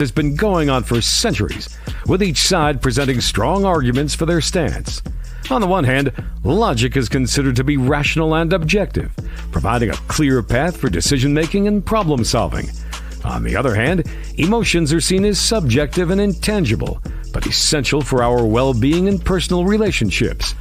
has been going on for centuries, with each side presenting strong arguments for their stance. On the one hand, logic is considered to be rational and objective, providing a clear path for decision-making and problem-solving. On the other hand, emotions are seen as subjective and intangible, but essential for our well-being and personal relationships.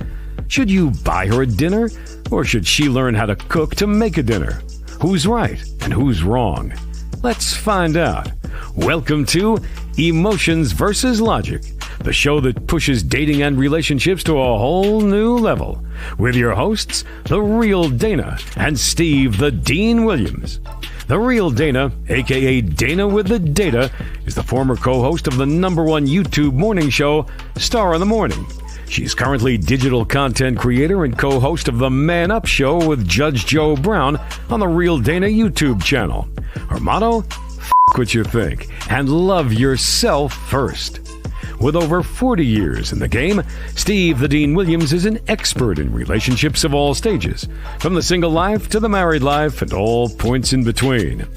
Should you buy her a dinner, or should she learn how to cook to make a dinner? Who's right and who's wrong? Let's find out. Welcome to Emotions versus Logic, the show that pushes dating and relationships to a whole new level, with your hosts, The Real Dana and Steve the Dean Williams. The Real Dana, aka Dana with the Data, is the former co-host of the #1 YouTube morning show, Star in the Morning. She's currently digital content creator and co-host of the Man Up Show with Judge Joe Brown on the Real Dana YouTube channel. Her motto? F*** what you think and love yourself first. With over 40 years in the game, Steve the Dean Williams is an expert in relationships of all stages, from the single life to the married life and all points in between.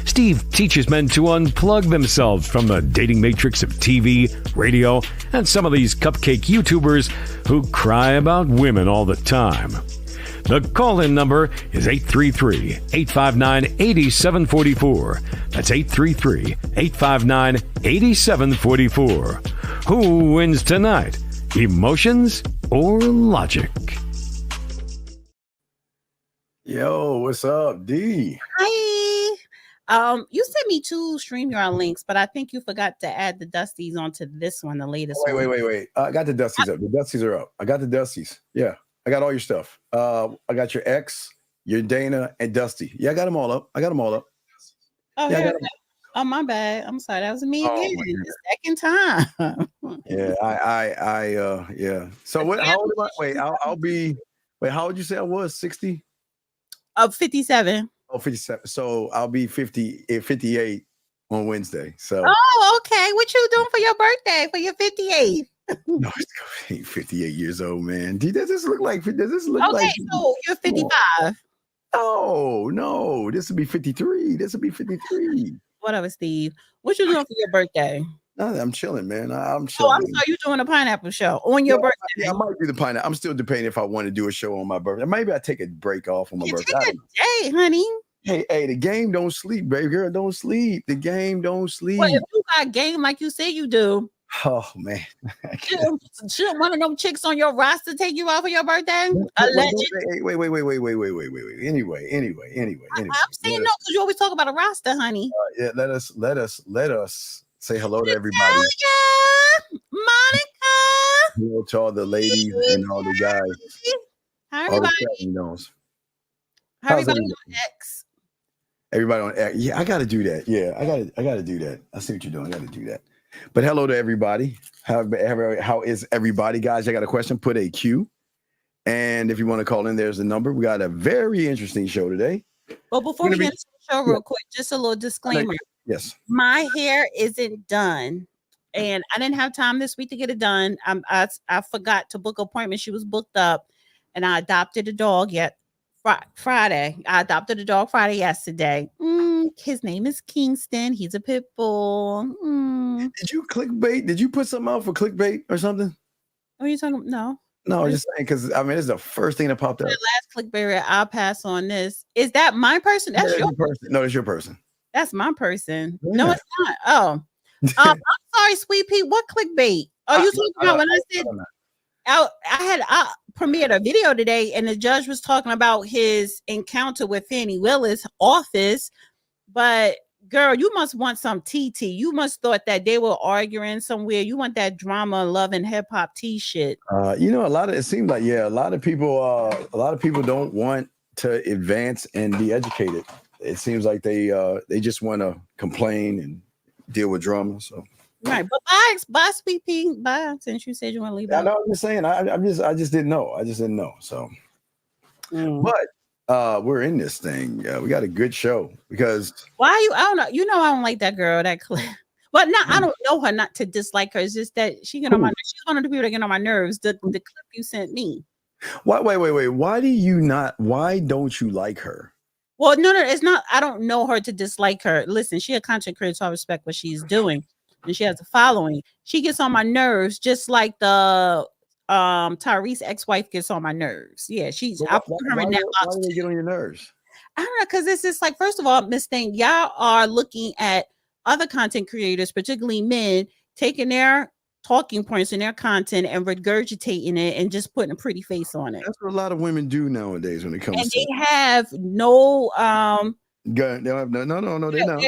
Steve teaches men to unplug themselves from the dating matrix of TV, radio, and some of these cupcake YouTubers who cry about women all the time. The call-in number is 833-859-8744. That's 833-859-8744. Who wins tonight? Emotions or logic? Yo, what's up, D? Hi. You sent me 2 StreamYard links, but I think you forgot to add the Dusties onto this one, the latest one. Wait. I got the Dusties up. The Dusties are up. I got the Dusties. Yeah, I got all your stuff. I got your ex, your Dana, and Dusty. Yeah, I got them all up. Oh, yeah, oh, my bad. I'm sorry. That was me again. The second time. Yeah. So what? How old am I? Wait, I'll be. Wait, how would you say I was? 60? 57. Oh, 57. So I'll be 58 on Wednesday. So. Oh, okay. What you doing for your birthday for your 58th? No, it's 58 years old, man. Does this look like? Okay, so you're 55. Oh no, this would be 53. Whatever, Steve. What you doing for your birthday? No, I'm chilling, man. I'm chilling. Oh, I'm sorry, you're doing a pineapple show on your birthday. I might do the pineapple. I'm still debating if I want to do a show on my birthday. Maybe I take a break off on my birthday. Take a day, honey. Hey, the game don't sleep, baby girl. Don't sleep. The game don't sleep. Well, if you got game like you say you do. Oh man. Should one of them chicks on your roster take you out for your birthday? Wait. Anyway. I'm saying no, because you always talk about a roster, honey. Yeah, let us say hello to everybody. Monica. Hello to all the ladies and all the guys. How everybody? How everybody on X? Everybody on X. Yeah, I got to do that. Yeah, I got to do that. I see what you're doing. I got to do that. But hello to everybody. How is everybody, guys? I got a question. Put a Q. And if you want to call in, there's the number. We got a very interesting show today. Well, before we get into the show real quick, just a little disclaimer. Yes. My hair isn't done. And I didn't have time this week to get it done. I forgot to book an appointment. She was booked up. And I adopted a dog Friday. I adopted a dog Friday yesterday. His name is Kingston. He's a pit bull. Did you clickbait? Did you put something out for clickbait or something? What are you talking about? No, I'm just saying because I mean it's the first thing that popped up. The last clickbait, I'll pass on this. Is that my person? That's your person. No, that's your person. That's my person. Yeah. No, it's not. Oh, I'm sorry, sweet pea. What clickbait? Are you talking about when I said I premiered a video today, and the judge was talking about his encounter with Fannie Willis' office. But girl, you must want some TT. You must thought that they were arguing somewhere. You want that drama, love, and hip hop T shit. It seems like a lot of people don't want to advance and be educated. It seems like they just want to complain and deal with drama. So right, but bye, sweet pea, bye. Since you said you want to leave, I know. I'm just saying. I just didn't know. So, but. We're in this thing. We got a good show because why are you? I don't know. You know, I don't like that girl, that clip. But no, I don't know her not to dislike her. It's just that she get on my nerves. She's one of the people that get on my nerves. The clip you sent me. Wait. Why don't you like her? Well, no, it's not. I don't know her to dislike her. Listen, she a content creator, so I respect what she's doing, and she has a following. She gets on my nerves, just like the Tyrese ex-wife gets on my nerves. Yeah, she's. I put her in that box. Why do they get on your nerves? I don't know, because it's just like, first of all, Miss Thing, y'all are looking at other content creators, particularly men, taking their talking points in their content and regurgitating it and just putting a pretty face on it. That's what a lot of women do nowadays when it comes And to. they have no They don't have no. They don't.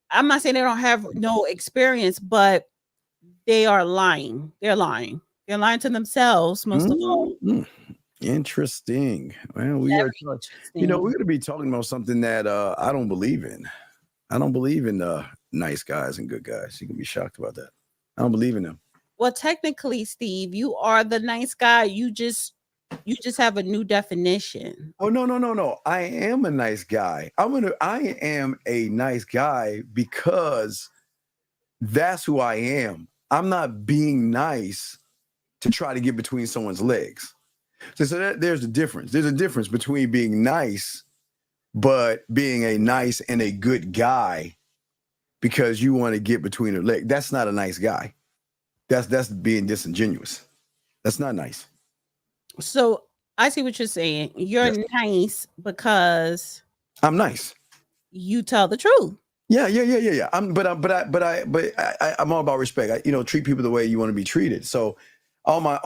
I'm not saying they don't have no experience, but they are lying. They're lying. They're lying to themselves, most of all. Interesting. Well, we're going to be talking about something that I don't believe in. I don't believe in nice guys and good guys. You can be shocked about that. I don't believe in them. Well, technically, Steve, you are the nice guy. You just have a new definition. Oh, no. I am a nice guy. I am a nice guy because that's who I am. I'm not being nice to try to get between someone's legs. So there's a difference. There's a difference between being nice, but being a nice and a good guy because you want to get between her legs. That's not a nice guy. That's being disingenuous. That's not nice. So I see what you're saying. You're nice because I'm nice. You tell the truth. Yeah. I'm all about respect. Treat people the way you want to be treated. So all my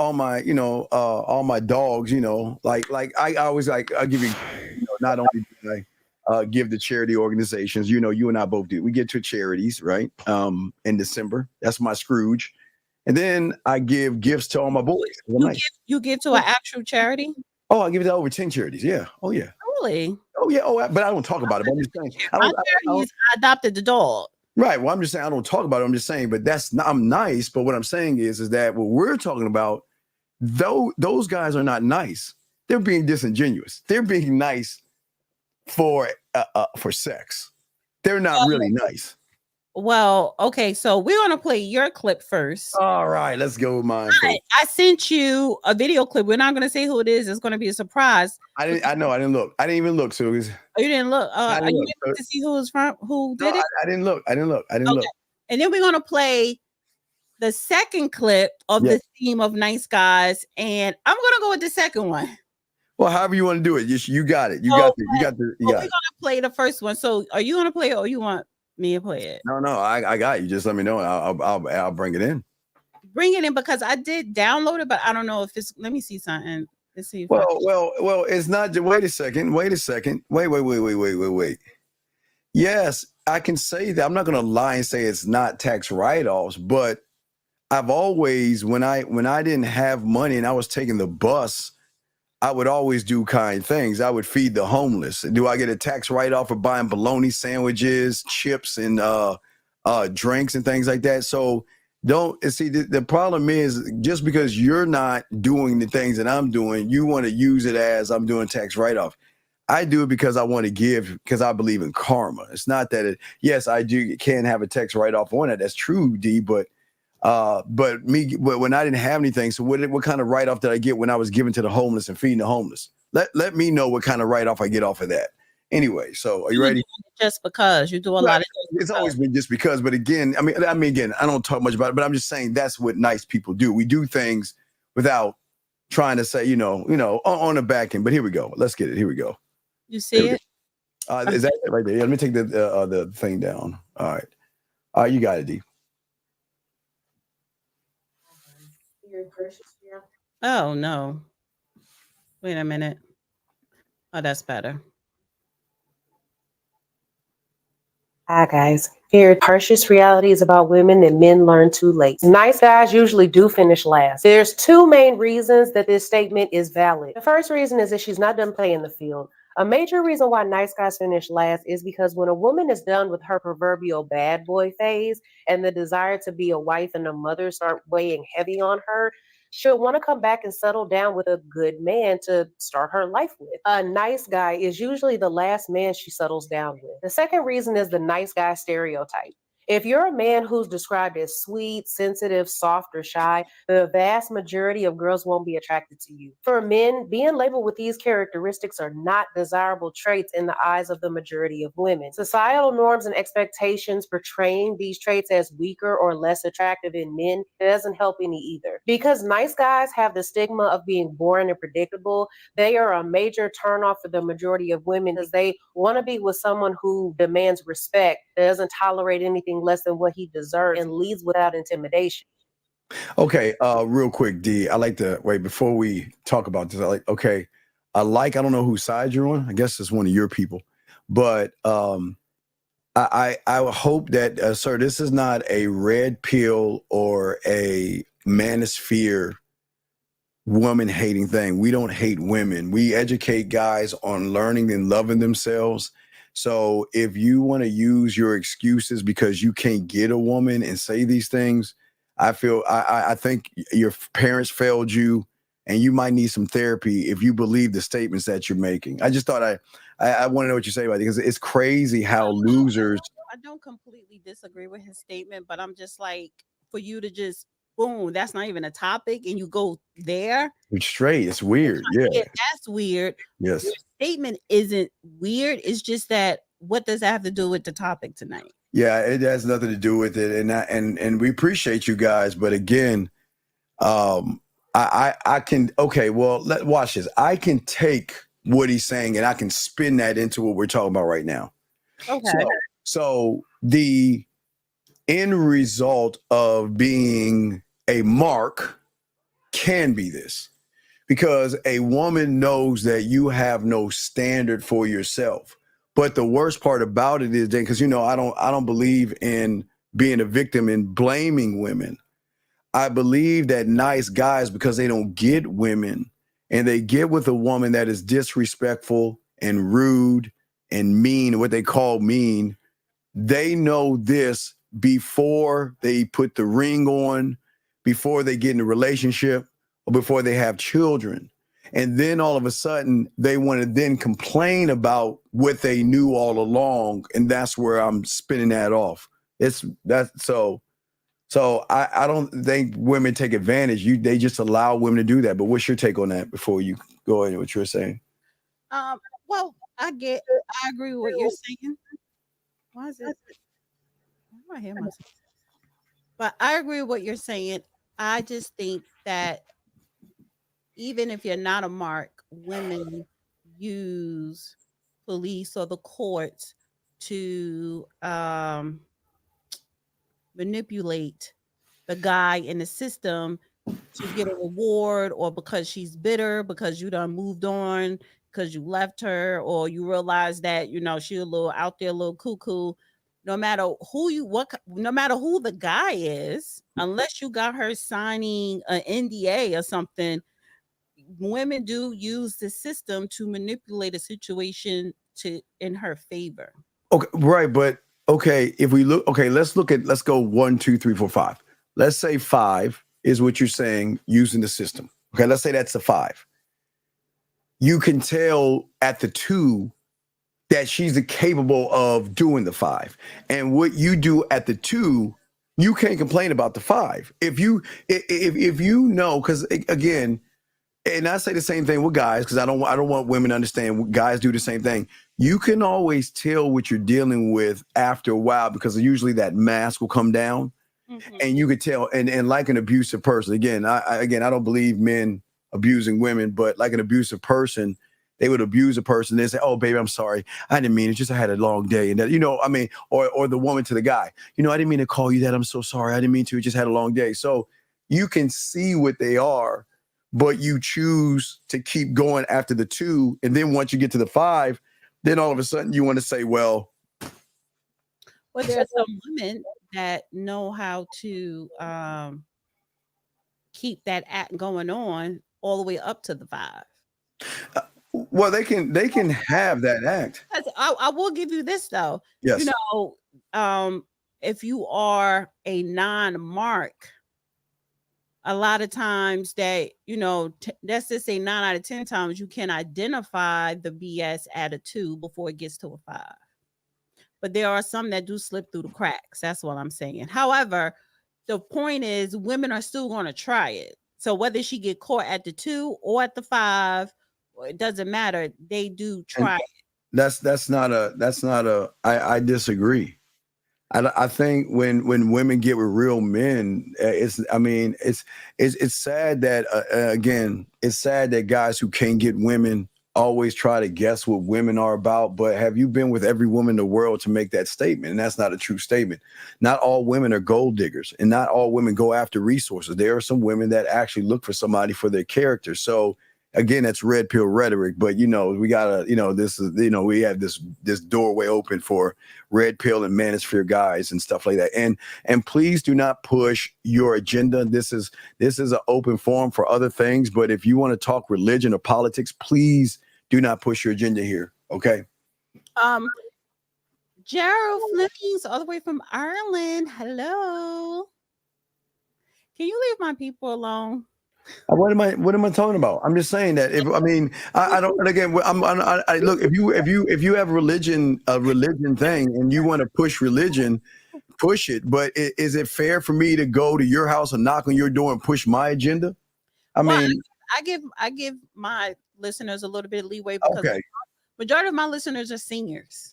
dogs, like I always I'll give you, not only do I give to charity organizations, you and I both do. We get to charities, right? In December. That's my Scrooge. And then I give gifts to all my boys. You give to an actual charity? Oh, I give it to over 10 charities. Yeah. Oh, yeah. Really? Oh, yeah. Oh, but I don't talk about it. But I'm just saying. I adopted the dog. Right. Well, I'm just saying I don't talk about it. I'm just saying, but I'm nice. But what I'm saying is that what we're talking about, those guys are not nice. They're being disingenuous. They're being nice for sex. They're not really nice. Well, okay, so we're gonna play your clip first. All right, let's go with mine. I sent you a video clip. We're not gonna say who it is. It's gonna be a surprise. I didn't look. I didn't even look. So you didn't look. Are you able to see who is from? Who did it? I didn't look. Look. And then we're gonna play the second clip of the theme of nice guys, and I'm gonna go with the second one. Well, however you want to do it, you got it. We're gonna play the first one. So, are you gonna play it, or you want me to play it? No, I got you. Just let me know, and I'll bring it in. Bring it in because I did download it, but I don't know if it's. Let me see something. Let's see. Well. It's not. Wait a second. Wait. Yes, I can say that. I'm not going to lie and say it's not tax write-offs, but I've always, when I didn't have money and I was taking the bus, I would always do kind things. I would feed the homeless. Do I get a tax write-off for buying bologna sandwiches, chips, and drinks and things like that? So the problem is just because you're not doing the things that I'm doing, you want to use it as I'm doing tax write-off. I do it because I want to give, because I believe in karma. It's not that yes, I can have a tax write-off on it. That's true, D, but when I didn't have anything, so what kind of write-off did I get when I was giving to the homeless and feeding the homeless? Let me know what kind of write-off I get off of that. Anyway, so are you ready? Just because you do a lot of things. It's always been just because, but again, I mean, I don't talk much about it, but I'm just saying that's what nice people do. We do things without trying to say, on the back end. But here we go. Let's get it. Here we go. You see it? Is that it right there? Yeah, let me take the thing down. All right. You got it, D. Oh no. Wait a minute. Oh, that's better. Hi guys. Here, harshest reality is about women that men learn too late. Nice guys usually do finish last. There's two main reasons that this statement is valid. The first reason is that she's not done playing the field. A major reason why nice guys finish last is because when a woman is done with her proverbial bad boy phase and the desire to be a wife and a mother start weighing heavy on her, she'll want to come back and settle down with a good man to start her life with. A nice guy is usually the last man she settles down with. The second reason is the nice guy stereotype. If you're a man who's described as sweet, sensitive, soft, or shy, the vast majority of girls won't be attracted to you. For men, being labeled with these characteristics are not desirable traits in the eyes of the majority of women. Societal norms and expectations portraying these traits as weaker or less attractive in men doesn't help any either. Because nice guys have the stigma of being boring and predictable, they are a major turnoff for the majority of women because they want to be with someone who demands respect, doesn't tolerate anything less than what he deserves, and leads without intimidation. Okay, real quick, D. I like to wait before we talk about this. I don't know whose side you're on. I guess it's one of your people, but I hope that, sir, this is not a red pill or a manosphere woman hating thing. We don't hate women. We educate guys on learning and loving themselves. So if you want to use your excuses because you can't get a woman and say these things, I think your parents failed you, and you might need some therapy if you believe the statements that you're making. I just thought I want to know what you say about it, because it's crazy how losers. I don't completely disagree with his statement, but I'm just like, for you to just boom, that's not even a topic, and you go there. It's straight. It's weird. Yeah. That's weird. Yes. Your statement isn't weird. It's just that, what does that have to do with the topic tonight? Yeah, it has nothing to do with it, and we appreciate you guys, but again, I can watch this. I can take what he's saying and I can spin that into what we're talking about right now. Okay. So the end result of being a mark can be this, because a woman knows that you have no standard for yourself. But the worst part about it is that, because I don't believe in being a victim and blaming women. I believe that nice guys, because they don't get women and they get with a woman that is disrespectful and rude and mean, what they call mean, they know this before they put the ring on, before they get in a relationship, or before they have children. And then all of a sudden they want to then complain about what they knew all along. And that's where I'm spinning that off. So I don't think women take advantage. They just allow women to do that. But what's your take on that before you go into what you're saying? Well, I agree with what you're saying. Why is it? Why do I hear myself? But I agree with what you're saying. I just think that even if you're not a mark, women use police or the courts to manipulate the guy in the system to get a reward, or because she's bitter, because you done moved on, because you left her, or you realize that she a little out there, a little cuckoo. No matter who the guy is, unless you got her signing an NDA or something, women do use the system to manipulate a situation in her favor. Okay, right, but okay, if we look, let's go 1, 2, 3, 4, 5. Let's say 5 is what you're saying, using the system. Okay, let's say that's a 5. You can tell at the 2 that she's capable of doing the 5, and what you do at the 2, you can't complain about the 5. If you know, because again. And I say the same thing with guys, because I don't want women to understand. Guys do the same thing. You can always tell what you're dealing with after a while, because usually that mask will come down, and you could tell. And like an abusive person, again, I don't believe men abusing women, but like an abusive person, they would abuse a person. They say, "Oh, baby, I'm sorry. I didn't mean it. Just I had a long day." And that, or the woman to the guy, I didn't mean to call you that. I'm so sorry. I didn't mean to. Just had a long day. So you can see what they are. But you choose to keep going after the 2. And then once you get to the 5, then all of a sudden you want to say, well, there are some women that know how to keep that act going on all the way up to the 5. Well, they can have that act. I will give you this though. Yes. If you are a non-mark, a lot of times that, let's just say 9 out of 10 times, you can identify the BS at a 2 before it gets to a 5. but there are some that do slip through the cracks. That's what I'm saying. However, the point is women are still going to try it. So whether she get caught at the 2 or at the 5, it doesn't matter. They do try it. That's not a I disagree. I think when women get with real men, it's sad that again, it's sad that guys who can't get women always try to guess what women are about. But have you been with every woman in the world to make that statement? And that's not a true statement. Not all women are gold diggers, and not all women go after resources. There are some women that actually look for somebody for their character. So again, that's red pill rhetoric, but we gotta, this is, we have this doorway open for red pill and manosphere guys and stuff like that. And please do not push your agenda. This is an open forum for other things. But if you want to talk religion or politics, please do not push your agenda here. Okay. Gerald Flemings, all the way from Ireland. Hello. Can you leave my people alone? What am I talking about? I'm just saying that I don't. And again, I look, if you have a religion thing and you want to push religion, push it. But is it fair for me to go to your house and knock on your door and push my agenda? I give my listeners a little bit of leeway because majority of my listeners are seniors.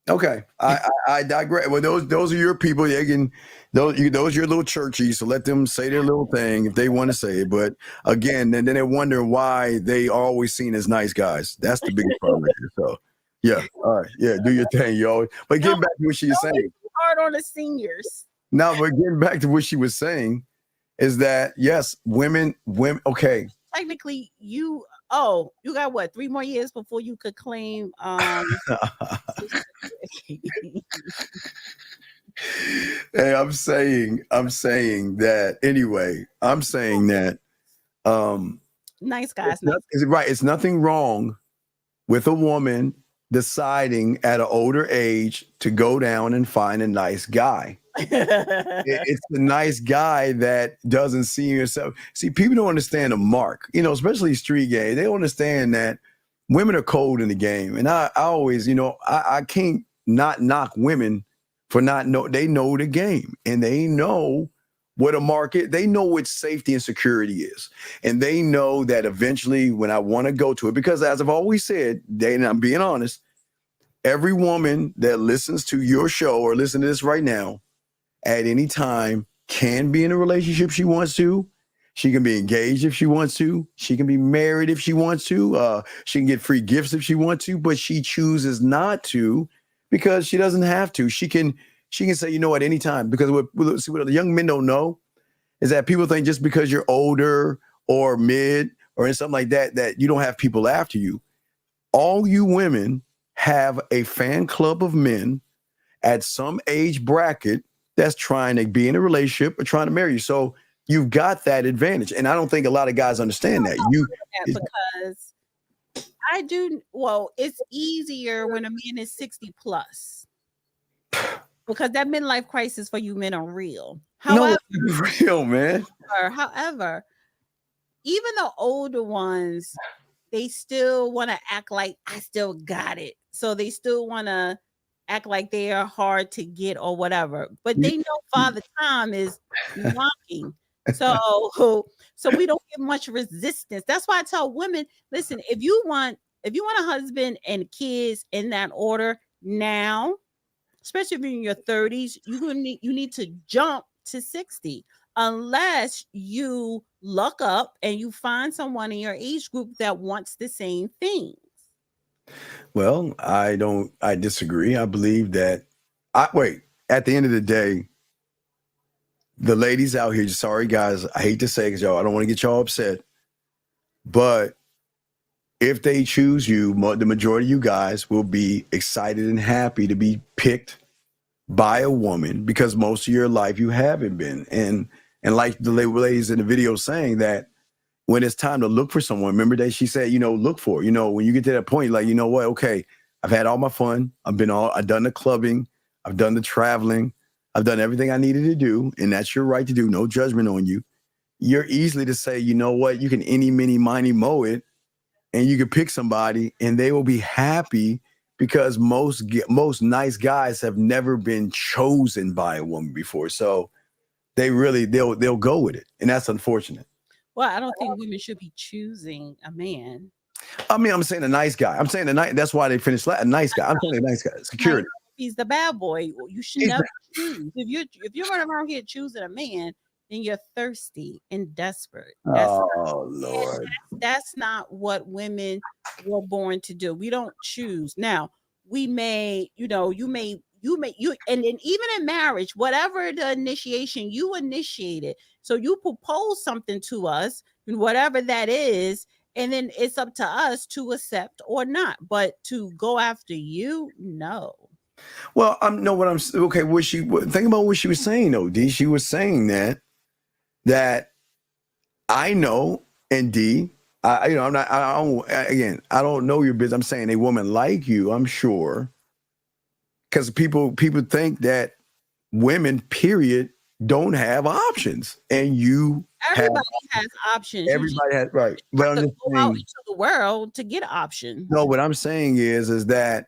Okay, I digress. Well, those are your people. They can those are your little churchies. So let them say their little thing if they want to say it. But again, then they wonder why they are always seen as nice guys. That's the biggest problem here. So yeah, all right, yeah, do your thing, y'all. But getting back to what she was saying, hard on the seniors. No, but getting back to what she was saying is that yes, women. Okay, technically, you got what, 3 more years before you could claim Hey, I'm saying that anyway. I'm saying that nice guys. Right. It's nothing wrong with a woman deciding at an older age to go down and find a nice guy. It's the nice guy that doesn't see yourself. See, people don't understand the mark, especially street gay. They don't understand that women are cold in the game. And I always, I can't not knock women for they know the game and they know what a market, they know what safety and security is. And they know that eventually when I want to go to it, because as I've always said, and I'm being honest, every woman that listens to your show or listen to this right now, at any time can be in a relationship she wants to. She can be engaged if she wants to. She can be married if she wants to. She can get free gifts if she wants to, but she chooses not to because she doesn't have to. She can say, at any time, because what the young men don't know is that people think just because you're older or mid or in something like that, that you don't have people after you. All you women have a fan club of men at some age bracket that's trying to be in a relationship or trying to marry you. So you've got that advantage. And I don't think a lot of guys understand that. Because I do. Well, it's easier when a man is 60 plus because that midlife crisis for you men are real. However, no, it's real, man. However, even the older ones, they still want to act like I still got it. So they still want to act like they are hard to get or whatever, but they know Father Time is knocking. So we don't get much resistance. That's why I tell women, listen, if you want a husband and kids in that order now, especially if you're in your 30s, you need to jump to 60 unless you luck up and you find someone in your age group that wants the same thing. Well, I disagree. I believe that at the end of the day, the ladies out here, sorry guys, I hate to say it because I don't want to get y'all upset, but if they choose you, the majority of you guys will be excited and happy to be picked by a woman because most of your life you haven't been. And like the ladies in the video saying that when it's time to look for someone, remember that she said, look for, when you get to that point, like, what? Okay, I've had all my fun. I've done the clubbing. I've done the traveling. I've done everything I needed to do. And that's your right to do. No judgment on you. You're easily to say, you know what? You can any, mini, miny, mow it. And you can pick somebody and they will be happy because most nice guys have never been chosen by a woman before. So they'll go with it, and that's unfortunate. Well, I don't think women should be choosing a man. I mean, I'm saying a nice guy. I'm saying that's why they finished a nice guy. I'm saying a nice guy. Security. He's the bad boy. You should never choose. If you're running around here choosing a man, then you're thirsty and desperate. Lord. That's not what women were born to do. We don't choose. Now, we may, you and then even in marriage, whatever the initiation, you initiate it. So you propose something to us, and whatever that is, and then it's up to us to accept or not. But to go after you, no. Well, think about what she was saying though, D. She was saying that I know, and D, I don't know your business. I'm saying a woman like you, I'm sure, because people think that women, period, don't have options, and everybody has options. Everybody has, right? But I'm just go out into the world to get options. No, what I'm saying is that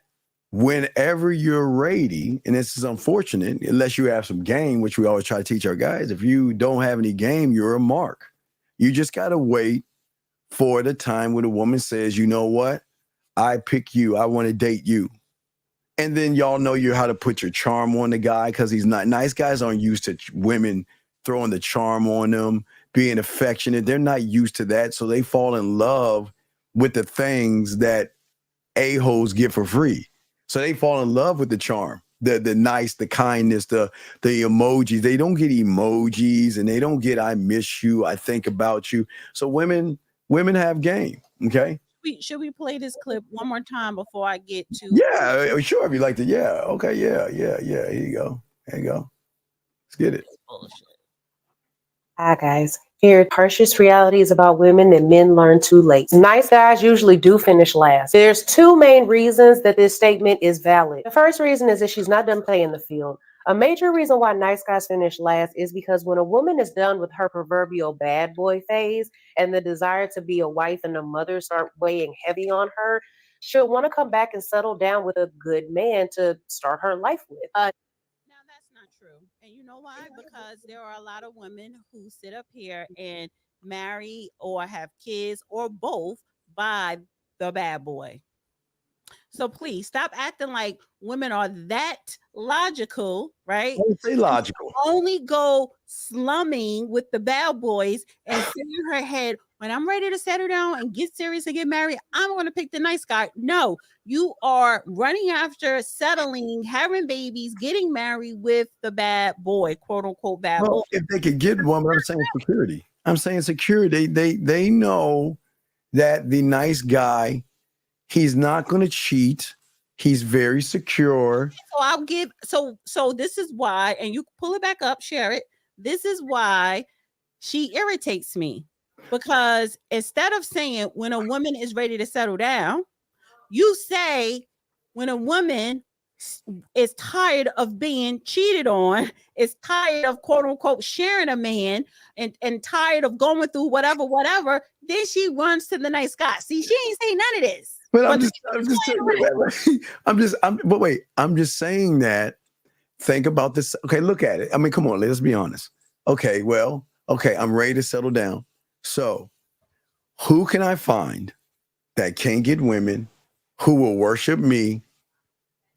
whenever you're ready, and this is unfortunate, unless you have some game, which we always try to teach our guys, if you don't have any game, you're a mark. You just got to wait for the time when a woman says, you know what, I pick you, I want to date you. And then y'all know how to put your charm on the guy, because he's not, nice guys aren't used to women throwing the charm on them, being affectionate. They're not used to that. So they fall in love with the things that a-holes get for free. So they fall in love with the charm, the nice, the kindness, the emojis. They don't get emojis, and they don't get I miss you, I think about you. So women have game, okay? Should we play this clip one more time before I get to? Yeah, sure. If you like to, yeah. Okay, yeah. Here you go. Let's get it. Hi, guys. Here, harshest realities about women that men learn too late. Nice guys usually do finish last. There's two main reasons that this statement is valid. The first reason is that she's not done playing the field. A major reason why nice guys finish last is because when a woman is done with her proverbial bad boy phase and the desire to be a wife and a mother start weighing heavy on her, she'll want to come back and settle down with a good man to start her life with. Now, that's not true. And you know why? Because there are a lot of women who sit up here and marry or have kids or both by the bad boy. So please stop acting like women are that logical, right? Don't say logical. Only go slumming with the bad boys and sit in her head, when I'm ready to settle down and get serious and get married, I'm going to pick the nice guy. No, you are running after settling, having babies, getting married with the bad boy, quote unquote bad boy. If they could get one, but I'm saying security. They know that the nice guy, he's not going to cheat. He's very secure. So this is why, and you pull it back up, share it. This is why she irritates me, because instead of saying when a woman is ready to settle down, you say when a woman is tired of being cheated on, is tired of quote unquote sharing a man, and tired of going through whatever, then she runs to the nice guy. See, she ain't saying none of this. But I'm just saying that. Think about this. Okay, look at it. I mean, come on, let's be honest. Okay, I'm ready to settle down. So who can I find that can get women, who will worship me,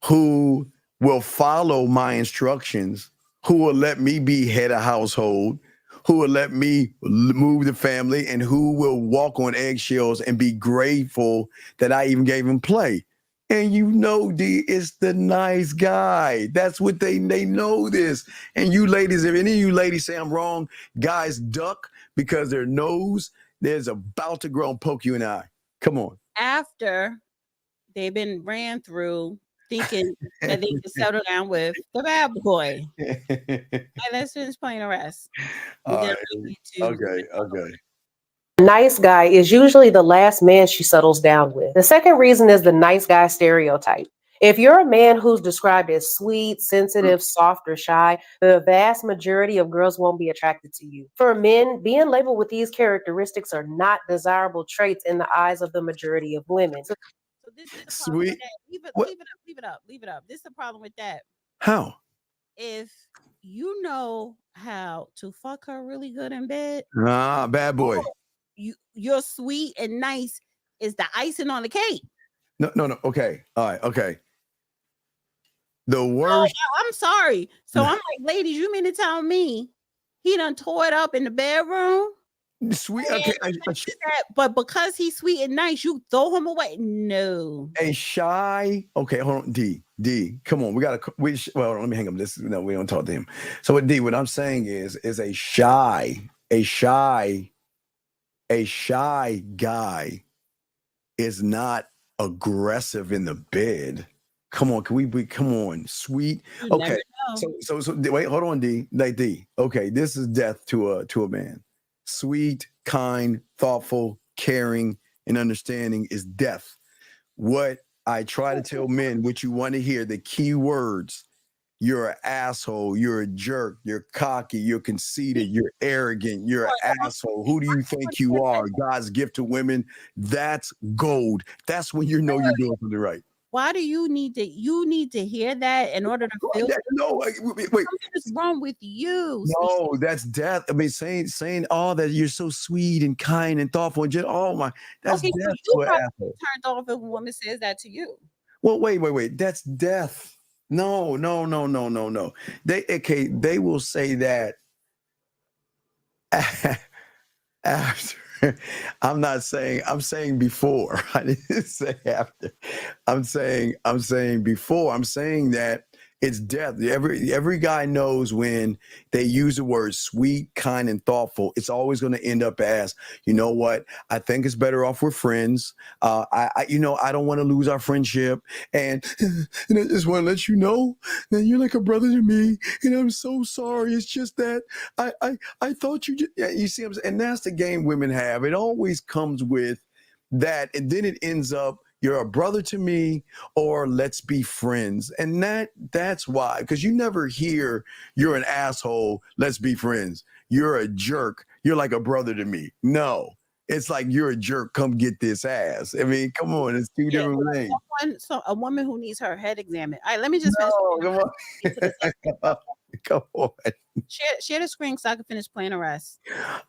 who will follow my instructions, who will let me be head of household, who will let me move the family, and who will walk on eggshells and be grateful that I even gave him play? And you know, D, it's the nice guy. That's what they know this. And you ladies, if any of you ladies say I'm wrong, guys duck, because their nose there's about to grow and poke you in the eye. Come on. After they've been ran through thinking that they can settle down with the bad boy. And let's finish playing the rest. Right. Okay. Nice guy is usually the last man she settles down with. The second reason is the nice guy stereotype. If you're a man who's described as sweet, sensitive, soft, or shy, the vast majority of girls won't be attracted to you. For men, being labeled with these characteristics are not desirable traits in the eyes of the majority of women. So So this is the problem with Sweet. that. Leave it, What? leave it up, leave it up, leave it up. This is the problem with that. How? If you know how to fuck her really good in bed, Ah, bad boy. you're sweet and nice is the icing on the cake. No. Okay. All right. Okay. The Oh, worst. I'm sorry. So I'm like, ladies, you mean to tell me he done tore it up in the bedroom? Sweet. Okay. But because he's sweet and nice, you throw him away. No. A shy. Okay. Hold on. D. Come on. We gotta. Well, let me hang up. No, we don't talk to him. So what D? What I'm saying is a shy guy is not aggressive in the bed. Come on, can we be? Come on, sweet. You Okay, never know. so wait, hold on, D. Like D. Okay, this is death to a man. Sweet, kind, thoughtful, caring, and understanding is death. What I try to tell men, what you want to hear, the key words. You're an asshole. You're a jerk. You're cocky. You're conceited. You're arrogant. You're an asshole. Who do you think you are? God's gift to women. That's gold. That's when you know you're doing something right. Why do you need to? You need to hear that in order to feel. No, wait. Something is wrong with you. No, that's death. I mean, saying all that you're so sweet and kind and thoughtful and just that's okay, death so to an asshole. Turned off if a woman says that to you. Well, wait. That's death. No. They will say that after. I'm saying before. I didn't say after. I'm saying before. I'm saying that it's death. Every guy knows when they use the word sweet, kind, and thoughtful, it's always going to end up as, you know what? I think it's better off we're friends. I don't want to lose our friendship, and I just want to let you know that you're like a brother to me, and I'm so sorry. It's just that I thought you just, you see what I'm saying? And that's the game women have. It always comes with that, and then it ends up, you're a brother to me, or let's be friends. And that's why, because you never hear you're an asshole, let's be friends. You're a jerk, you're like a brother to me. No, it's like you're a jerk, come get this ass. I mean, come on, it's two different things. So a woman who needs her head examined. All right, let me just finish. Come on. Share the screen so I can finish playing the rest.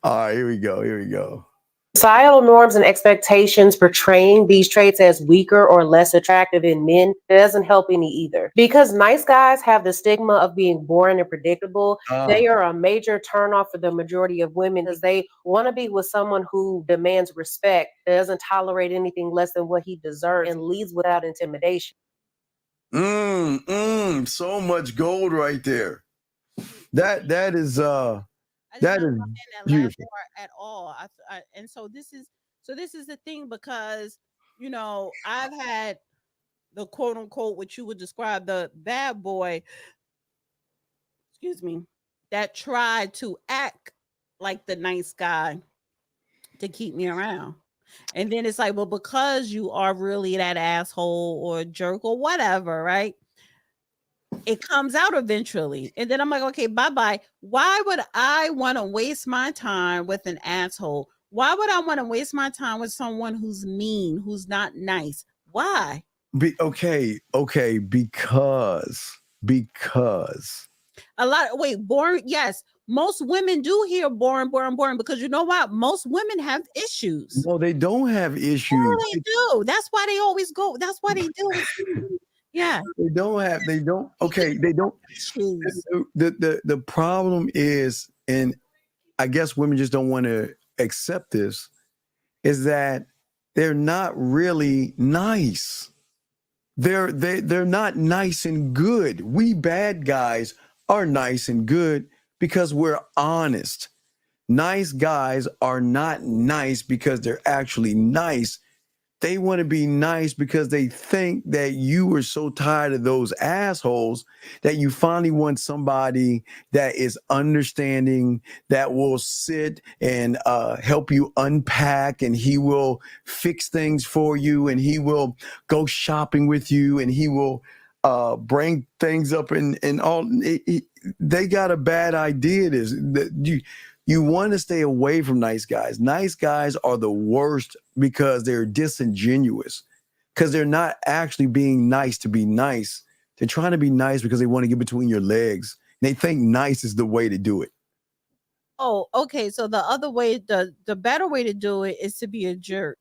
All right, here we go. Societal norms and expectations portraying these traits as weaker or less attractive in men doesn't help any either. Because nice guys have the stigma of being boring and predictable, they are a major turnoff for the majority of women because they want to be with someone who demands respect, doesn't tolerate anything less than what he deserves, and leads without intimidation. So much gold right there. That is that is beautiful at all. And so this is the thing, because I've had the quote unquote what you would describe the bad boy, that tried to act like the nice guy to keep me around. And then it's like, well, because you are really that asshole or jerk or whatever, right? It comes out eventually. And then I'm like, okay, bye-bye. Why would I want to waste my time with an asshole? Why would I want to waste my time with someone who's mean, who's not nice? Why? Because boring. Yes. Most women do hear boring, because you know what? Most women have issues. No, they don't have issues. No, they do. That's why they always go. That's why they do. Yeah. They don't. Okay. They don't. The problem is, and I guess women just don't want to accept this, is that they're not really nice. They're not nice and good. We bad guys are nice and good because we're honest. Nice guys are not nice because they're actually nice. They want to be nice because they think that you are so tired of those assholes that you finally want somebody that is understanding, that will sit and help you unpack, and he will fix things for you, and he will go shopping with you, and he will bring things up and all. They got a bad idea. You want to stay away from nice guys. Nice guys are the worst because they're disingenuous. because they're not actually being nice to be nice. They're trying to be nice because they want to get between your legs. They think nice is the way to do it. Oh, okay. So the other way, the better way to do it is to be a jerk.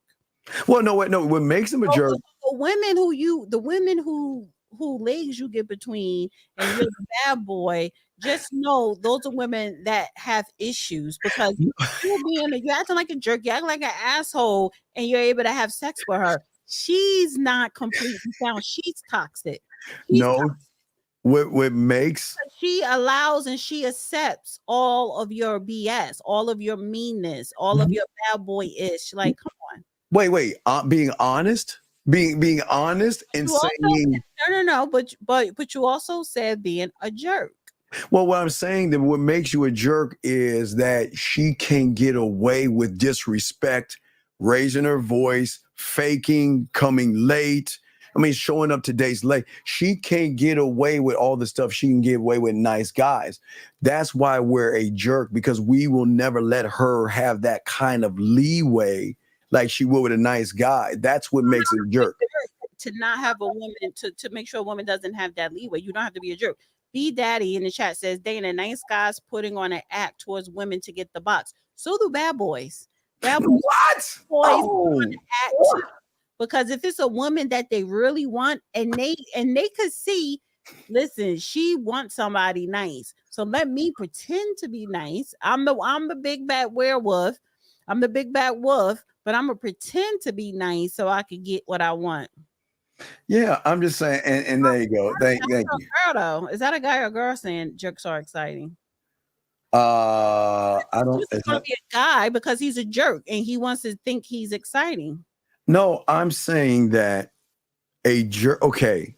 Well, no, wait, no. What makes them a jerk? The women who legs you get between, and you're the bad boy. Just know those are women that have issues because you're acting like a jerk, you act like an asshole, and you're able to have sex with her. She's not completely sound. She's toxic. What makes she allows and she accepts all of your BS, all of your meanness, all of your bad boy-ish. Like, come on. Wait. Being honest, being honest, and saying no. But you also said being a jerk. Well, what I'm saying that what makes you a jerk is that she can get away with disrespect, raising her voice, faking, coming late. I mean, showing up to dates late. She can't get away with all the stuff she can get away with nice guys. That's why we're a jerk, because we will never let her have that kind of leeway like she would with a nice guy. That's what makes her a jerk. To not have a woman, to make sure a woman doesn't have that leeway, you don't have to be a jerk. B Daddy in the chat says, Dana, nice guys putting on an act towards women to get the box. So do bad boys. Bad boys. What? Because if it's a woman that they really want and they could see, listen, she wants somebody nice. So let me pretend to be nice. I'm the big bad werewolf. I'm the big bad wolf, but I'm gonna pretend to be nice so I can get what I want. Yeah, I'm just saying, and there you go. Thank you. Girl, though. Is that a guy or a girl saying jerks are exciting? I don't. It's gonna be a guy because he's a jerk and he wants to think he's exciting. No, I'm saying that a jerk. Okay,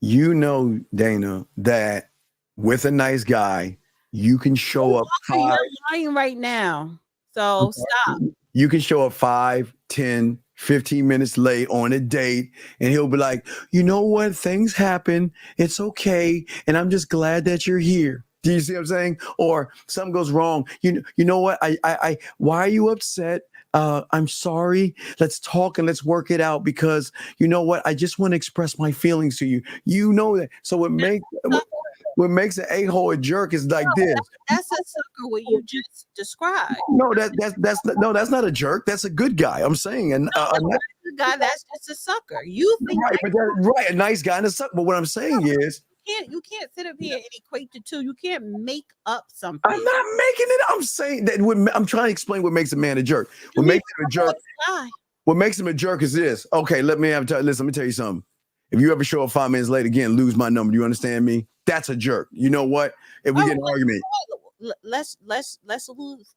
you know, Dana, that with a nice guy, you can show up. You're lying right now. So stop. You can show up 5, 10, 15 minutes late on a date, and he'll be like, you know what? Things happen. It's okay. And I'm just glad that you're here. Do you see what I'm saying? Or something goes wrong. You know what? Why are you upset? I'm sorry. Let's talk and let's work it out, because you know what? I just want to express my feelings to you. You know that. So what makes an a-hole a jerk is like this. That's a sucker what you just described. No, that's not a jerk. That's a good guy. I'm saying, and a guy that's just a sucker. You think right, a nice guy and a sucker. But what I'm saying is, you can't sit up here and equate the two. You can't make up something. I'm not making it. I'm saying that I'm trying to explain what makes a man a jerk. What makes him a jerk? What makes him a jerk is this. Okay, let me tell you something. If you ever show up 5 minutes late again, lose my number. Do you understand me? That's a jerk. You know what? If we get an argument, let's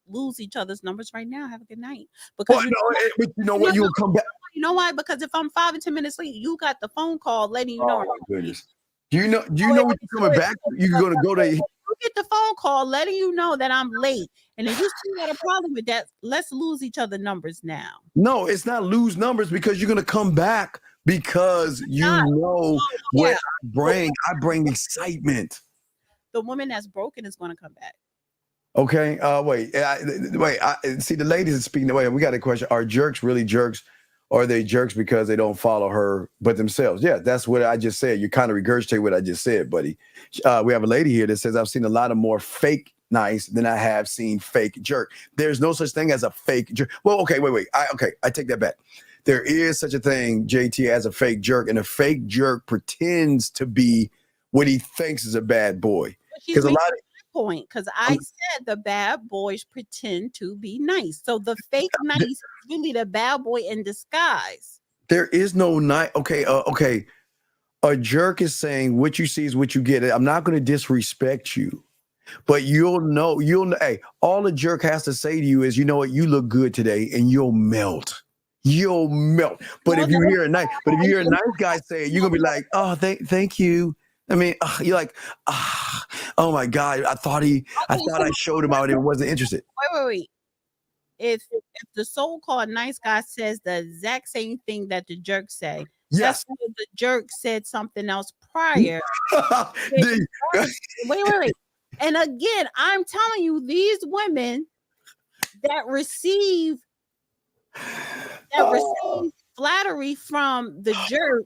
lose each other's numbers right now. Have a good night. Because but you know what? You'll come back. You know why? Because if I'm 5 and 10 minutes late, you got the phone call letting you know. Oh my goodness. Do you know what you're coming back? You're gonna go to. You get the phone call letting you know that I'm late, and if you still got a problem with that, let's lose each other numbers now. No, it's not lose numbers, because you're gonna come back because you know what I bring. I bring excitement. The woman that's broken is going to come back. Okay. Wait. See, the ladies are speaking. Wait, we got a question. Are jerks really jerks? Or are they jerks because they don't follow her but themselves? Yeah, that's what I just said. You kind of regurgitate what I just said, buddy. We have a lady here that says, I've seen a lot of more fake nice than I have seen fake jerk. There's no such thing as a fake jerk. Well, okay, wait. I take that back. There is such a thing, JT, as a fake jerk, and a fake jerk pretends to be what he thinks is a bad boy. Because a lot of point, because I said the bad boys pretend to be nice. So the fake nice is really the bad boy in disguise. There is no nice. Okay. A jerk is saying what you see is what you get. I'm not going to disrespect you, but you'll know. Hey, all a jerk has to say to you is, you know what, you look good today, and you'll melt. But if you hear a nice guy say it, you're gonna be like, oh, thank you. I mean, you're like, oh my God, I thought I showed him out and wasn't interested. Wait. If the so-called nice guy says the exact same thing that the jerk say, yes, the jerk said something else prior. Wait. And again, I'm telling you, these women that receive flattery from the jerk,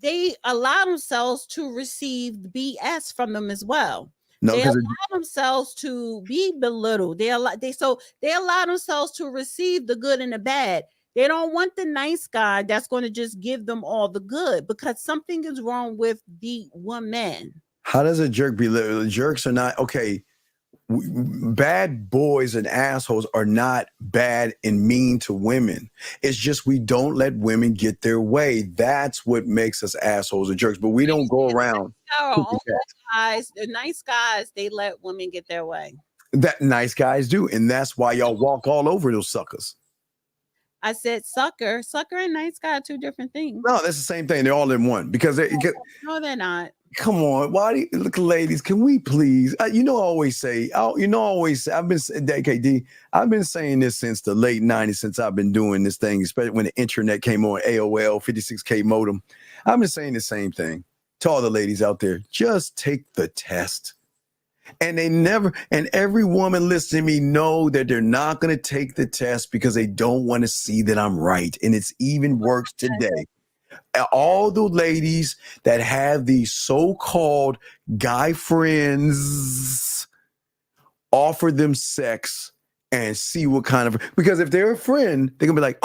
they allow themselves to receive BS from them as well. No, They because allow themselves to be belittled. They allow themselves to receive the good and the bad. They don't want the nice guy that's going to just give them all the good, because something is wrong with the woman. how does a jerk belittle? Jerks are not okay. Bad boys and assholes are not bad and mean to women. It's just we don't let women get their way. That's what makes us assholes and jerks. But we don't go around. The nice guys, they let women get their way. That nice guys do, and that's why y'all walk all over those suckers. I said sucker and nice guy are two different things. No, that's the same thing. They're all in one because no, they're not. Come on, why do you look, ladies? Can we please? I always say, I've been datingq&a. I've been saying this since the late '90s, since I've been doing this thing, especially when the internet came on, AOL 56K modem. I've been saying the same thing to all the ladies out there. Just take the test. And every woman listening to me know that they're not going to take the test because they don't want to see that I'm right. And it's even worse today. All the ladies that have these so-called guy friends, offer them sex and see what kind of, because if they're a friend, they're gonna be like,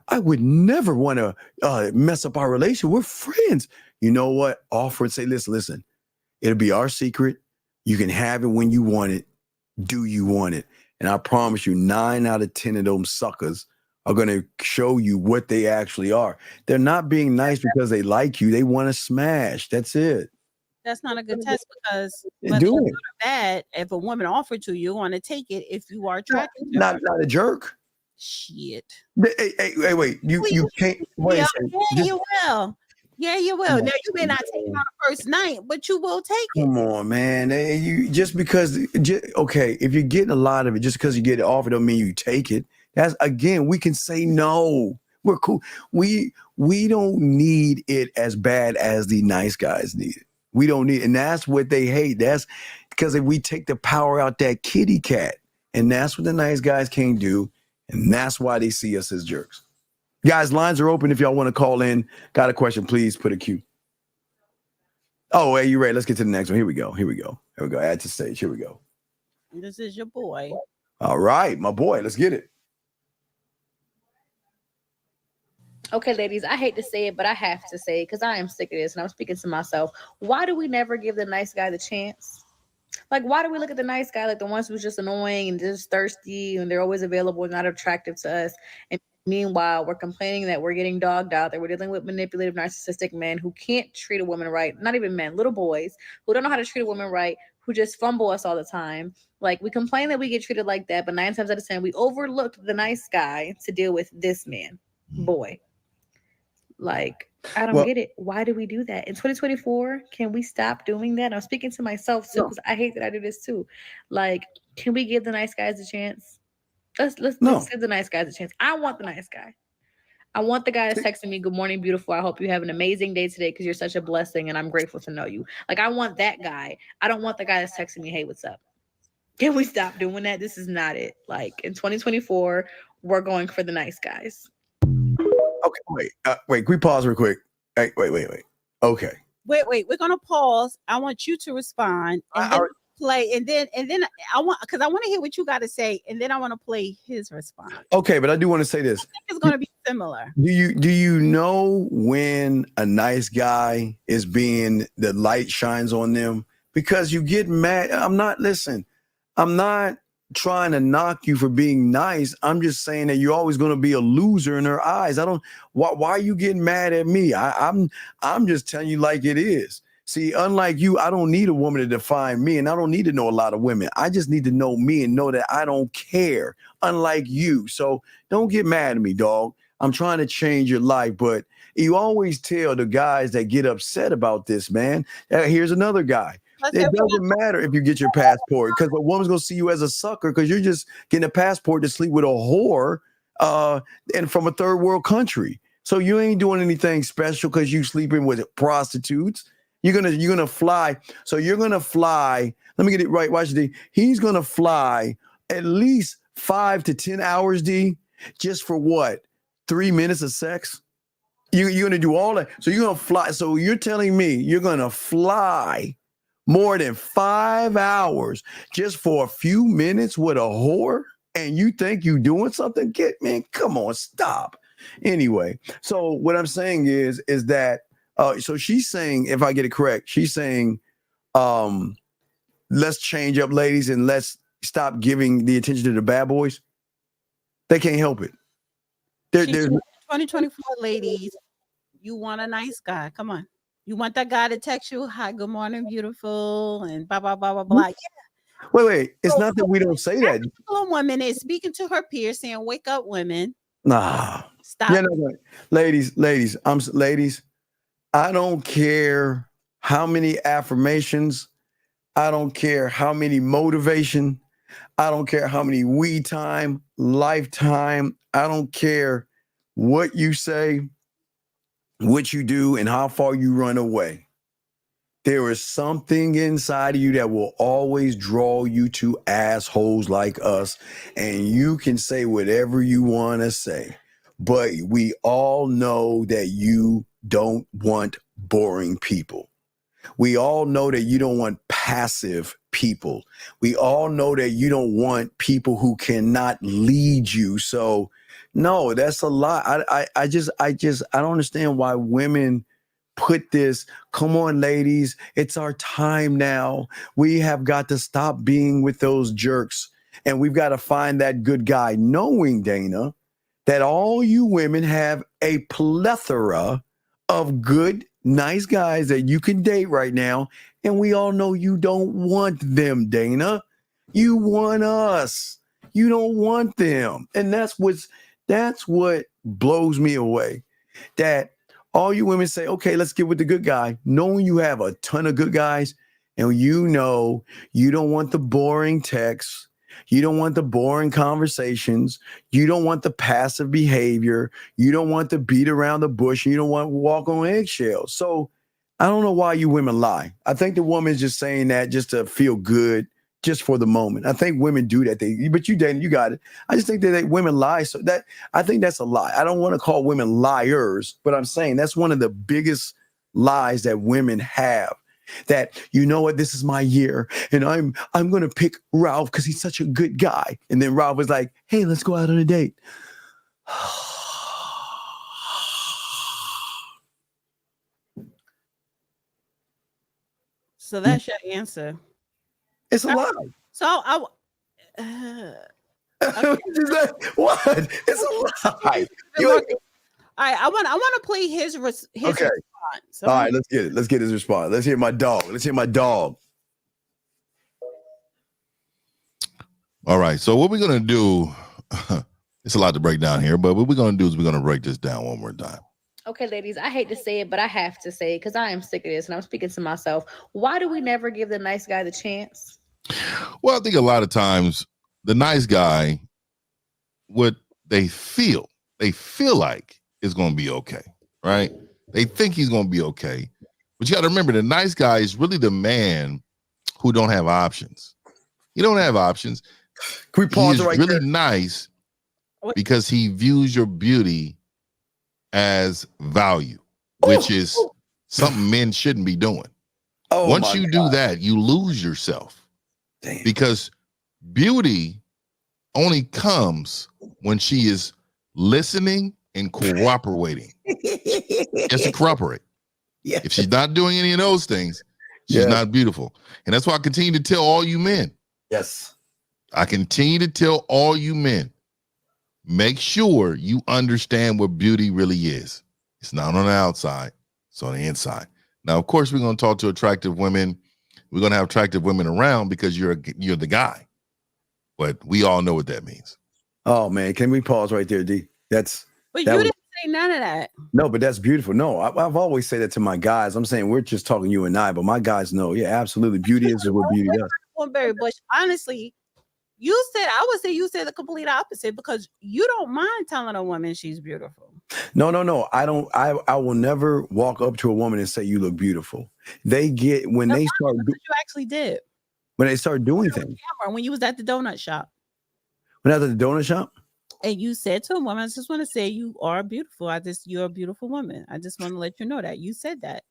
I would never want to mess up our relation. We're friends. You know what? Offer and say, listen, it'll be our secret. You can have it when you want it. Do you want it? And I promise you, 9 out of 10 of them suckers are going to show you what they actually are. They're not being nice because they like you. They want to smash. That's it. That's not a good test, because whether you're good or bad, if a woman offered to you, want to take it if you are attracted to her. Not a jerk. Shit. Hey, wait. You can't. Wait yeah, you will. Yeah, you will. Now, you may not take it on the first night, but you will take it. Come on, man. Okay, if you're getting a lot of it, just because you get it offered don't mean you take it. That's, again, we can say no. We're cool. We don't need it as bad as the nice guys need it. We don't need it. And that's what they hate. That's because if we take the power out that kitty cat, and that's what the nice guys can't do. And that's why they see us as jerks. Guys, lines are open if y'all want to call in. Got a question, please put a Q. Oh, hey, you ready? Let's get to the next one. Here we go. Add to stage. Here we go. This is your boy. All right, my boy. Let's get it. Okay, ladies, I hate to say it, but I have to say it because I am sick of this, and I'm speaking to myself. Why do we never give the nice guy the chance? Like, why do we look at the nice guy like the ones who's just annoying and just thirsty and they're always available and not attractive to us? And meanwhile, we're complaining that we're getting dogged out, that we're dealing with manipulative, narcissistic men who can't treat a woman right. Not even men, little boys who don't know how to treat a woman right, who just fumble us all the time. Like, we complain that we get treated like that, but 9 times out of 10, we overlooked the nice guy to deal with this man, boy. Like, I don't get it. Why do we do that? In 2024, can we stop doing that? I'm speaking to myself too, because I hate that I do this too. Like, can we give the nice guys a chance? Let's give the nice guys a chance. I want the nice guy. I want the guy that's texting me, "Good morning, beautiful. I hope you have an amazing day today because you're such a blessing and I'm grateful to know you." Like, I want that guy. I don't want the guy that's texting me, "Hey, what's up?" Can we stop doing that? This is not it. Like, in 2024, we're going for the nice guys. Okay, wait. Can we pause real quick? Wait. Okay. Wait. We're gonna pause. I want you to respond and then play, and then I want to hear what you got to say, and then I want to play his response. Okay, but I do want to say this. I think it's gonna be similar. Do you know when a nice guy is being, the light shines on them? Because you get mad. I'm not trying to knock you for being nice. I'm just saying that you're always going to be a loser in her eyes. Why are you getting mad at me? I'm just telling you like it is. See, unlike you, I don't need a woman to define me, and I don't need to know a lot of women. I just need to know me and know that I don't care, unlike you. So don't get mad at me, dog. I'm trying to change your life, but you always tell the guys that get upset about this, man. Here's another guy. It doesn't matter if you get your passport, because a woman's gonna see you as a sucker because you're just getting a passport to sleep with a whore and from a third world country. So you ain't doing anything special because you sleeping with prostitutes. You're gonna fly. So you're gonna fly. Let me get it right. Watch D. He's gonna fly at least 5 to 10 hours, D, just for what? 3 minutes of sex? You're gonna do all that. So you're gonna fly. So you're telling me you're gonna fly more than 5 hours just for a few minutes with a whore? And you think you doing something? Man, come on, stop. Anyway, so what I'm saying is that so she's saying, if I get it correct, she's saying, let's change up, ladies, and let's stop giving the attention to the bad boys. They can't help it. There's 2024 ladies, you want a nice guy. Come on. You want that guy to text you, hi, good morning, beautiful, and blah, blah, blah, blah, blah. Yeah. Wait. It's not that we don't say that. A woman is speaking to her peers saying, wake up, women. Nah. Stop. Yeah, no. Ladies, I don't care how many affirmations. I don't care how many motivation. I don't care how many we time, lifetime. I don't care what you say, what you do, and how far you run away. There is something inside of you that will always draw you to assholes like us. And you can say whatever you want to say. But we all know that you don't want boring people. We all know that you don't want passive people. We all know that you don't want people who cannot lead you. So no, that's a lie. I don't understand why women put this, come on, ladies, it's our time now. We have got to stop being with those jerks. And we've got to find that good guy, knowing, Dana, that all you women have a plethora of good, nice guys that you can date right now. And we all know you don't want them, Dana. You want us. You don't want them. And that's what blows me away. That all you women say, okay, let's get with the good guy, knowing you have a ton of good guys, and you know you don't want the boring texts. You don't want the boring conversations. You don't want the passive behavior. You don't want to beat around the bush. You don't want to walk on eggshells. So I don't know why you women lie. I think the woman's just saying that just to feel good, just for the moment. I think women do that. But you, Dana, you got it. I just think that women lie. So that I think that's a lie. I don't want to call women liars, but I'm saying that's one of the biggest lies that women have. That, you know what, this is my year, and I'm going to pick Ralph because he's such a good guy. And then Ralph was like, hey, let's go out on a date. So that's your answer. It's a lie. So Okay. What? It's a lie. I want to play his okay. Response. All right, let's get it. Let's get his response. Let's hear my dog. All right. So what we're gonna do? It's a lot to break down here, but what we're gonna do is we're gonna break this down one more time. Okay, ladies, I hate to say it, but I have to say it because I am sick of this, and I'm speaking to myself. Why do we never give the nice guy the chance? Well, I think a lot of times the nice guy, what they feel like is going to be okay, right? They think he's going to be okay. But you got to remember, the nice guy is really the man who don't have options. He don't have options. Can we pause He is right really there? nice because he views your beauty as value, which is something men shouldn't be doing. Once you do that, you lose yourself. Damn. Because beauty only comes when she is listening and cooperating. Just to cooperate. Yeah. If she's not doing any of those things, she's not beautiful. And that's why I continue to tell all you men. Yes. I continue to tell all you men, make sure you understand what beauty really is. It's not on the outside, it's on the inside. Now, of course, we're going to talk to attractive women. We're going to have attractive women around because you're the guy. But we all know what that means. Oh, man. Can we pause right there, D? But you didn't say none of that. No, but that's beautiful. No, I've always said that to my guys. I'm saying we're just talking you and I, but my guys know. Yeah, absolutely. Beauty is what beauty does. Barry Bush, honestly, I would say you said the complete opposite because you don't mind telling a woman she's beautiful. No. I don't. I will never walk up to a woman and say you look beautiful. They get when they start. You actually did. When they start doing things. When you was at the donut shop. When I was at the donut shop. and you said to a woman, I just want to say you are beautiful. You're a beautiful woman. I just want to let you know that you said that.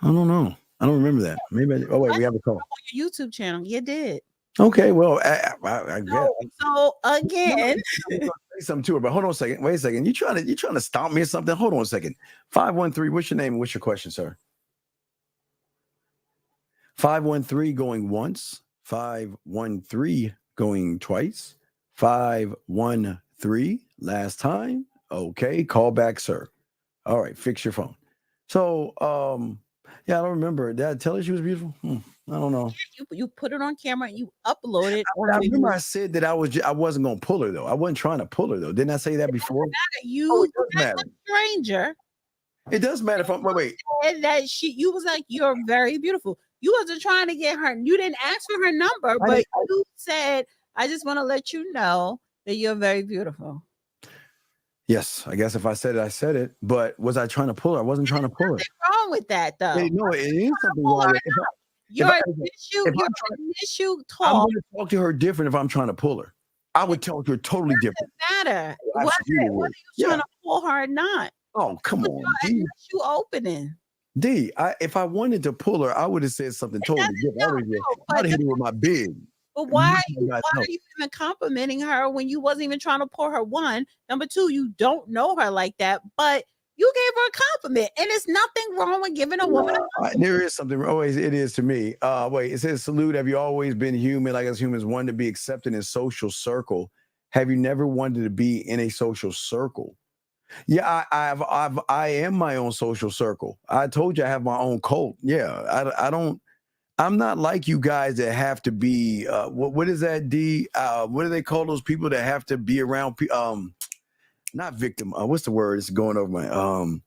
I don't know. I don't remember that. Maybe. Oh wait, we have a call on your YouTube channel. You did. Okay, well, I guess. So again, I'm gonna say something to her, but hold on a second. Wait a second. You trying to stop me or something? Hold on a second. 513. What's your name and what's your question, sir? 513 going once. 513 going twice. 513 last time. Okay, call back, sir. All right, fix your phone. So, yeah, I don't remember. Did I tell her she was beautiful? I don't know. You put it on camera and you upload it. I remember I said that I wasn't gonna pull her though. I wasn't trying to pull her though. Didn't I say that before? You a stranger. It does matter if I'm wait. And that you was like, you're very beautiful. You wasn't trying to get her. You didn't ask for her number, but you said, I just want to let you know that you're very beautiful. Yes, I guess if I said it, I said it. But was I trying to pull her? I wasn't trying to pull her. What's wrong with that though? No, it is something wrong with your initial talk. I'm going to talk to her different if I'm trying to pull her. I would talk to her totally different. Matter. What are you trying to pull her or not? Oh, come on. You opening. D, if I wanted to pull her, I would have said something totally different. I would have hit her with my bid. But why are you even complimenting her when you wasn't even trying to pull her? One, number two, you don't know her like that, but you gave her a compliment, and it's nothing wrong with giving a woman a compliment. There is something always. It is to me. Wait, it says salute. Have you always been human? Like as humans, wanted to be accepted in social circle. Have you never wanted to be in a social circle? Yeah, I am my own social circle. I told you I have my own cult. Yeah, I don't. I'm not like you guys that have to be. What is that? D. What do they call those people that have to be around? Not victim. What's the word? It's going over my.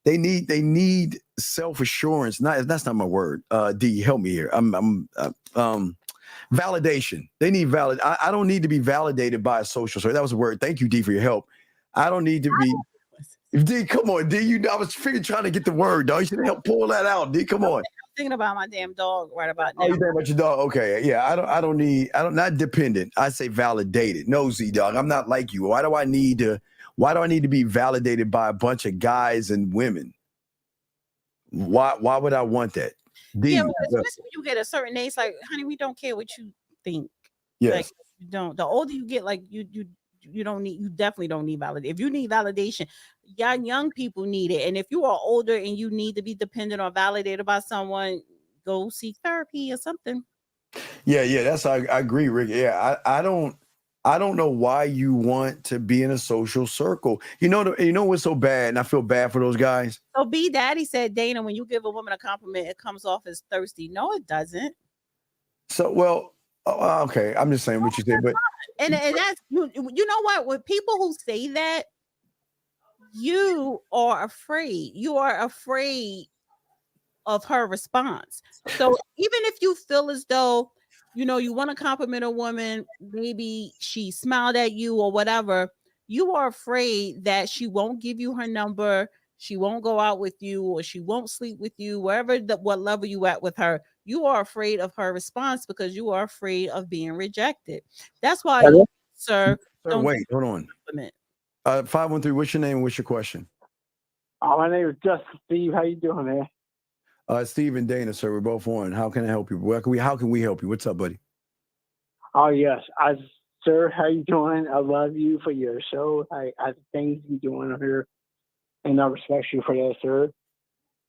They need self assurance. That's not my word. D. Help me here. Validation. They need valid. I don't need to be validated by a social circle. That was a word. Thank you, D, for your help. I don't need to be. D, come on, D. I was trying to get the word, dog. You should help pull that out, D. Come on. Thinking about my damn dog right about now. Oh, you thinking about your dog? Okay, yeah. I don't not dependent. I say validated. No, Z dog. I'm not like you. Why do I need to be validated by a bunch of guys and women? Why would I want that? D, yeah, especially when you get a certain age, like, honey, we don't care what you think. Yes. Like, you don't. The older you get, like you definitely don't need validation. If you need validation, young people need it. And if you are older and you need to be dependent or validated by someone, go seek therapy or something. Yeah, I agree, Rick. Yeah, I don't know why you want to be in a social circle. You know what's so bad, and I feel bad for those guys. So B Daddy said, Dana, when you give a woman a compliment, it comes off as thirsty. No, it doesn't. So well, okay. I'm just saying what you said, but and that's you know what? With people who say that, you are afraid. You are afraid of her response. So even if you feel as though you want to compliment a woman, maybe she smiled at you or whatever, you are afraid that she won't give you her number, she won't go out with you, or she won't sleep with you, what level you at with her. You are afraid of her response because you are afraid of being rejected. That's why sir, wait, hold on. 513, what's your name and what's your question? My name is Justin. Steve, how you doing, man? Steve and Dana, sir, we're both on. How can I help you? How can we help you? What's up, buddy? Oh yes, sir, how you doing? I love you for your show. I things you doing here, and I respect you for that, sir.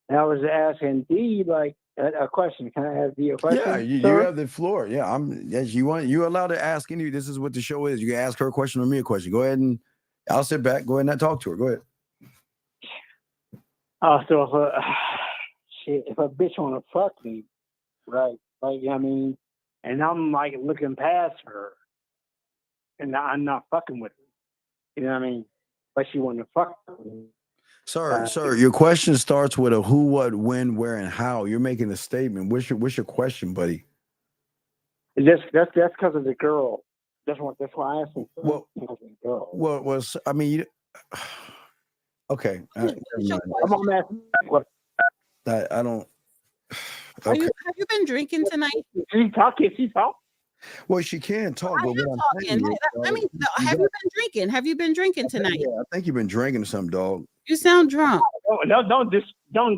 And I was asking D like a question. Can I ask D a question? Yeah, you have the floor. Yeah, you're allowed to ask any. This is what the show is. You can ask her a question or me a question. Go ahead and I'll sit back. Go ahead and talk to her. Go ahead. So if a bitch want to fuck me, right? Like, I mean, and I'm like looking past her, and I'm not fucking with her. You know what I mean? But she want to fuck me. Sir, your question starts with a who, what, when, where, and how. You're making a statement. What's your question, buddy? That's because of the girl. That's why I asked him. Well, I mean, okay. I'm asking. I don't. Okay. Have you been drinking tonight? Can she talk? Well, she can talk, I but am what I'm talking. saying is, Let me. Have you been drinking? Have you been drinking tonight? yeah, I think you've been drinking some, dog. You sound drunk. Don't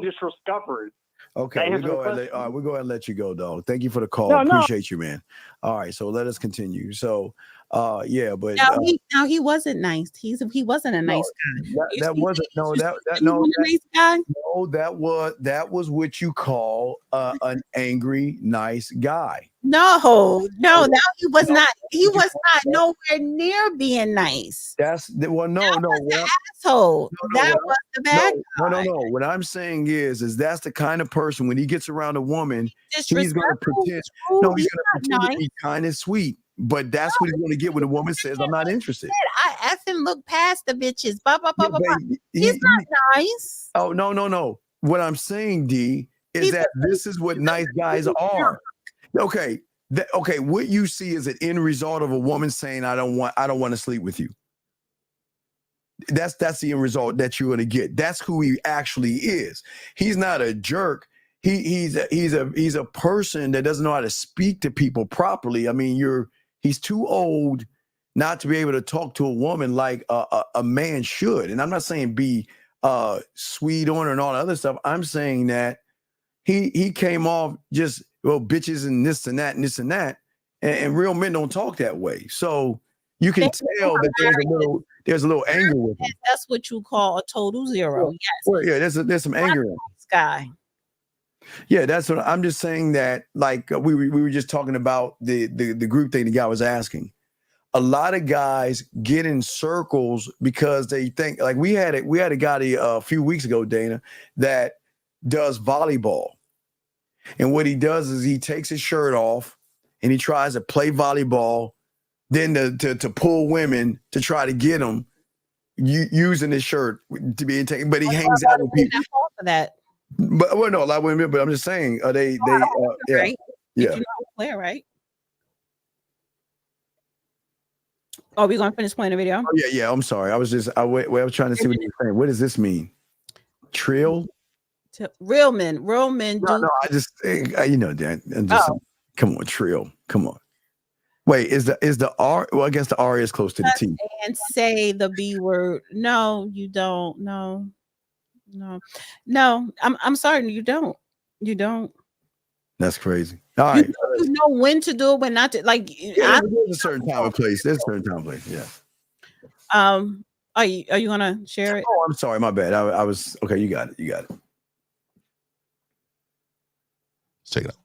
disrespect her. Okay, Can I we answer go the ahead. question? We'll go ahead and let you go, dog. Thank you for the call. No. Appreciate you, man. All right, so let us continue. So, yeah, but He wasn't nice. He wasn't a nice guy. that wasn't no that He no wasn't a nice guy. no that was what you call an angry nice guy. No, he was not. He was not nowhere near being nice. That's well, no. Asshole. That was the bad guy. No. What I'm saying is that's the kind of person when he gets around a woman, he's going to pretend. No, he's going to pretend to be kind and sweet. But that's what he's going to get when a woman says, "I'm not interested." I effing look past the bitches. He's not nice. Oh no. What I'm saying, D, is that this is what nice guys are. Okay. What you see is an end result of a woman saying, I don't want to sleep with you. That's the end result that you're going to get. That's who he actually is. He's not a jerk. He's a person that doesn't know how to speak to people properly. I mean, he's too old not to be able to talk to a woman like a man should. And I'm not saying be sweet on her and all the other stuff. I'm saying that he came off just, well, bitches and this and that and this and that. And real men don't talk that way. So you can tell that there's a little anger with him. That's what you call a total zero. Yes. Well, yeah, there's some anger in this guy. Yeah, that's what I'm just saying. That like we were just talking about the group thing the guy was asking. A lot of guys get in circles because they think, like we had a guy a few weeks ago, Dana, that does volleyball. And what he does is he takes his shirt off and he tries to play volleyball, then to pull women to try to get them using his shirt to be taken. But he hangs out with people. For that. But well, no, a lot of women. But I'm just saying, right? Yeah. Clear, right? Are we going to finish playing the video? Oh, yeah. I'm sorry. I was trying to see what you're saying. What does this mean? Trill? Real men No, I just, Dan. And just come on, trill. Come on. Wait, is the R? Well, I guess the R is close to the T. And say the B word. No, you don't. No. I'm sorry. You don't. That's crazy. All right. You know when to do it, when not to. Like, there's a certain time and place. Yeah. Are you gonna share it? Oh, I'm sorry. My bad. I was okay. You got it. Let's check it out.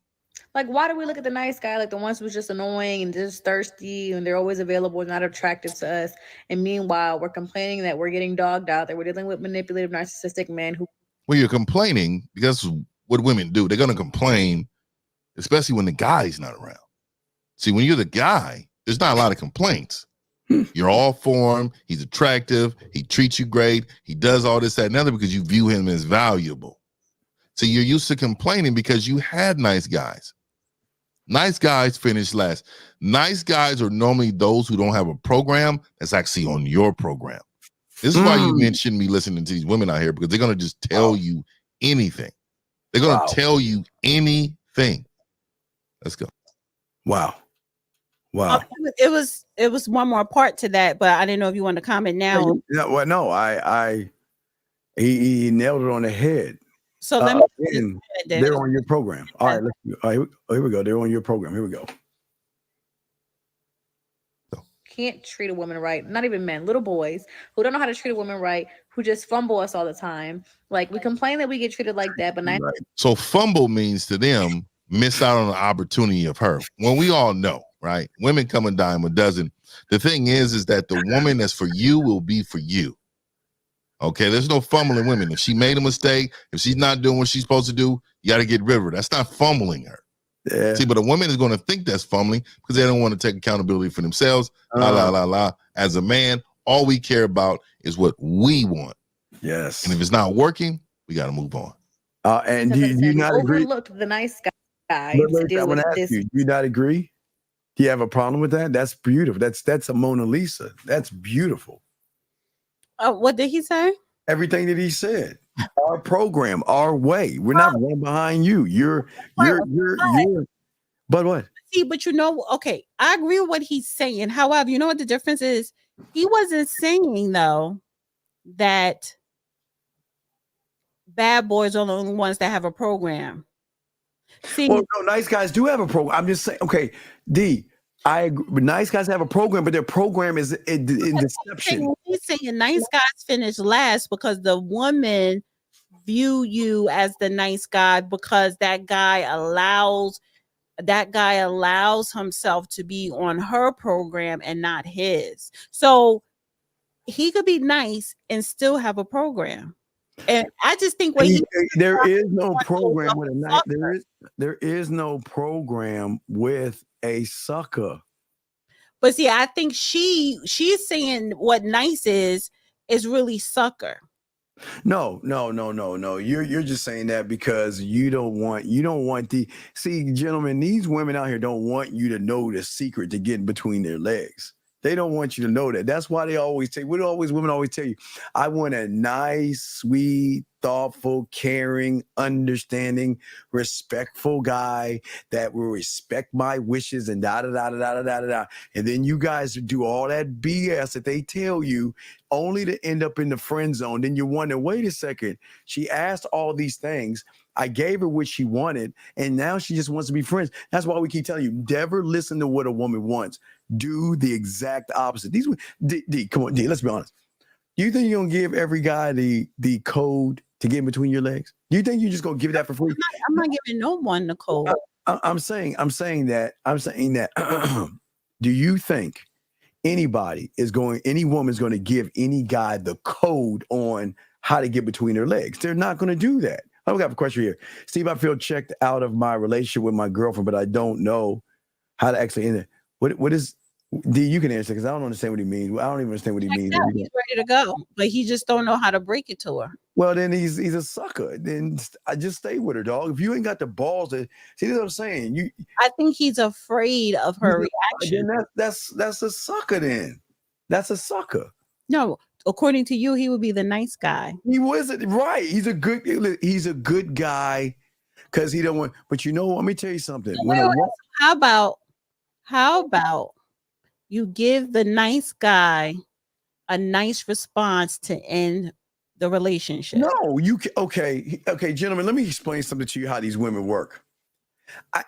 Like, why do we look at the nice guy like the ones who's just annoying and just thirsty and they're always available and not attractive to us? And meanwhile, we're complaining that we're getting dogged out, that we're dealing with manipulative, narcissistic men who. Well, you're complaining because what women do, they're going to complain, especially when the guy's not around. See, when you're the guy, there's not a lot of complaints. You're all for him. He's attractive. He treats you great. He does all this, that, and other because you view him as valuable. So you're used to complaining because you had nice guys. Nice guys finish last. Nice guys are normally those who don't have a program that's actually on your program. This is why you mentioned me listening to these women out here, because they're going to just tell you anything. They're going to tell you anything. Let's go. Wow. It was one more part to that, but I didn't know if you want to comment now. No, he nailed it on the head. So let me. They're on your program. All right, here we go. They're on your program. Here we go. Can't treat a woman right. Not even men, little boys who don't know how to treat a woman right, who just fumble us all the time. Like, we complain that we get treated like that, but so fumble means to them miss out on the opportunity of her. When we all know, right? Women come a dime a dozen. The thing is that the woman that's for you will be for you. Okay, there's no fumbling women. If she made a mistake, if she's not doing what she's supposed to do, you got to get rid of her. That's not fumbling her. Yeah. See, but a woman is going to think that's fumbling because they don't want to take accountability for themselves. As a man, all we care about is what we want. Yes. And if it's not working, we got to move on. And do you not agree? Overlooked the nice guy to deal with this. Do you not agree? Do you have a problem with that? That's beautiful. That's a Mona Lisa. That's beautiful. What did he say? Everything that he said. Our program, our way. We're not running behind you. You're. But what? See, but okay, I agree with what he's saying. However, you know what the difference is? He wasn't saying though that bad boys are the only ones that have a program. See, well, no, nice guys do have a program. I'm just saying, okay, D, I agree. Nice guys have a program, but their program is in deception. he's saying nice guys finish last because the woman view you as the nice guy because that guy allows himself to be on her program and not his. So he could be nice and still have a program. And I just think there is no program with a nice. There is no program with a sucker. But see, I think she's saying what nice is really sucker. No. You're just saying that because you don't want see, gentlemen, these women out here don't want you to know the secret to getting between their legs. They don't want you to know that. That's why they always say, women always tell you, I want a nice, sweet, thoughtful, caring, understanding, respectful guy that will respect my wishes and da da da da da da da. And then you guys do all that BS that they tell you only to end up in the friend zone. Then you wonder, wait a second, she asked all these things. I gave her what she wanted, and now she just wants to be friends. That's why we keep telling you, never listen to what a woman wants. Do the exact opposite. These D, come on, D, let's be honest. Do you think you're gonna give every guy the code to get in between your legs? Do you think you're just gonna give that for free? I'm not giving no one the code. I'm saying that. Do you think any woman is going to give any guy the code on how to get between their legs? They're not going to do that. I have a question here. Steve, I feel checked out of my relationship with my girlfriend, but I don't know how to actually end it. What is D? You can answer because I don't understand what he means. I don't even understand what he means. He's ready to go, but he just don't know how to break it to her. Well, then he's a sucker. Then I just stay with her, dog. If you ain't got the balls to see what I'm saying, I think he's afraid of her reaction. Then that's a sucker. Then that's a sucker. No, according to you, he would be the nice guy. He wasn't right. He's a good guy because he don't want. But let me tell you something. How about you give the nice guy a nice response to end the relationship? No, you can. Okay, gentlemen. Let me explain something to you how these women work.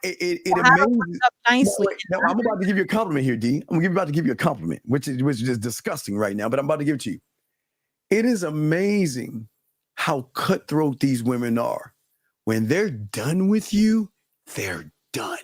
It amazes. Nicely. No, I'm about to give you a compliment here, D. I'm about to give you a compliment, which is disgusting right now, but I'm about to give it to you. It is amazing how cutthroat these women are. When they're done with you, they're done.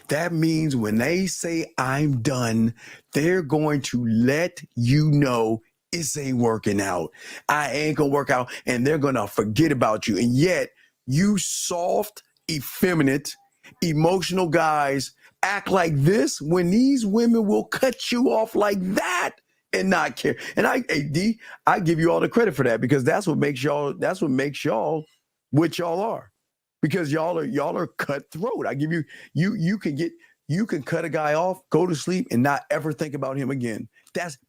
That means when they say I'm done, they're going to let you know this ain't working out. I ain't gonna work out, and they're gonna forget about you. And yet, you soft, effeminate, emotional guys act like this when these women will cut you off like that and not care. And I give you all the credit for that because that's what makes y'all what y'all are. Because y'all are cutthroat. I give you you can cut a guy off, go to sleep, and not ever think about him again.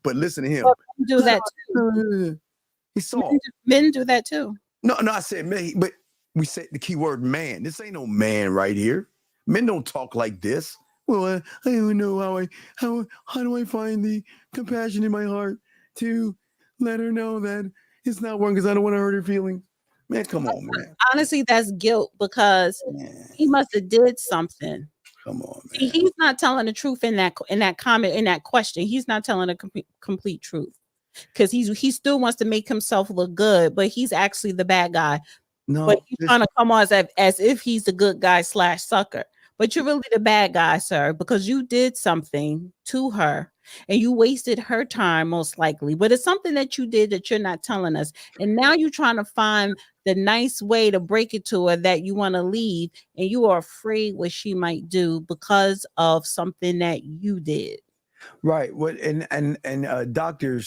But listen to him. Well, do that too. He's soft. Men do that too. No, I said men, but we said the key word man. This ain't no man right here. Men don't talk like this. Well, I don't know how do I find the compassion in my heart to let her know that it's not working because I don't want to hurt her feelings. Man, come on, man. Honestly, that's guilt because he must have did something. Come on, man. See, he's not telling the truth in that comment, in that question. He's not telling the complete truth because he still wants to make himself look good, but he's actually the bad guy. No, but he's trying to come on as if he's the good guy / sucker. But you're really the bad guy, sir, because you did something to her and you wasted her time most likely. But it's something that you did that you're not telling us. And now you're trying to find the nice way to break it to her that you want to leave. And you are afraid what she might do because of something that you did. Right. What and Dr.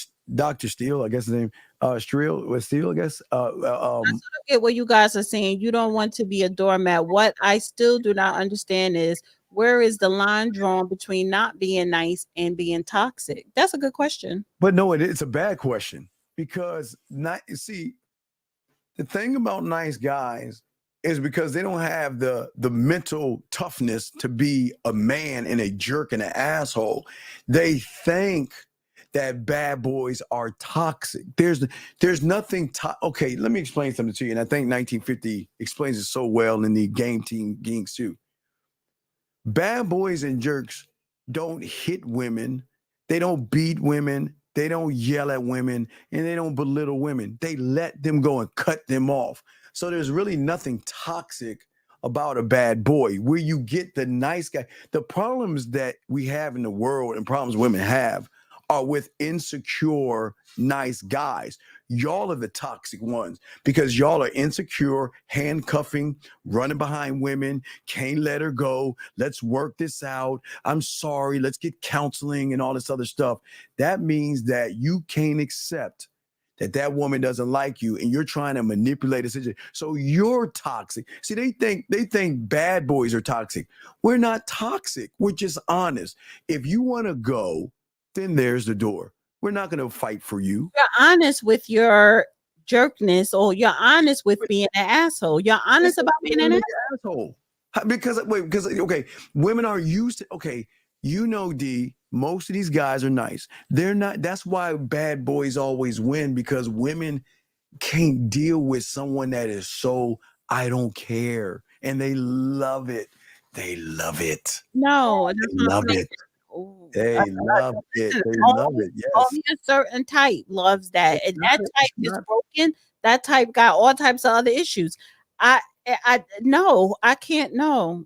Steele, I guess his name, Steele, I guess. I get what you guys are saying. You don't want to be a doormat. What I still do not understand is where is the line drawn between not being nice and being toxic? That's a good question. But no, it's a bad question because the thing about nice guys, is because they don't have the mental toughness to be a man and a jerk and an asshole. They think that bad boys are toxic. There's nothing okay, let me explain something to you. And I think 1950 explains it so well in the Game Team Geeks too. Bad boys and jerks don't hit women, they don't beat women, they don't yell at women, and they don't belittle women. They let them go and cut them off. So there's really nothing toxic about a bad boy. Where you get the nice guy. The problems that we have in the world and problems women have are with insecure, nice guys. Y'all are the toxic ones because y'all are insecure, handcuffing, running behind women, can't let her go. Let's work this out. I'm sorry. Let's get counseling and all this other stuff. That means that you can't accept that woman doesn't like you and you're trying to manipulate a situation. So you're toxic. See, they think bad boys are toxic. We're not toxic. We're just honest. If you want to go, then there's the door. We're not going to fight for you. You're honest with your jerkness, or you're honest with being an asshole. You're honest about being an asshole. Because okay, women are used to, okay, D, most of these guys are nice. They're not. That's why bad boys always win, because women can't deal with someone that is so I don't care, and they love it. They love it. No, they love it. They love it. They love it. Yes. Only a certain type loves that, and that type is broken. That type got all types of other issues. I no, I can't. No,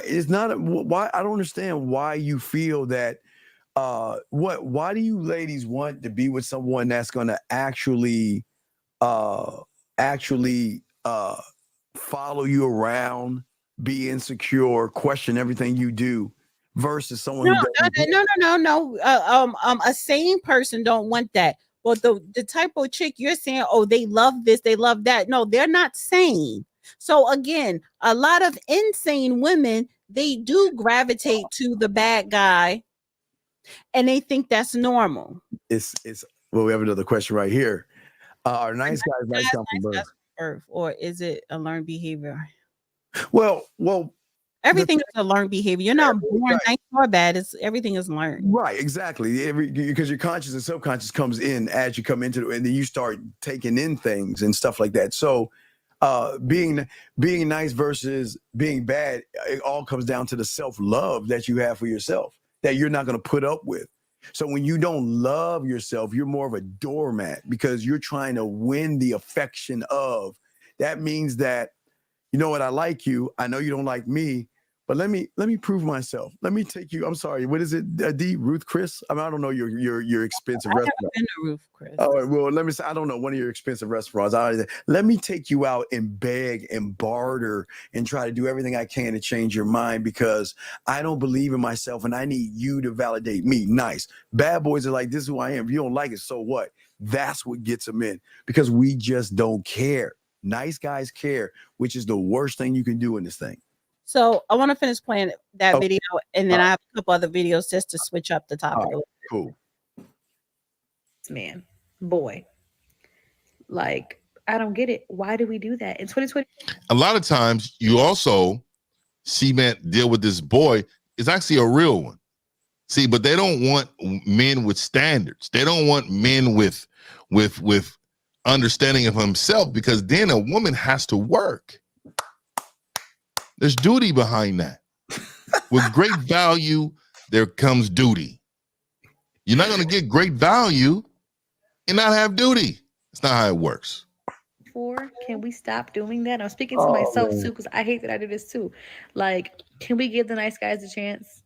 it's not why. I don't understand why you feel that. Why do you ladies want to be with someone that's going to actually follow you around, be insecure, question everything you do, versus someone no. A sane person don't want that. But the type of chick you're saying, oh, they love this, they love that. No, they're not sane. So again, a lot of insane women, they do gravitate to the bad guy, and they think that's normal. It's well, we have another question right here. Are nice guys nice come from birth, or is it a learned behavior? Well, everything is a learned behavior. You're not born nice or bad. Everything is learned. Right, exactly. Because your conscious and subconscious comes in as you come into it, and then you start taking in things and stuff like that. So being nice versus being bad, it all comes down to the self-love that you have for yourself that you're not going to put up with. So when you don't love yourself, you're more of a doormat because you're trying to win the affection of. That means that, you know what, I like you. I know you don't like me, but let me prove myself. Let me take you. I'm sorry. What is it, D? Ruth Chris? I mean, I don't know your expensive restaurant. I've been to Ruth Chris. Oh, well, let me say, I don't know, one of your expensive restaurants. Let me take you out and beg and barter and try to do everything I can to change your mind because I don't believe in myself and I need you to validate me. Nice. Bad boys are like, this is who I am. If you don't like it, so what? That's what gets them in because we just don't care. Nice guys care, which is the worst thing you can do in this thing. So I want to finish playing that video, and then I have a couple other videos just to switch up the topic. Cool. Man, boy, like, I don't get it. Why do we do that in 2020? A lot of times you also see men deal with this boy is actually a real one. See, but they don't want men with standards. They don't want men with understanding of himself, because then a woman has to work. There's duty behind that. With great value, there comes duty. You're not going to get great value and not have duty. It's not how it works. Can we stop doing that? I'm speaking to myself too, because I hate that I do this too. Like, can we give the nice guys a chance?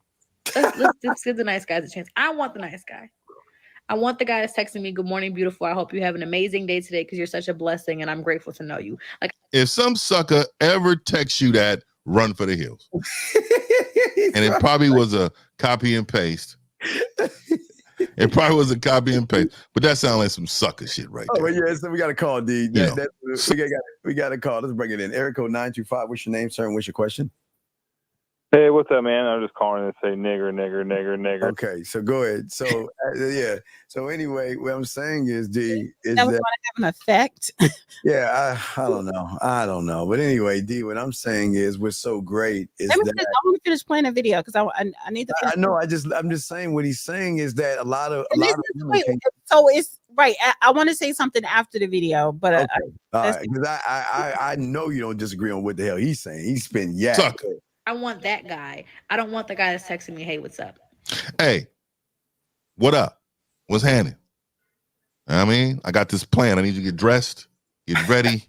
Let's give the nice guys a chance. I want the nice guy. I want the guy that's texting me, "Good morning, beautiful. I hope you have an amazing day today because you're such a blessing and I'm grateful to know you." Like, if some sucker ever texts you that, run for the hills. And it probably was a copy and paste. It probably was a copy and paste, but that sounds like some sucker shit right there. Oh, yeah, so we got to call, D. We got to call. Let's bring it in. Area code 925. What's your name, sir, and what's your question? Hey, what's up, man? I'm just calling to say nigger, nigger, nigger, nigger. Okay, so go ahead. So yeah. So anyway, what I'm saying is, D, is That was that going to have an effect. yeah, I don't know. But anyway, D, what I'm saying is what's so great is Let me that finish, I want to finish playing a video because I need to finish. I know. I'm just saying what he's saying is that a lot of women Wait, can't. so it's right. I want to say something after the video, but Okay, all right, because I know you don't disagree on what the hell he's saying. He's been Sucker. I want that guy. I don't want the guy that's texting me, hey, what's up? Hey, what up? What's happening? I mean, I got this plan. I need you to get dressed, get ready.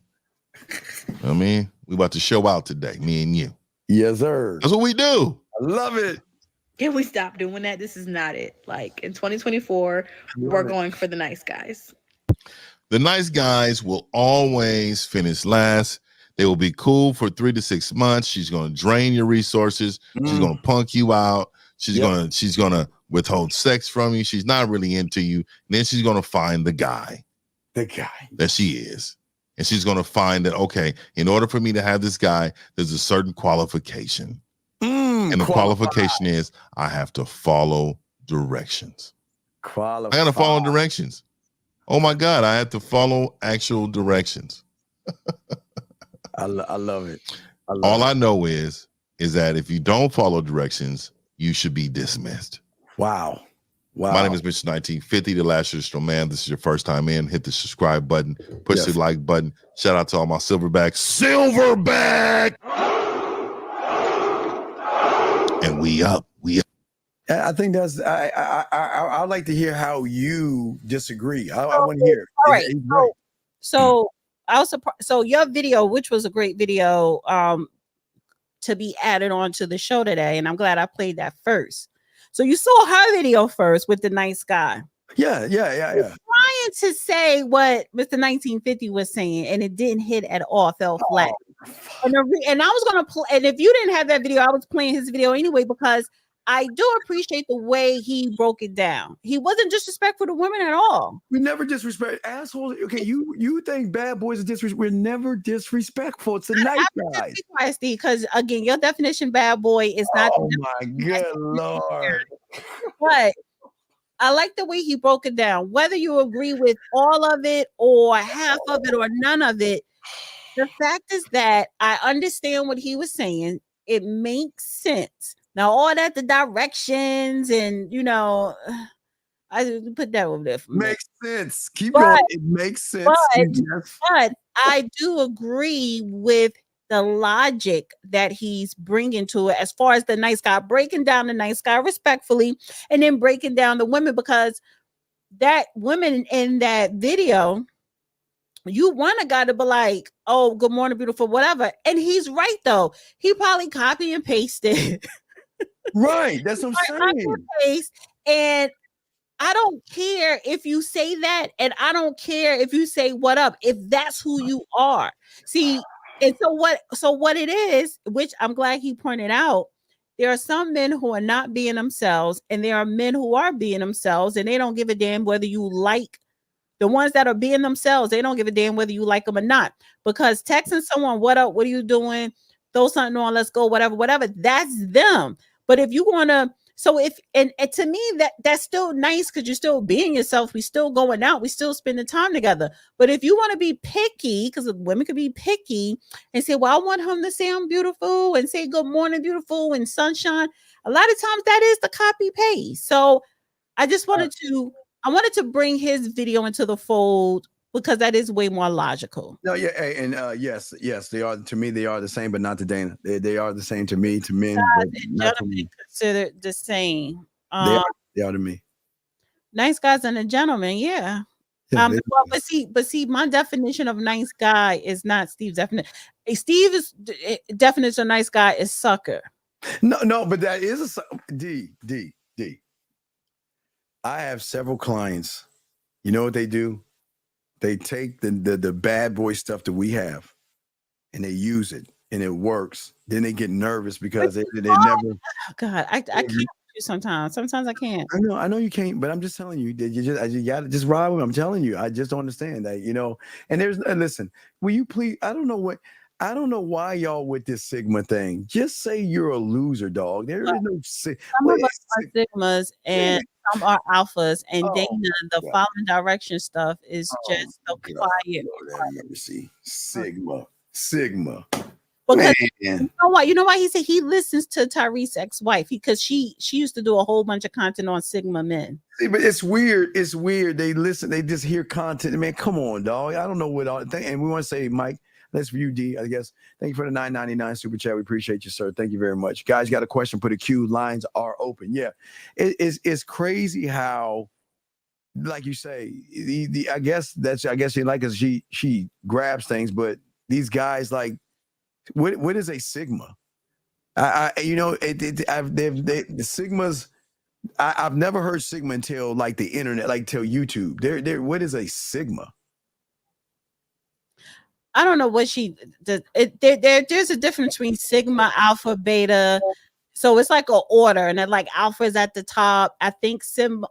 I mean, we about to show out today, me and you. Yes, sir. That's what we do. I love it. Can we stop doing that? This is not it. Like in 2024, we're going for the nice guys. The nice guys will always finish last. They will be cool for 3 to 6 months. She's going to drain your resources. She's going to punk you out. She's going to withhold sex from you. She's not really into you. And then she's going to find the guy that she is. And she's going to find that, okay, in order for me to have this guy, there's a certain qualification. And the qualification is I have to follow directions. I got to follow directions. Oh my God, I have to follow actual directions. I love it. All I know is that if you don't follow directions, you should be dismissed. Wow. My name is Mr. 1950, the last traditional man. This is your first time in. Hit the subscribe button, push the like button. Shout out to all my silverbacks. Silverback! And we up. I think that's I'd like to hear how you disagree. I want to hear. All right. So I was surprised. So your video, which was a great video, to be added on to the show today, and I'm glad I played that first. So you saw her video first with the nice guy. Yeah. Trying to say what Mr. 1950 was saying, and it didn't hit at all, fell flat. And I was gonna play, and if you didn't have that video, I was playing his video anyway because I do appreciate the way he broke it down. He wasn't disrespectful to women at all. We never disrespect assholes. Okay, you think bad boys are disrespectful? We're never disrespectful. It's a nice guy. Because again, your definition bad boy is not. Oh my good Lord! But I like the way he broke it down. Whether you agree with all of it or half of it or none of it, the fact is that I understand what he was saying. It makes sense. Now, all that, the directions and, I put that over there for me. Makes sense. Keep going. It makes sense. But I do agree with the logic that he's bringing to it as far as the nice guy, breaking down the nice guy respectfully and then breaking down the women, because that women in that video, you want a guy to be like, oh, good morning, beautiful, whatever. And he's right, though. He probably copy and pasted. Right. That's what I'm saying. And I don't care if you say that. And I don't care if you say what up, if that's who you are. See, and so what it is, which I'm glad he pointed out, there are some men who are not being themselves, and there are men who are being themselves, and they don't give a damn whether you like the ones that are being themselves. They don't give a damn whether you like them or not, because texting someone, what up, what are you doing? Throw something on, let's go, whatever, that's them. But if you want to, so if, and to me, that's still nice because you're still being yourself. We still going out. We still spending time together. But if you want to be picky, because women could be picky and say, well, I want him to say I'm beautiful and say good morning, beautiful, and sunshine. A lot of times that is the copy paste. So I just wanted to bring his video into the fold because that is way more logical. No, yeah, and yes, they are. To me, they are the same, but not to Dana. They are the same to me, to men, but not to me. Considered the same. They are to me. Nice guys and a gentleman, yeah. But see, my definition of nice guy is not Steve's definition. Steve's definition of nice guy is sucker. No, but that is a D. I have several clients. You know what they do? They take the bad boy stuff that we have and they use it and it works. Then they get nervous because they never. Oh, God, I can't do sometimes. Sometimes I can't. I know you can't, but I'm just telling you that you gotta just ride with me. I'm telling you, I just don't understand that, And listen, will you please? I don't know what. I don't know why y'all with this Sigma thing. Just say you're a loser, dog. There is no Some of us are Sigmas and some are alphas, and Dana, the following direction stuff is just so quiet. Let me see. Sigma. Because Man. you know why he said he listens to Tyrese's ex-wife because she used to do a whole bunch of content on Sigma men. See, but it's weird. It's weird. They listen. They just hear content. Man, come on, dog. I don't know what all. And we want to say, Mike. That's for you, D. I guess. Thank you for the $9.99 super chat. We appreciate you, sir. Thank you very much, guys. Got a question? Put a Q. Lines are open. Yeah, it's crazy how, like you say, I guess you like us. She grabs things, but these guys like. What is a Sigma? The Sigmas. I've never heard Sigma until like the internet, like till YouTube. What is a Sigma? I don't know what she does. There's a difference between Sigma, Alpha, Beta. So it's like an order, and then like Alpha is at the top. I think Sigma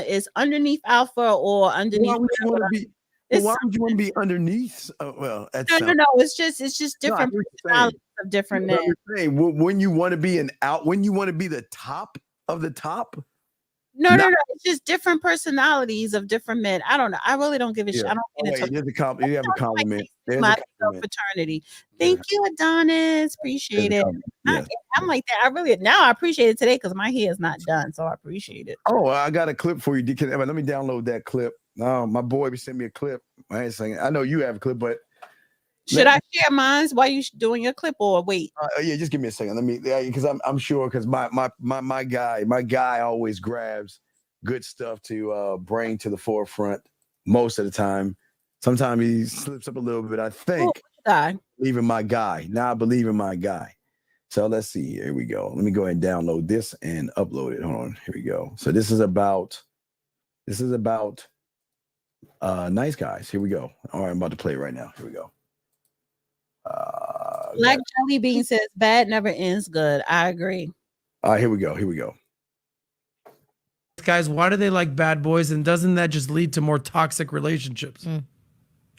is underneath Alpha or underneath. Why would you want to be underneath? No. It's just different personalities of different men. When you want to be when you want to be the top of the top. No. It's just different personalities of different men. I don't know. I really don't give a shit. I don't get into you have a compliment. Fraternity. Thank you, Adonis. Appreciate it. I'm like that. I appreciate it today because my hair is not done, so I appreciate it. Oh, I got a clip for you. Let me download that clip. My boy sent me a clip. I ain't saying. I know you have a clip, but should I share mine while you doing your clip or wait? Yeah, just give me a second. Let me, because I'm sure because my guy always grabs good stuff to bring to the forefront most of the time. Sometimes he slips up a little bit. I think believe in my guy. Now I believe in my guy. So let's see. Here we go. Let me go ahead and download this and upload it. Hold on. Here we go. So this is about nice guys. Here we go. All right, I'm about to play it right now. Here we go. Black Jelly Bean says bad never ends good. I agree. All right, here we go. Guys, why do they like bad boys? And doesn't that just lead to more toxic relationships?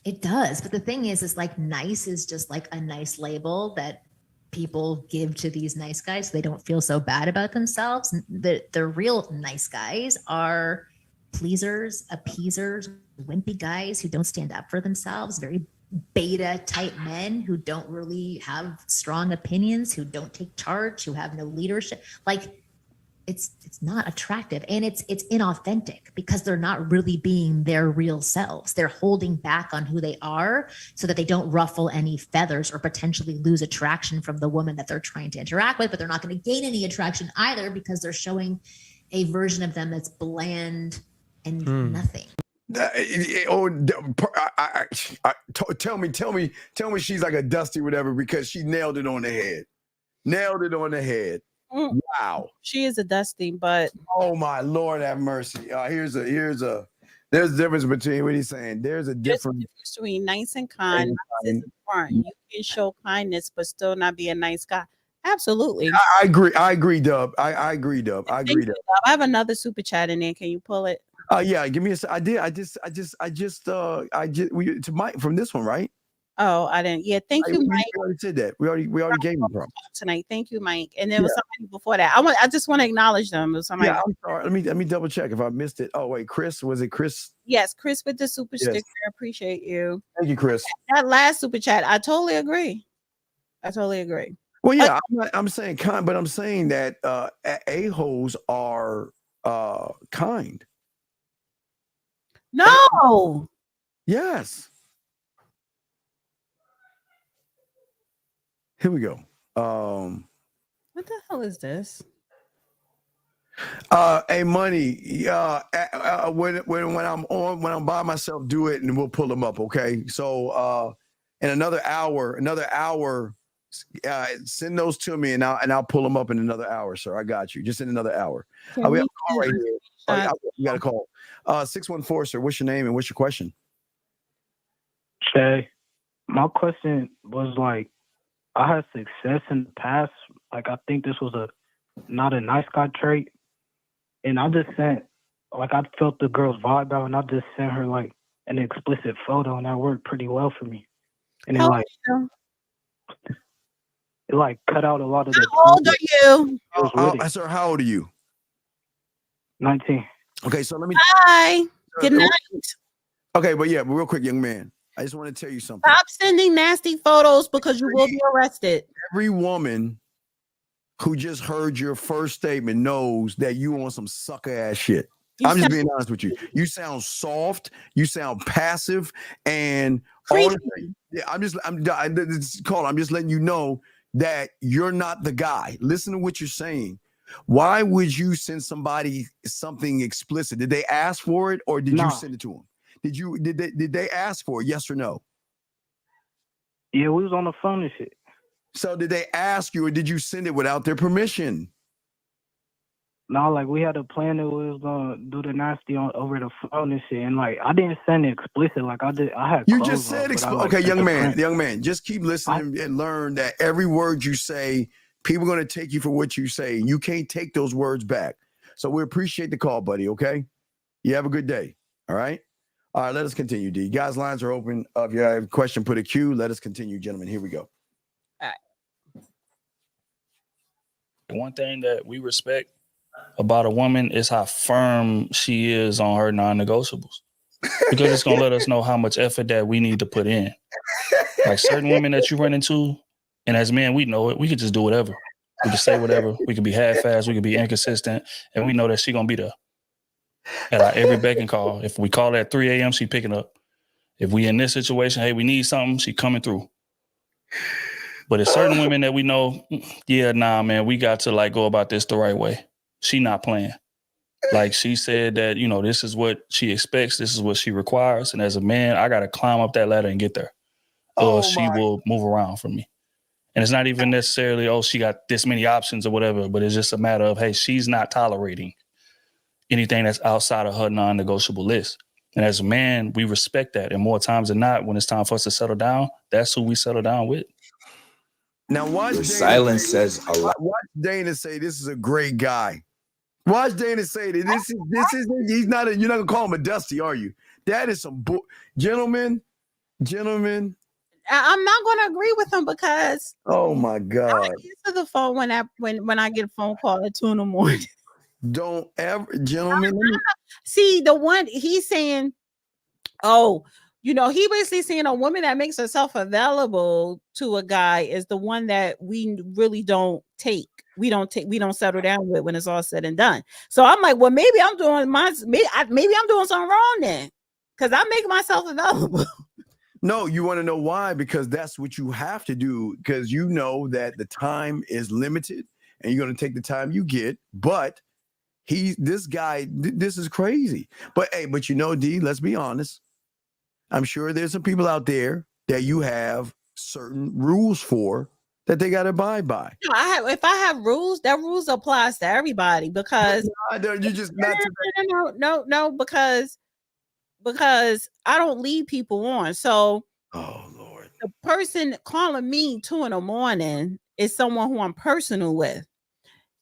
It does. But the thing is like nice is just like a nice label that people give to these nice guys so they don't feel so bad about themselves. The real nice guys are pleasers, appeasers, wimpy guys who don't stand up for themselves, very beta type men who don't really have strong opinions, who don't take charge, who have no leadership. Like it's not attractive, and it's inauthentic because they're not really being their real selves. They're holding back on who they are so that they don't ruffle any feathers or potentially lose attraction from the woman that they're trying to interact with, but they're not going to gain any attraction either because they're showing a version of them that's bland and nothing. Tell me she's like a Dusty whatever because she nailed it on the head. Wow, she is a Dusty, but oh my Lord, have mercy. There's a difference between what he's saying. There's a difference between nice and kind. You can show kindness but still not be a nice guy. Absolutely, I agree, Dub. I agree, Dub. I have another super chat in there. Can you pull it? Yeah, give me a. I just to Mike from this one, right? Oh, I didn't. Yeah, thank you, Mike. We already said that. We already gave him from tonight. Thank you, Mike. And there was somebody before that. I just want to acknowledge them. It was somebody. Yeah, I'm sorry. Let me double check if I missed it. Oh wait, Chris, was it Chris? Yes, Chris with the super sticker. Appreciate you. Thank you, Chris. That last super chat, I totally agree. Well, yeah, I'm saying kind, but I'm saying that a-holes are kind. No. Yes. Here we go. What the hell is this? Money. When I'm by myself, do it, and we'll pull them up. Okay. So in another hour, send those to me, and I'll pull them up in another hour, sir. I got you. Just in another hour. We have a call right here. You got a call. 614, sir. What's your name and what's your question? Shay, my question was like, I had success in the past. Like, I think this was not a nice guy trait. And I just sent, like, I felt the girl's vibe out, and I just sent her, like, an explicit photo, and that worked pretty well for me. and How old are it like cut out a lot of the. How old are you? Sir, how old are you? 19. Okay, so let me. Bye. Good night. Okay, but yeah, but real quick, young man, I just want to tell you something. Stop sending nasty photos because you will be arrested. Every woman who just heard your first statement knows that you on some sucker ass shit. I'm just being honest with you. You sound soft, you sound passive, and honestly, yeah, I'm just letting you know that you're not the guy. Listen to what you're saying. Why would you send somebody something explicit? Did they ask for it, or did you send it to them? Did they ask for it? Yes or no? Yeah, we was on the phone and shit. So did they ask you, or did you send it without their permission? No, like we had a plan that we was gonna do the nasty over the phone and shit, and like I didn't send it explicit. Like I did, I had. You just said okay, young man, just keep listening and learn that every word you say, people are gonna take you for what you say. You can't take those words back. So we appreciate the call, buddy. Okay, you have a good day. All right. All right, let us continue, D. Guys, lines are open. If you have a question, put a Q. Let us continue, gentlemen. Here we go. All right. One thing that we respect about a woman is how firm she is on her non-negotiables, because it's going to let us know how much effort that we need to put in. Like certain women that you run into, and as men, we know it. We could just do whatever. We can say whatever. We could be half-assed. We could be inconsistent. And we know that she's going to be there at our every beck and call. If we call at 3 a.m., she picking up. If we in this situation, hey, we need something, she coming through. But it's certain women that we know, yeah, nah, man, we got to like go about this the right way. She not playing. Like she said that, you know, this is what she expects. This is what she requires. And as a man, I got to climb up that ladder and get there. Or she will move around from me. And it's not even necessarily, oh, she got this many options or whatever, but it's just a matter of, hey, she's not tolerating anything that's outside of her non-negotiable list. And as a man, we respect that. And more times than not, when it's time for us to settle down, that's who we settle down with. Now, watch Dana silence says a lot. Watch Dana say this is a great guy. Watch Dana say that this is he's not you're not gonna call him a dusty, are you? That is some gentlemen. I'm not going to agree with him because oh my God, I answer the phone when I get a phone call at 2 a.m. Don't ever, gentlemen. See, the one he's saying, oh, you know, he basically saying a woman that makes herself available to a guy is the one that we really don't take. We don't settle down with when it's all said and done. So I'm like, well, maybe I'm doing maybe I'm doing something wrong then, because I make myself available. No, you want to know why? Because that's what you have to do, because you know that the time is limited and you're going to take the time you get. But this guy, this is crazy. But hey, but you know, D, let's be honest. I'm sure there's some people out there that you have certain rules for that they got to abide by. No, if I have rules, that rules applies to everybody, because you just no, because I don't lead people on. So oh Lord, the person calling me 2 a.m. is someone who I'm personal with.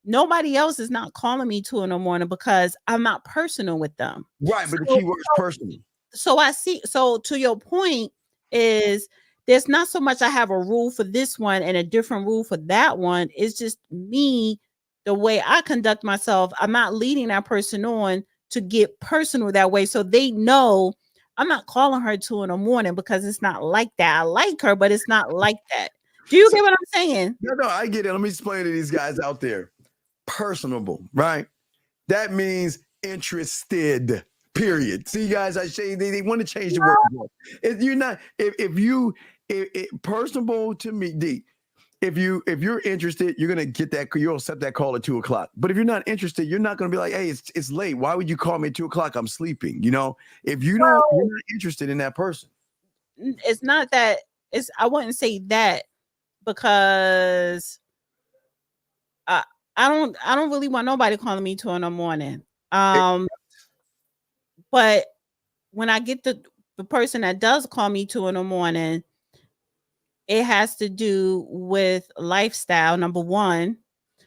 Nobody else is not calling me 2 a.m. because I'm not personal with them. Right, but the key word is personal. So I see. So to your point is there's not so much I have a rule for this one and a different rule for that one. It's just me, the way I conduct myself. I'm not leading that person on to get personal that way. So they know I'm not calling her 2 a.m. because it's not like that. I like her, but it's not like that. Do you get what I'm saying? No, I get it. Let me explain to these guys out there. Personable, right? That means interested. Period. See, guys, I say they want to change the word. If you're not, if personable to me, D. If you're interested, you're gonna get that. You'll accept that call at 2 o'clock. But if you're not interested, you're not gonna be like, hey, it's late. Why would you call me at 2 o'clock? I'm sleeping. You know, if you're not interested in that person. It's not that. I wouldn't say that, because I don't really want nobody calling me 2 a.m. But when I get the person that does call me 2 a.m, it has to do with lifestyle, number one.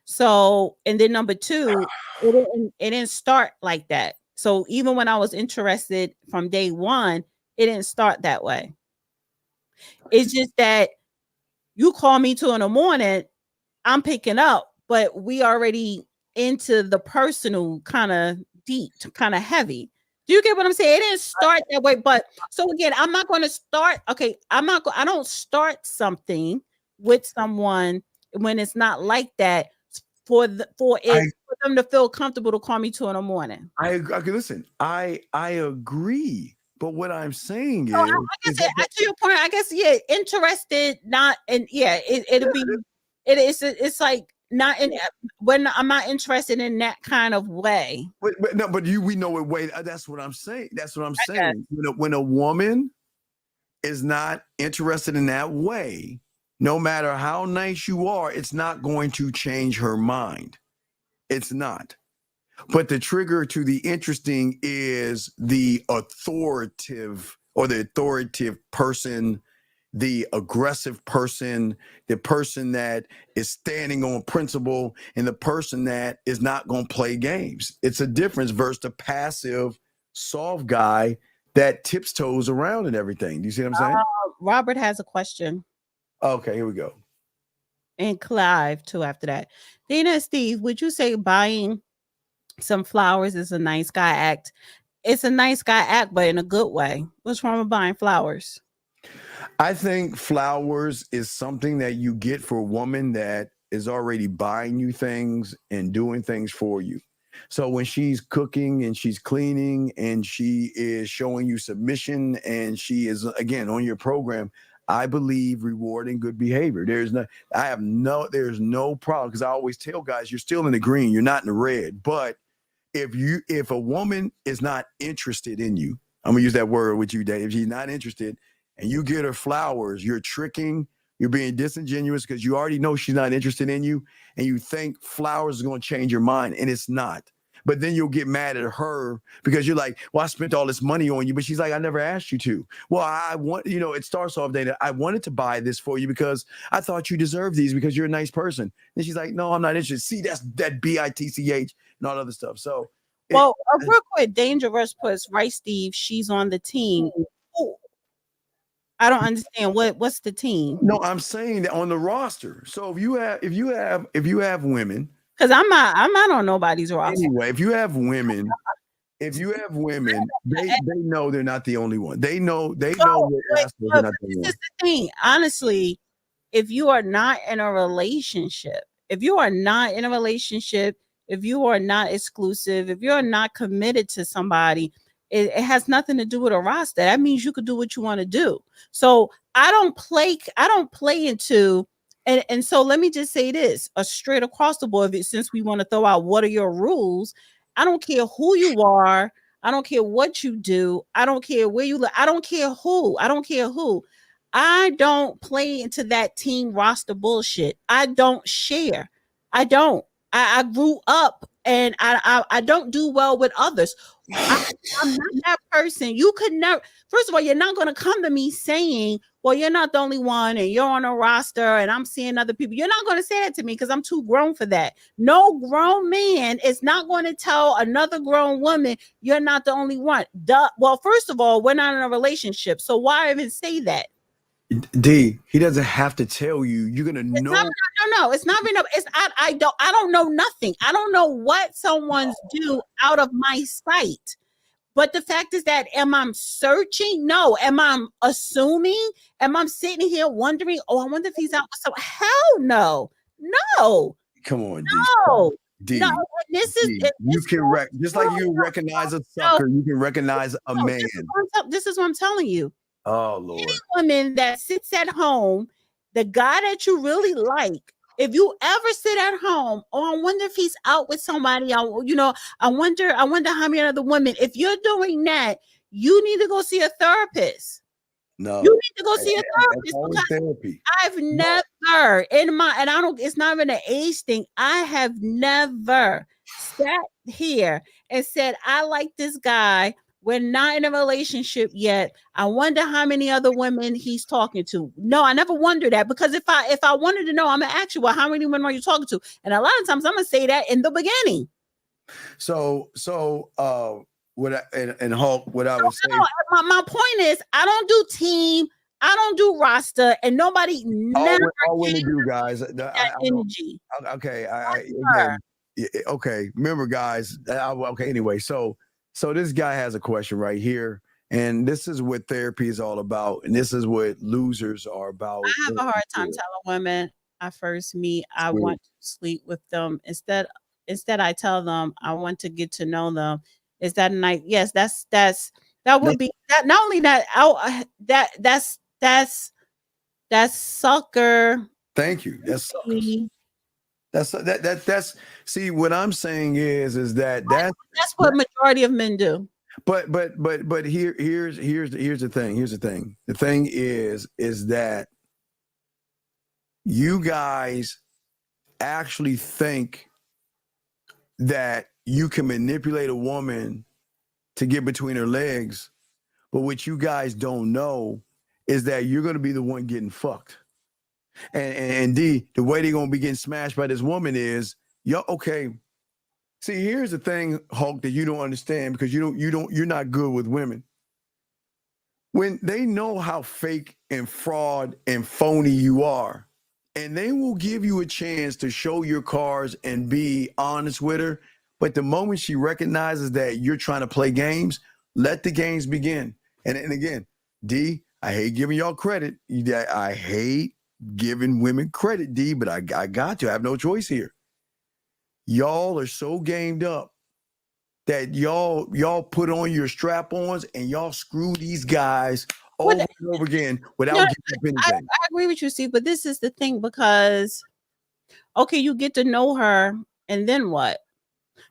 So, and then number two, it didn't start like that. So even when I was interested from day one, it didn't start that way. It's just that you call me 2 in the morning, I'm picking up, but we already into the personal kind of deep, kind of heavy. Do you get what I'm saying? It didn't start that way, but so again, I'm not going to start. Okay, I don't start something with someone when it's not like that for them to feel comfortable to call me 2 in the morning. Okay, listen, I agree. But what I'm saying is, I guess to your point, I guess interested, not and it'll be it's like not in when I'm not interested in that kind of way. But we know what way. That's what I'm saying. That's what I'm saying. When a woman is not interested in that way, no matter how nice you are, it's not going to change her mind. It's not. But the trigger to the interesting is the authoritative person, the aggressive person, the person that is standing on principle, and the person that is not going to play games. It's a difference versus the passive, soft guy that tiptoes around and everything. Do you see what I'm saying? Robert has a question. Okay, here we go. And Clive too after that. Dana and Steve, would you say buying some flowers is a nice guy act? It's a nice guy act, but in a good way. What's wrong with buying flowers? I think flowers is something that you get for a woman that is already buying you things and doing things for you. So when she's cooking and she's cleaning and she is showing you submission and she is, again, on your program, I believe rewarding good behavior. There's no problem, because I always tell guys, you're still in the green, you're not in the red. But if a woman is not interested in you, I'm gonna use that word with you, Dave. If she's not interested and you get her flowers, you're tricking, you're being disingenuous, because you already know she's not interested in you, and you think flowers is going to change your mind, and it's not. But then you'll get mad at her because you're like, well, I spent all this money on you, but she's like, I never asked you to. Well, it starts off, Dana, I wanted to buy this for you because I thought you deserved these because you're a nice person. And she's like, no, I'm not interested. See, that's that BITCH and all other stuff. So, real quick, Dangerous puts right, Steve. She's on the team. Ooh. I don't understand what's the team. No, I'm saying that on the roster. So if you have women, because I'm not on nobody's roster. Anyway, if you have women, they know they're not the only one. They know they're not the one. This is the thing. Honestly, if you are not in a relationship, if you are not exclusive, if you're not committed to somebody, it has nothing to do with a roster. That means you could do what you want to do. So I don't play into, and so let me just say this, a straight across the board, since we want to throw out what are your rules. I don't care who you are. I don't care what you do. I don't care where you live. I don't care who. I don't play into that team roster bullshit. I don't share. I don't. I grew up and I don't do well with others. I'm not that person. You could never, first of all, you're not going to come to me saying, well, you're not the only one and you're on a roster and I'm seeing other people. You're not going to say that to me because I'm too grown for that. No grown man is not going to tell another grown woman, you're not the only one. Well, first of all, we're not in a relationship. So why even say that? D, he doesn't have to tell you. You're gonna know. No. It's not enough. I don't know nothing. I don't know what someone's do out of my sight. But the fact is that, am I searching? No. Am I assuming? Am I sitting here wondering? Oh, I wonder if he's out with someone. Hell no. Come on, D. No. D. No. This is you can just like you recognize a sucker, you can recognize a man. This is what I'm telling you. Oh Lord. Any woman that sits at home, the guy that you really like, if you ever sit at home, I wonder if he's out with somebody. I wonder how many other women. If you're doing that, you need to go see a therapist. No, you need to go see a therapist because therapy. I've never it's not even an age thing. I have never sat here and said, I like this guy. We're not in a relationship yet. I wonder how many other women he's talking to. No, I never wondered that, because if I wanted to know, I'm gonna ask you, well, how many women are you talking to? And a lot of times I'm gonna say that in the beginning. So Hulk, what I would say. My point is, I don't do team. I don't do roster, and nobody never all women gave do, guys. that energy. Okay, Her. again, okay. Remember, guys. Okay, anyway, so this guy has a question right here, and this is what therapy is all about, and this is what losers are about. I have a hard time telling women I first meet I want to sleep with them. Instead, I tell them I want to get to know them. Is that night? Yes, that would be that. Not only that, that's sucker. Thank you. That's see what I'm saying is that that's what majority of men do. But here's the thing. Here's the thing. The thing is that you guys actually think that you can manipulate a woman to get between her legs, but what you guys don't know is that you're going to be the one getting fucked. And D, the way they're going to be getting smashed by this woman is, okay. See, here's the thing, Hulk, that you don't understand because you're not good with women. When they know how fake and fraud and phony you are, and they will give you a chance to show your cards and be honest with her, but the moment she recognizes that you're trying to play games, let the games begin. And again, D, I hate giving y'all credit. I hate giving women credit, D, but I got to. I have no choice here. Y'all are so gamed up that y'all put on your strap-ons and y'all screw these guys over and over again without giving up anything. I agree with you, Steve, but this is the thing because, okay, you get to know her, and then what?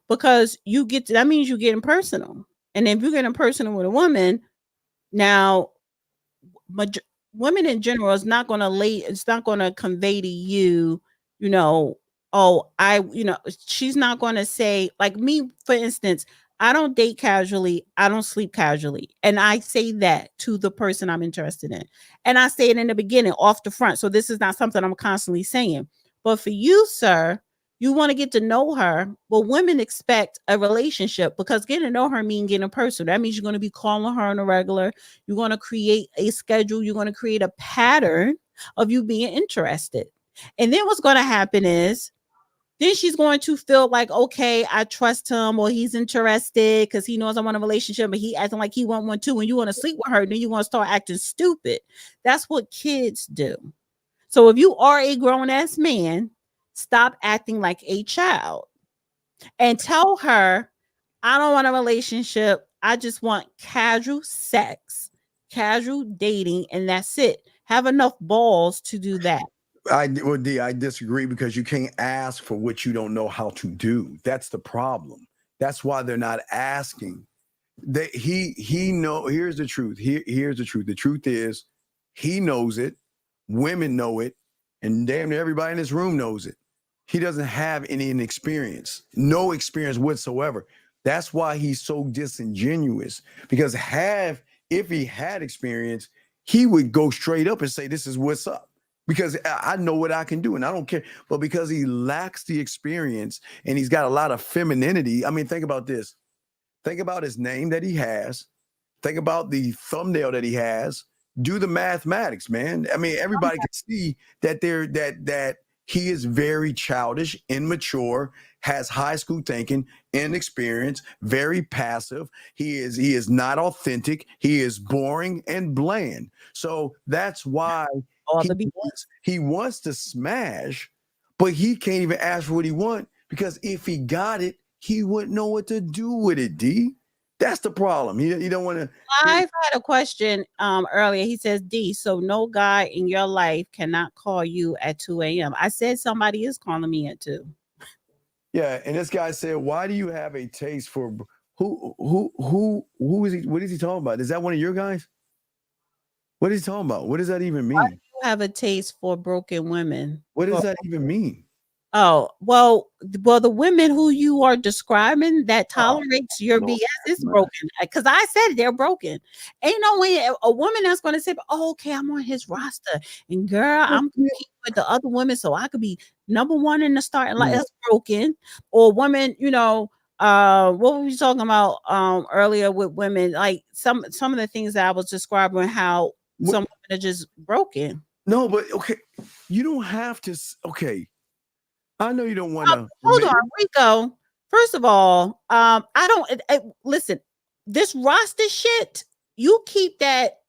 Because that means you're getting personal. And if you're getting personal with a woman, now, women in general it's not going to convey to you, she's not going to say, like me, for instance, I don't date casually. I don't sleep casually. And I say that to the person I'm interested in. And I say it in the beginning, off the front. So this is not something I'm constantly saying. But for you, sir, you want to get to know her. Well, women expect a relationship because getting to know her means getting personal. That means you're going to be calling her on a regular. You're going to create a schedule. You're going to create a pattern of you being interested. And then what's going to happen is, then she's going to feel like, okay, I trust him or he's interested because he knows I want a relationship, but he acting like he want one too. When you want to sleep with her, then you want to start acting stupid. That's what kids do. So if you are a grown-ass man, stop acting like a child and tell her, I don't want a relationship. I just want casual sex, casual dating, and that's it. Have enough balls to do that. I disagree because you can't ask for what you don't know how to do. That's the problem. That's why they're not asking. Here's the truth. Here's the truth. The truth is he knows it. Women know it. And damn near everybody in this room knows it. He doesn't have any experience, no experience whatsoever. That's why he's so disingenuous because if he had experience, he would go straight up and say, this is what's up. Because I know what I can do and I don't care. But because he lacks the experience and he's got a lot of femininity. I mean, think about this. Think about his name that he has. Think about the thumbnail that he has. Do the mathematics, man. I mean, everybody can see that that he is very childish, immature, has high school thinking, inexperience, very passive. He is not authentic. He is boring and bland. So that's why he wants to smash, but he can't even ask for what he wants because if he got it, he wouldn't know what to do with it, D. That's the problem. You don't want to. I've had a question earlier. He says, D, so no guy in your life cannot call you at 2 a.m. I said somebody is calling me at 2. Yeah, and this guy said, why do you have a taste for who is he? What is he talking about? Is that one of your guys? What is he talking about? What does that even mean? Why do you have a taste for broken women? What does that even mean? Oh, well, the women who you are describing that tolerates your BS is broken. Because I said they're broken. Ain't no way a woman that's going to say, oh, okay, I'm on his roster. And girl, I'm competing with the other women so I could be number one in the starting line. That's broken. Or women, what were we talking about earlier with women? Like some of the things that I was describing, how some women are just broken. No, but okay, you don't have to. Okay, I know you don't want to. Hold on, Rico. First of all, I don't listen. This roster shit, you keep that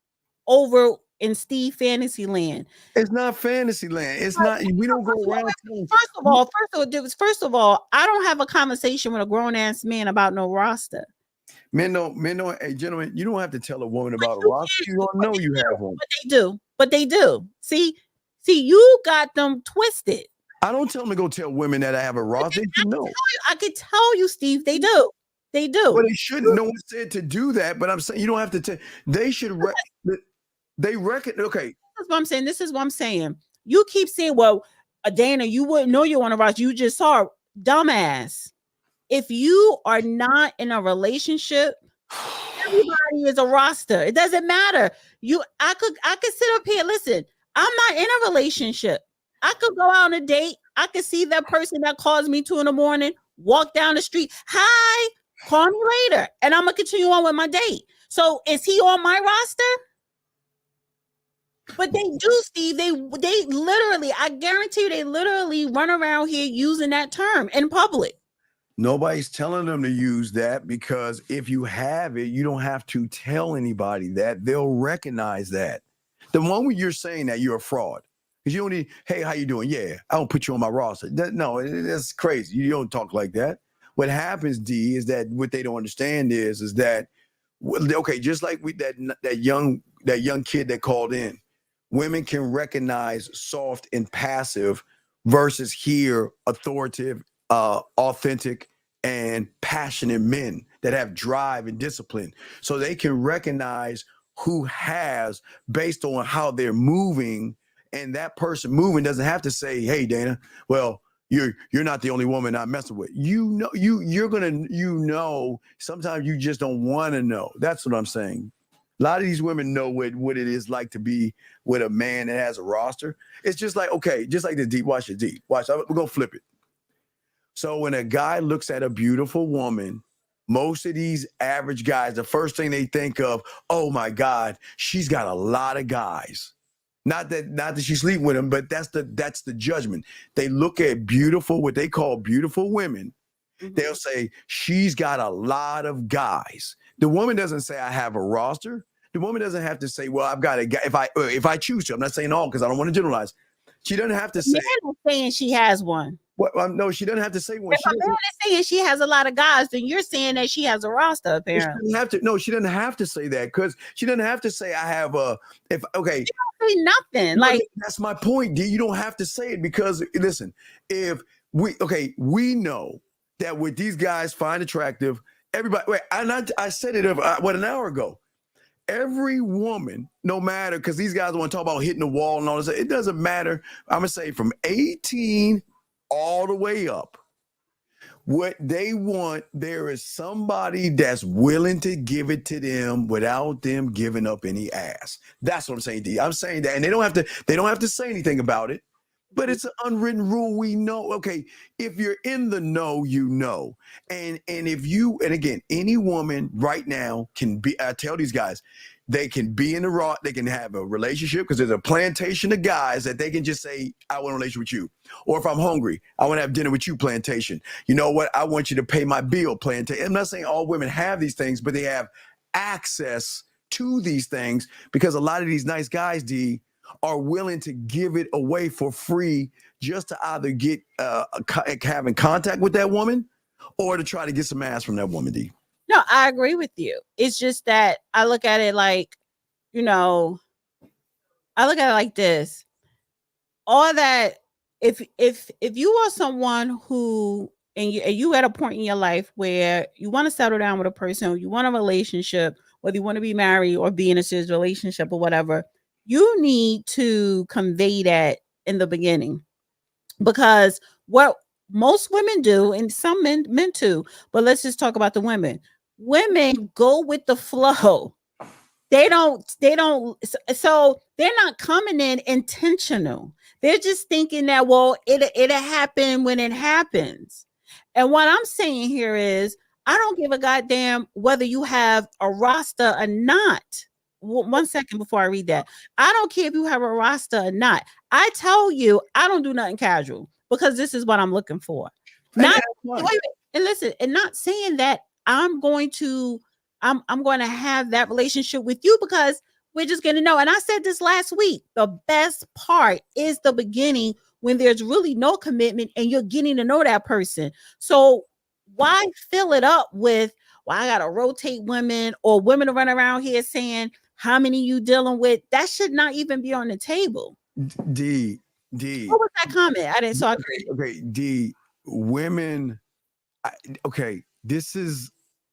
over in Steve Fantasyland. It's not Fantasyland. It's not. We don't go around. First of all, I don't have a conversation with a grown ass man about no roster. Men don't. Hey, gentlemen, you don't have to tell a woman about a roster. You don't know you have one. But they do. See, you got them twisted. I don't tell them to go tell women that I have a roster. I could tell you, Steve. They do. They do. Well, they shouldn't. No one said to do that. But I'm saying you don't have to tell. They should. They reckon. Okay. This is what I'm saying. You keep saying, "Well, Dana, you wouldn't know you're on a roster. You just saw her." Dumbass. If you are not in a relationship, everybody is a roster. It doesn't matter. I could sit up here. Listen, I'm not in a relationship. I could go out on a date. I could see that person that calls me 2 a.m, walk down the street. Hi, call me later. And I'm going to continue on with my date. So is he on my roster? But they do, Steve. They literally, I guarantee you, they literally run around here using that term in public. Nobody's telling them to use that because if you have it, you don't have to tell anybody that. They'll recognize that. The moment you're saying that, you're a fraud. Because you don't need, hey, how you doing? Yeah, I don't put you on my roster. That's crazy. You don't talk like that. What happens, D, is that what they don't understand is that, okay, just like with that young kid that called in, women can recognize soft and passive versus hear authoritative, authentic, and passionate men that have drive and discipline. So they can recognize who has based on how they're moving. And that person moving doesn't have to say, hey, Dana, well, you're not the only woman I'm messing with. Sometimes you just don't want to know. That's what I'm saying. A lot of these women know what it is like to be with a man that has a roster. It's just like, okay, just like the deep. Watch it, deep. Watch. We're going to flip it. So when a guy looks at a beautiful woman, most of these average guys, the first thing they think of, oh my God, she's got a lot of guys. Not that she sleep with them, but that's the judgment. They look at what they call beautiful women. Mm-hmm. They'll say, she's got a lot of guys. The woman doesn't say, I have a roster. The woman doesn't have to say, well, I've got a guy if I choose to. I'm not saying all because I don't want to generalize. She doesn't have to say. Man is saying she has one. No, she doesn't have to say one. If a man is saying she has a lot of guys, then you're saying that she has a roster, apparently. She doesn't have to say that because she doesn't have to say I have a. She don't say nothing. That's my point, D. You don't have to say it because listen, we know that what these guys find attractive, everybody. Wait, I said it an hour ago. Every woman, no matter, because these guys want to talk about hitting the wall and all this. It doesn't matter. I'm gonna say from 18 all the way up. What they want, there is somebody that's willing to give it to them without them giving up any ass. That's what I'm saying, D. I'm saying that, and they don't have to say anything about it. But it's an unwritten rule. We know, okay, if you're in the know, you know. And again, any woman right now can be, I tell these guys, they can be in the raw, they can have a relationship because there's a plantation of guys that they can just say, I want a relationship with you. Or if I'm hungry, I want to have dinner with you, plantation. You know what? I want you to pay my bill, plantation. I'm not saying all women have these things, but they have access to these things because a lot of these nice guys, D, are willing to give it away for free just to either get having contact with that woman or to try to get some ass from that woman, D. No, I agree with you. It's just that I look at it like, I look at it like this. All that, if you are someone who, and you at a point in your life where you want to settle down with a person, you want a relationship, whether you want to be married or be in a serious relationship or whatever, you need to convey that in the beginning. Because what most women do, and some men too, but let's just talk about the women. Women go with the flow. They don't, so they're not coming in intentional. They're just thinking that, well, it'll happen when it happens. And what I'm saying here is, I don't give a goddamn whether you have a roster or not. one second before I read that. I don't care if you have a roster or not. I tell you, I don't do nothing casual because this is what I'm looking for. Not wait, and listen, and not saying that I'm going to have that relationship with you because we're just going to know. And I said this last week. The best part is the beginning when there's really no commitment and you're getting to know that person. So why fill it up with, well, I got to rotate women or women to run around here saying how many you dealing with? That should not even be on the table. D. What was that comment? I didn't saw it. Okay, D. Women. Okay, this is.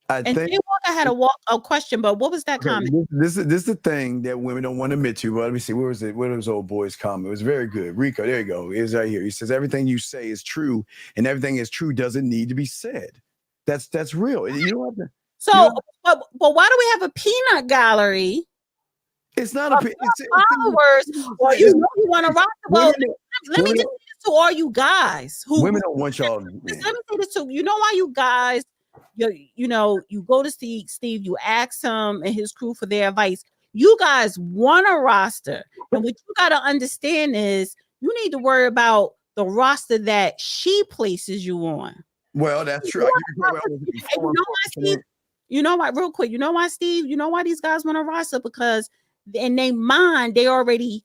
I and think I had a question, but what was that comment? This is the thing that women don't want to admit to. But let me see. Where was it? Where was old boy's comment? It was very good. Rico, there you go. It's right here. He says everything you say is true, and everything is true doesn't need to be said. That's real. You don't have to. So, but why do we have a peanut gallery? It's not a followers. Or you know you want to rock. Well, let me just say this to all you guys who women don't want y'all. Let me say this to you know why you guys. You know, you go to Steve, you ask him and his crew for their advice. You guys want a roster. And what you got to understand is you need to worry about the roster that she places you on. Well, that's true. You know what, real quick, you know why, Steve? You know why these guys want a roster? Because in their mind, they already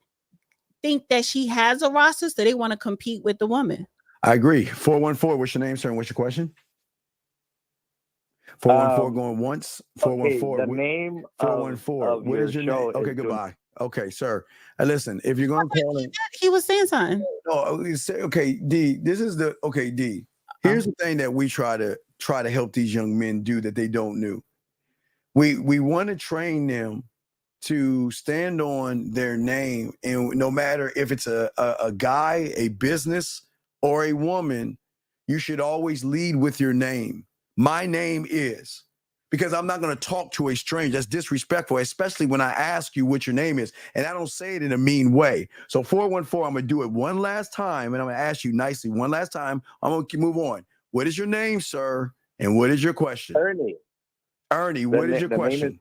think that she has a roster, so they want to compete with the woman. I agree. 414, what's your name, sir? And what's your question? 414 going once. 414. Okay, the name 414. What is your name? Okay, goodbye. Okay, sir. Listen, if you're going to call in, he was saying something. Oh, okay, D. This is the D. Here's the thing that we try to help these young men do that they don't know. We want to train them to stand on their name, and no matter if it's a guy, a business, or a woman, you should always lead with your name. My name is, because I'm not going to talk to a stranger. That's disrespectful, especially when I ask you what your name is, and I don't say it in a mean way. So 414, I'm going to do it one last time, and I'm going to ask you nicely one last time. I'm going to move on. What is your name, sir? And what is your question? Ernie. Ernie, what is your question?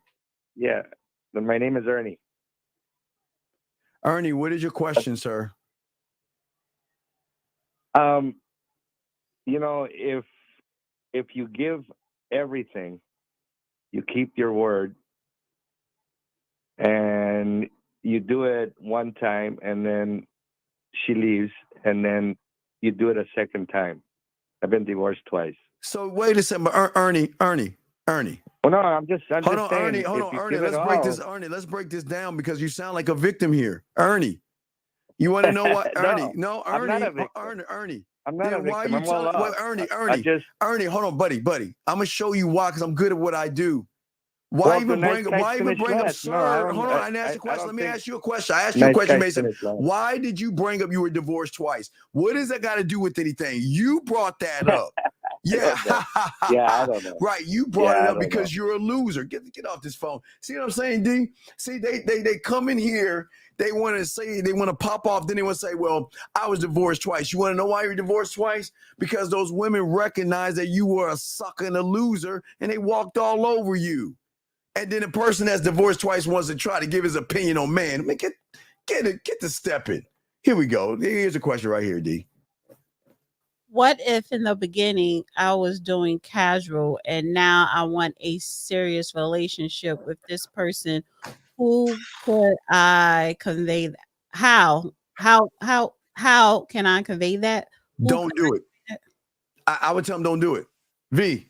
My name is Ernie. Ernie, what is your question, sir? You know, if you give everything, you keep your word, and you do it one time, and then she leaves, and then you do it a second time. I've been divorced twice. So wait a second, Ernie. Well, no, I'm just saying. Ernie. Let's break this down because you sound like a victim here, Ernie. You want to know what, Ernie? No, Ernie. I'm not a victim. Ernie. I'm not a victim. I'm well off. Ernie, hold on, buddy. I'm gonna show you why, because I'm good at what I do. Why even bring up, sir? Hold on, I didn't ask you a question. Let me ask you a question. I asked you a question, Mason. Why did you bring up you were divorced twice? What does that got to do with anything? You brought that up. Yeah. I don't know. Right. You brought it up because you're a loser. Get off this phone. See what I'm saying, D? See, they come in here, they want to say, they want to pop off, then they want to say, well, I was divorced twice. You want to know why you were divorced twice? Because those women recognized that you were a sucker and a loser, and they walked all over you. And then the person that's divorced twice wants to try to give his opinion on man. Man, get to stepping. Here we go. Here's a question right here, D. What if in the beginning I was doing casual and now I want a serious relationship with this person? Who could I convey that? How can I convey that? Don't do it. I would tell them don't do it. V,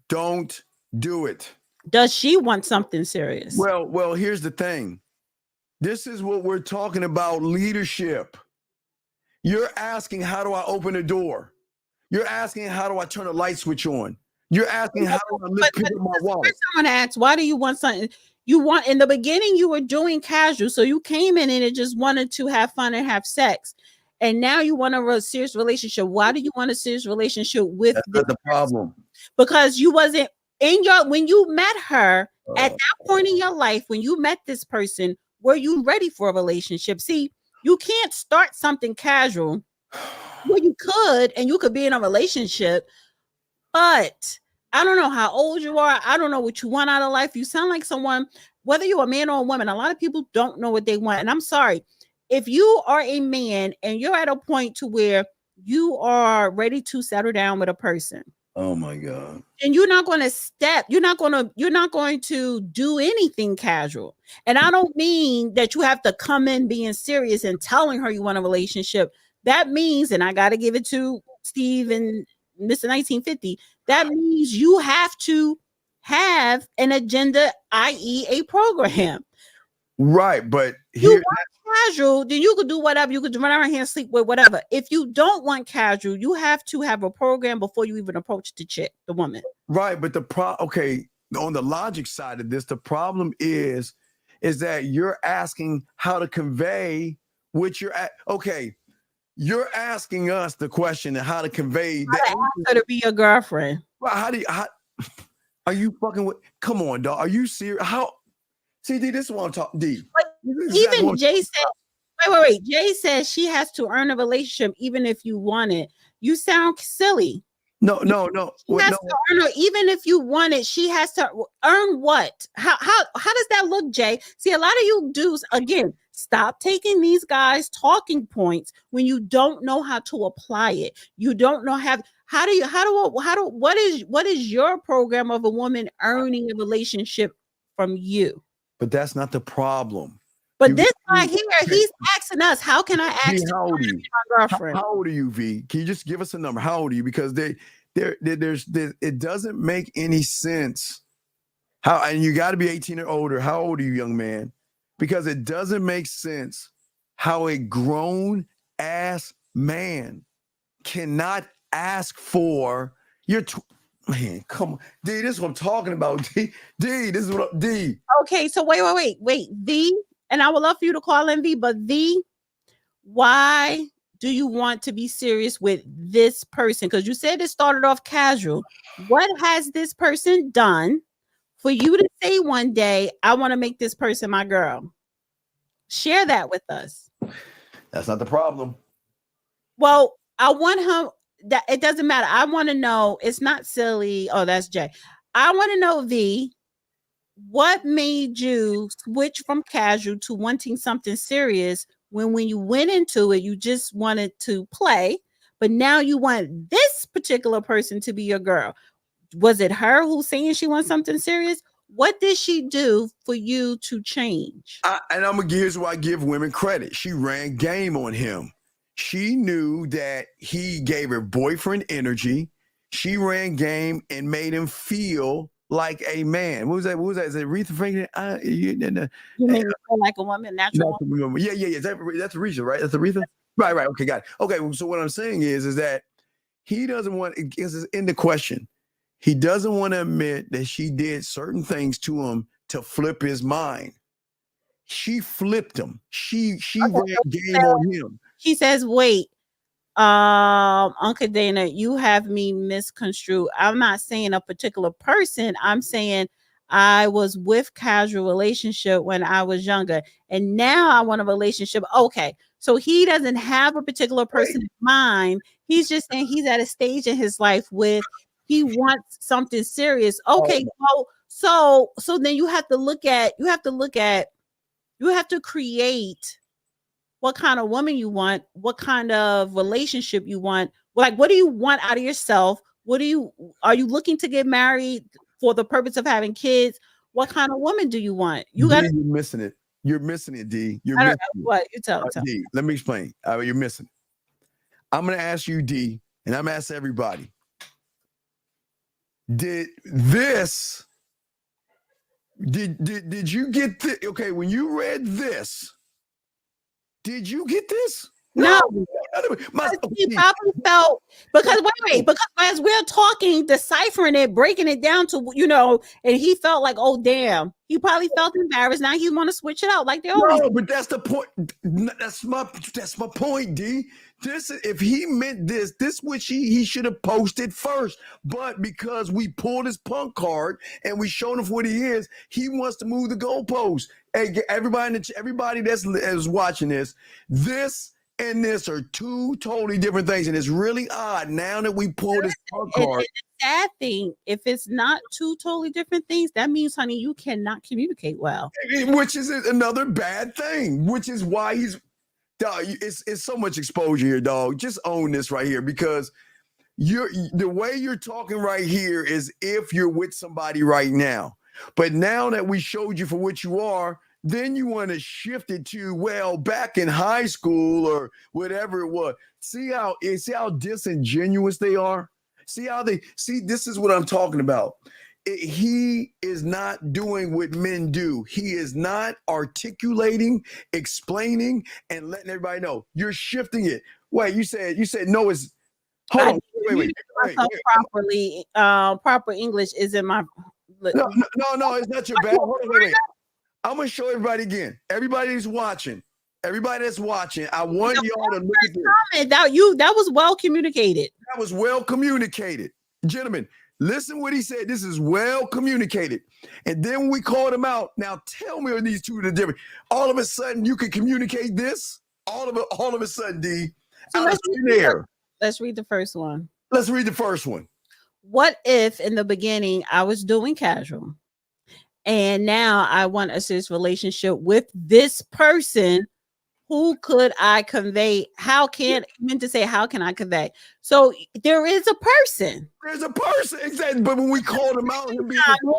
don't do it. Does she want something serious? Well, here's the thing. This is what we're talking about, leadership. You're asking, how do I open a door? You're asking, how do I turn a light switch on? You're asking, how do I lift people in my wallet? Someone asks, why do you want something? You want, in the beginning, you were doing casual. So you came in and it just wanted to have fun and have sex. And now you want a serious relationship. Why do you want a serious relationship with the problem? Because you wasn't when you met her at that point in your life, when you met this person, were you ready for a relationship? See, you can't start something casual. Well, you could, and you could be in a relationship, but I don't know how old you are. I don't know what you want out of life. You sound like someone, whether you're a man or a woman, a lot of people don't know what they want. And I'm sorry, if you are a man and you're at a point to where you are ready to settle down with a person, oh my God, and you're not going to you're not going to do anything casual. And I don't mean that you have to come in being serious and telling her you want a relationship. That means, and I got to give it to Steve and Mr. 1950, that means you have to have an agenda, i.e. a program. right? But You want casual, then you could do whatever. You could run around here and sleep with whatever. If you don't want casual, you have to have a program before you even approach the chick, the woman. right, but okay, on the logic side of this, the problem is that you're asking how to convey what you're at. Okay, you're asking us the question of how to convey that. Ask her to be your girlfriend. Well, how are you fucking with? Come on, dog. Are you serious? How? See, D, this is what I'm talking. D. Even Jay said, wait. Jay says she has to earn a relationship even if you want it. You sound silly. No. She has to earn her, even if you want it. She has to earn what? How does that look, Jay? See, a lot of you dudes, again, stop taking these guys' talking points when you don't know how to apply it. You don't know what is your program of a woman earning a relationship from you? But that's not the problem. But this guy here, he's asking us, how can I ask V, how old are you? My girlfriend? How old are you, V? Can you just give us a number? How old are you? Because it doesn't make any sense. And you got to be 18 or older. How old are you, young man? Because it doesn't make sense how a grown ass man cannot ask for your man. Come on, D. This is what I'm talking about. D. This is what D. Okay, so wait. V, and I would love for you to call in V, but V, why do you want to be serious with this person? Because you said it started off casual. What has this person done for you to say one day, I want to make this person my girl? Share that with us. That's not the problem. Well, I want him that it doesn't matter. I want to know, it's not silly. Oh, that's Jay. I want to know, V, what made you switch from casual to wanting something serious when you went into it, you just wanted to play, but now you want this particular person to be your girl? Was it her who's saying she wants something serious? What did she do for you to change? Here's why I give women credit. She ran game on him. She knew that he gave her boyfriend energy. She ran game and made him feel like a man. What was that? Is it Aretha Franklin? You made me feel like a woman, natural woman. Yeah. That's Aretha, right? That's Aretha? Right. Okay, got it. Okay, so what I'm saying is that he doesn't want, is in the question, he doesn't want to admit that she did certain things to him to flip his mind. She flipped him. She ran game on him. She says, wait, Uncle Dana, you have me misconstrued. I'm not saying a particular person. I'm saying I was with casual relationship when I was younger, and now I want a relationship. Okay, so he doesn't have a particular person in mind. He's just saying he's at a stage in his life with he wants something serious. Okay, so then you have to create what kind of woman you want, what kind of relationship you want. Like, what do you want out of yourself? Are you looking to get married for the purpose of having kids? What kind of woman do you want? You're missing it. You're missing it, D. You're missing it. What? You tell me. D, let me explain. You're missing it. I'm going to ask you, D, and I'm going to ask everybody. Did you get this? Okay, when you read this, did you get this? No. He probably felt, because as we're talking, deciphering it, breaking it down to, and he felt like, oh damn, he probably felt embarrassed. Now he want to switch it out like they always. No, but that's the point. That's my point, D. If he meant this which he should have posted first. But because we pulled his punk card and we showed him what he is, he wants to move the goalpost. Hey, everybody that's watching this and this are two totally different things. And it's really odd now that we pull this And card. the sad thing, if it's not two totally different things, that means, honey, you cannot communicate well. Which is another bad thing, which is why he's, dog, it's so much exposure here, dog. Just own this right here, because the way you're talking right here is if you're with somebody right now. But now that we showed you for what you are, then you want to shift it to, well, back in high school or whatever it was. See how disingenuous they are? See, this is what I'm talking about. He is not doing what men do. He is not articulating, explaining, and letting everybody know. You're shifting it. Wait, you said no, it's hold on. Wait. Properly, proper English is in my No, it's not your bad. Hold on, wait. I'm gonna show everybody again. Everybody that's watching, I want y'all to look at this. That was well communicated. That was well communicated. Gentlemen, listen what he said. This is well communicated. And then when we called him out, now tell me, are these two the different? All of a sudden, you can communicate this. All of a sudden, D. So let's read the first one. Let's read the first one. What if in the beginning I was doing casual and now I want a serious relationship with this person? Who could I convey? How can I convey? So there is a person. There's a person, exactly. But when we called him out,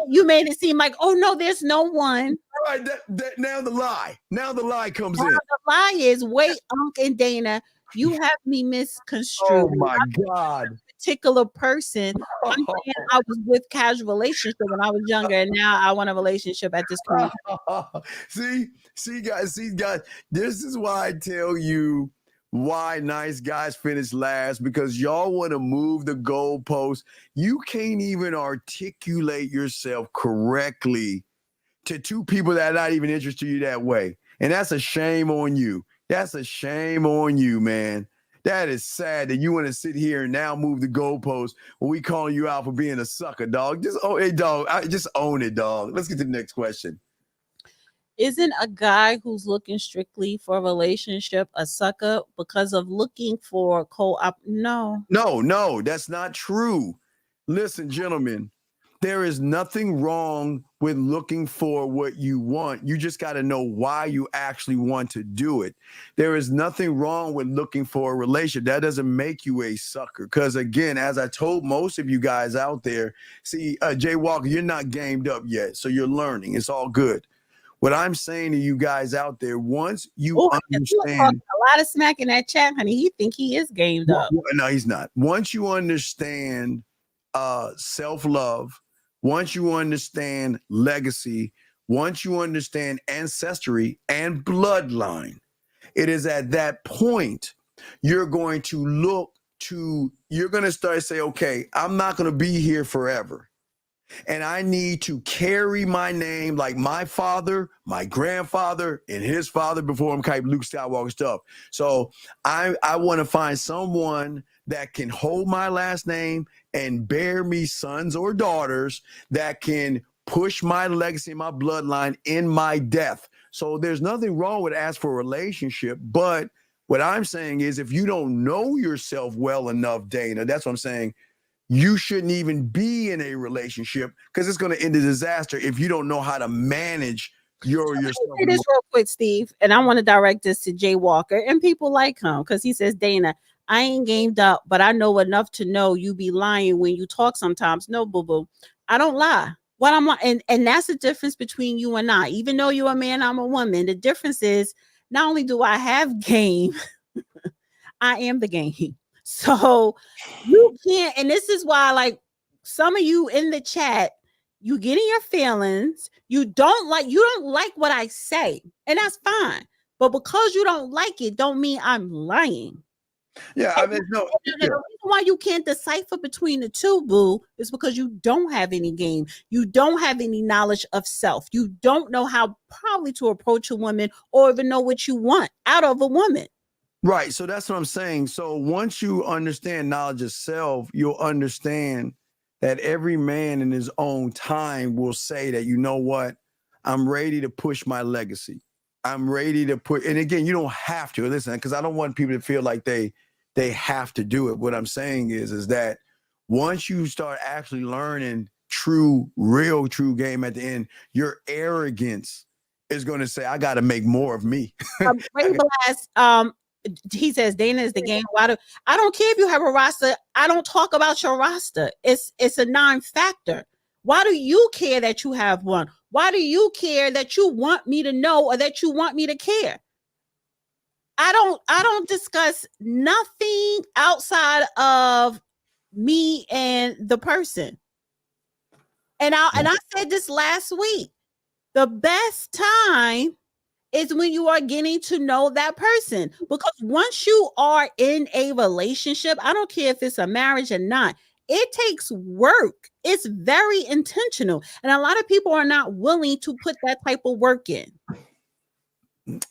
you made it seem like, oh no, there's no one. Right. Now the lie comes in. The lie is, wait, Unc and Dana, you have me misconstrued. Oh my God. Particular person. I'm saying I was with casual relationship when I was younger, and now I want a relationship at this point. See, guys, this is why I tell you why nice guys finish last, because y'all want to move the goalpost. You can't even articulate yourself correctly to two people that are not even interested in you that way. And that's a shame on you. That's a shame on you, man. That is sad that you want to sit here and now move the goalpost when we calling you out for being a sucker, dog. Just own it, dog. Let's get to the next question. Isn't a guy who's looking strictly for a relationship a sucker because of looking for co-op? No, that's not true. Listen, gentlemen, there is nothing wrong with looking for what you want. You just got to know why you actually want to do it. There is nothing wrong with looking for a relationship. That doesn't make you a sucker. Because again, as I told most of you guys out there, see, Jay Walker, you're not gamed up yet. So you're learning. It's all good. What I'm saying to you guys out there, once you understand a lot of smack in that chat, honey, he think he is gamed up. No, he's not. Once you understand self-love, once you understand legacy, once you understand ancestry and bloodline, it is at that point you're going to start to say, okay, I'm not going to be here forever. And I need to carry my name like my father, my grandfather, and his father before him, kind of Luke Skywalker stuff. So I want to find someone that can hold my last name and bear me sons or daughters that can push my legacy, my bloodline in my death. So there's nothing wrong with asking for a relationship. But what I'm saying is, if you don't know yourself well enough, Dana, that's what I'm saying, you shouldn't even be in a relationship, because it's going to end in disaster if you don't know how to manage yourself. Say this real quick, Steve, and I want to direct this to Jay Walker and people like him, because he says, Dana, I ain't gamed up, but I know enough to know you be lying when you talk sometimes. No, boo-boo, I don't lie. What I'm and that's the difference between you and I. Even though you're a man, I'm a woman. The difference is, not only do I have game, I am the game. So you can't, and this is why, like, some of you in the chat, you get in your feelings, you don't like what I say, and that's fine. But because you don't like it, don't mean I'm lying. Yeah, I mean, no. The reason why you can't decipher between the two, boo, is because you don't have any game. You don't have any knowledge of self. You don't know how probably to approach a woman, or even know what you want out of a woman. Right. So that's what I'm saying. So once you understand knowledge of self, you'll understand that every man in his own time will say that, you know what, I'm ready to push my legacy. I'm ready to put, and again, you don't have to listen, because I don't want people to feel like they have to do it. What I'm saying is that once you start actually learning real game at the end, your arrogance is going to say, I got to make more of me. Ray Blast, he says Dana is the game. I don't care if you have a roster. I don't talk about your roster. It's a non-factor. Why do you care that you have one? Why do you care that you want me to know or that you want me to care? I don't discuss nothing outside of me and the person. And I said this last week. The best time is when you are getting to know that person, because once you are in a relationship, I don't care if it's a marriage or not, it takes work. It's very intentional. And a lot of people are not willing to put that type of work in.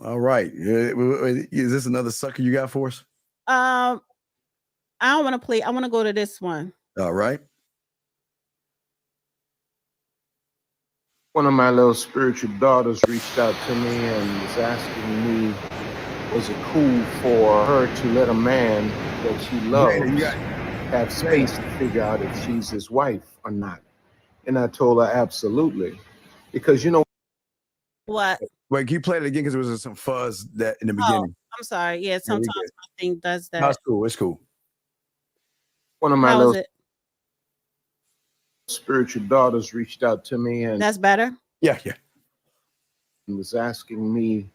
All right. Is this another sucker you got for us? I don't want to play. I want to go to this one. All right. One of my little spiritual daughters reached out to me and was asking me, was it cool for her to let a man that she loves have space to figure out if she's his wife or not? And I told her absolutely, because you know what? Wait, can you play it again? Because there was some fuzz that in the beginning. I'm sorry. Yeah, sometimes my thing does that. That's cool. It's cool. One of my little spiritual daughters reached out to me and that's better. Yeah. And was asking me,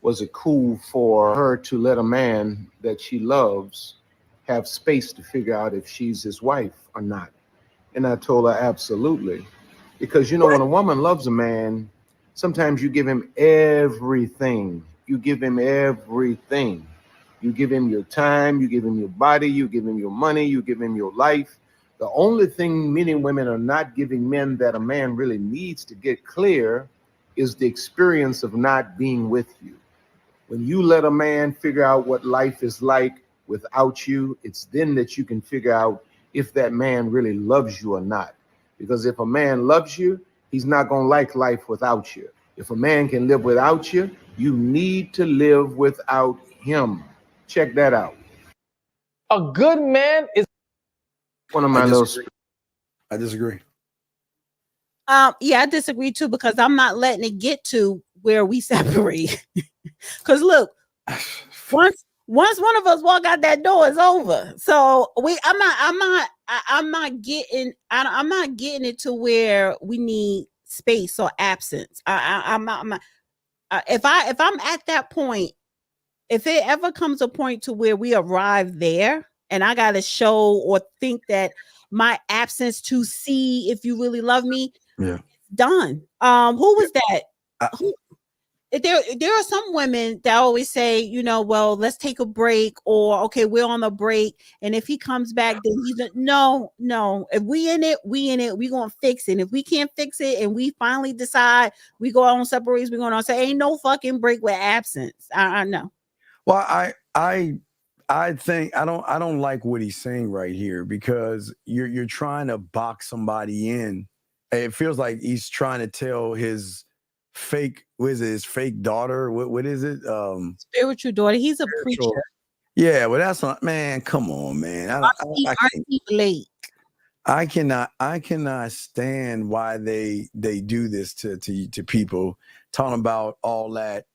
was it cool for her to let a man that she loves have space to figure out if she's his wife or not? And I told her absolutely, because you know, when a woman loves a man, sometimes you give him everything. You give him everything. You give him your time, you give him your body, you give him your money, you give him your life. The only thing many women are not giving men that a man really needs to get clear is the experience of not being with you. When you let a man figure out what life is like without you, it's then that you can figure out if that man really loves you or not. Because if a man loves you, he's not going to like life without you. If a man can live without you, you need to live without him. Check that out. A good man is one of my I disagree. Yeah, I disagree too, because I'm not letting it get to where we separate. Because look, once one of us walk out that door, it's over. So I'm not getting it to where we need space or absence. I'm not. If I'm at that point, if it ever comes a point to where we arrive there, and I got to show or think that my absence to see if you really love me, yeah, done. Who was that? There are some women that always say, you know, well, let's take a break, or okay, we're on a break, and if he comes back, then he's no. If we in it, we gonna fix it. If we can't fix it, and we finally decide we go on separates, we're gonna say, ain't no fucking break with absence. I know. Well, I think I don't like what he's saying right here, because you're trying to box somebody in. It feels like he's trying to tell his fake, his fake daughter? What is it? Spiritual daughter. He's a preacher. Yeah, well, that's not, man. Come on, man. I cannot stand why they do this to people, talking about all that.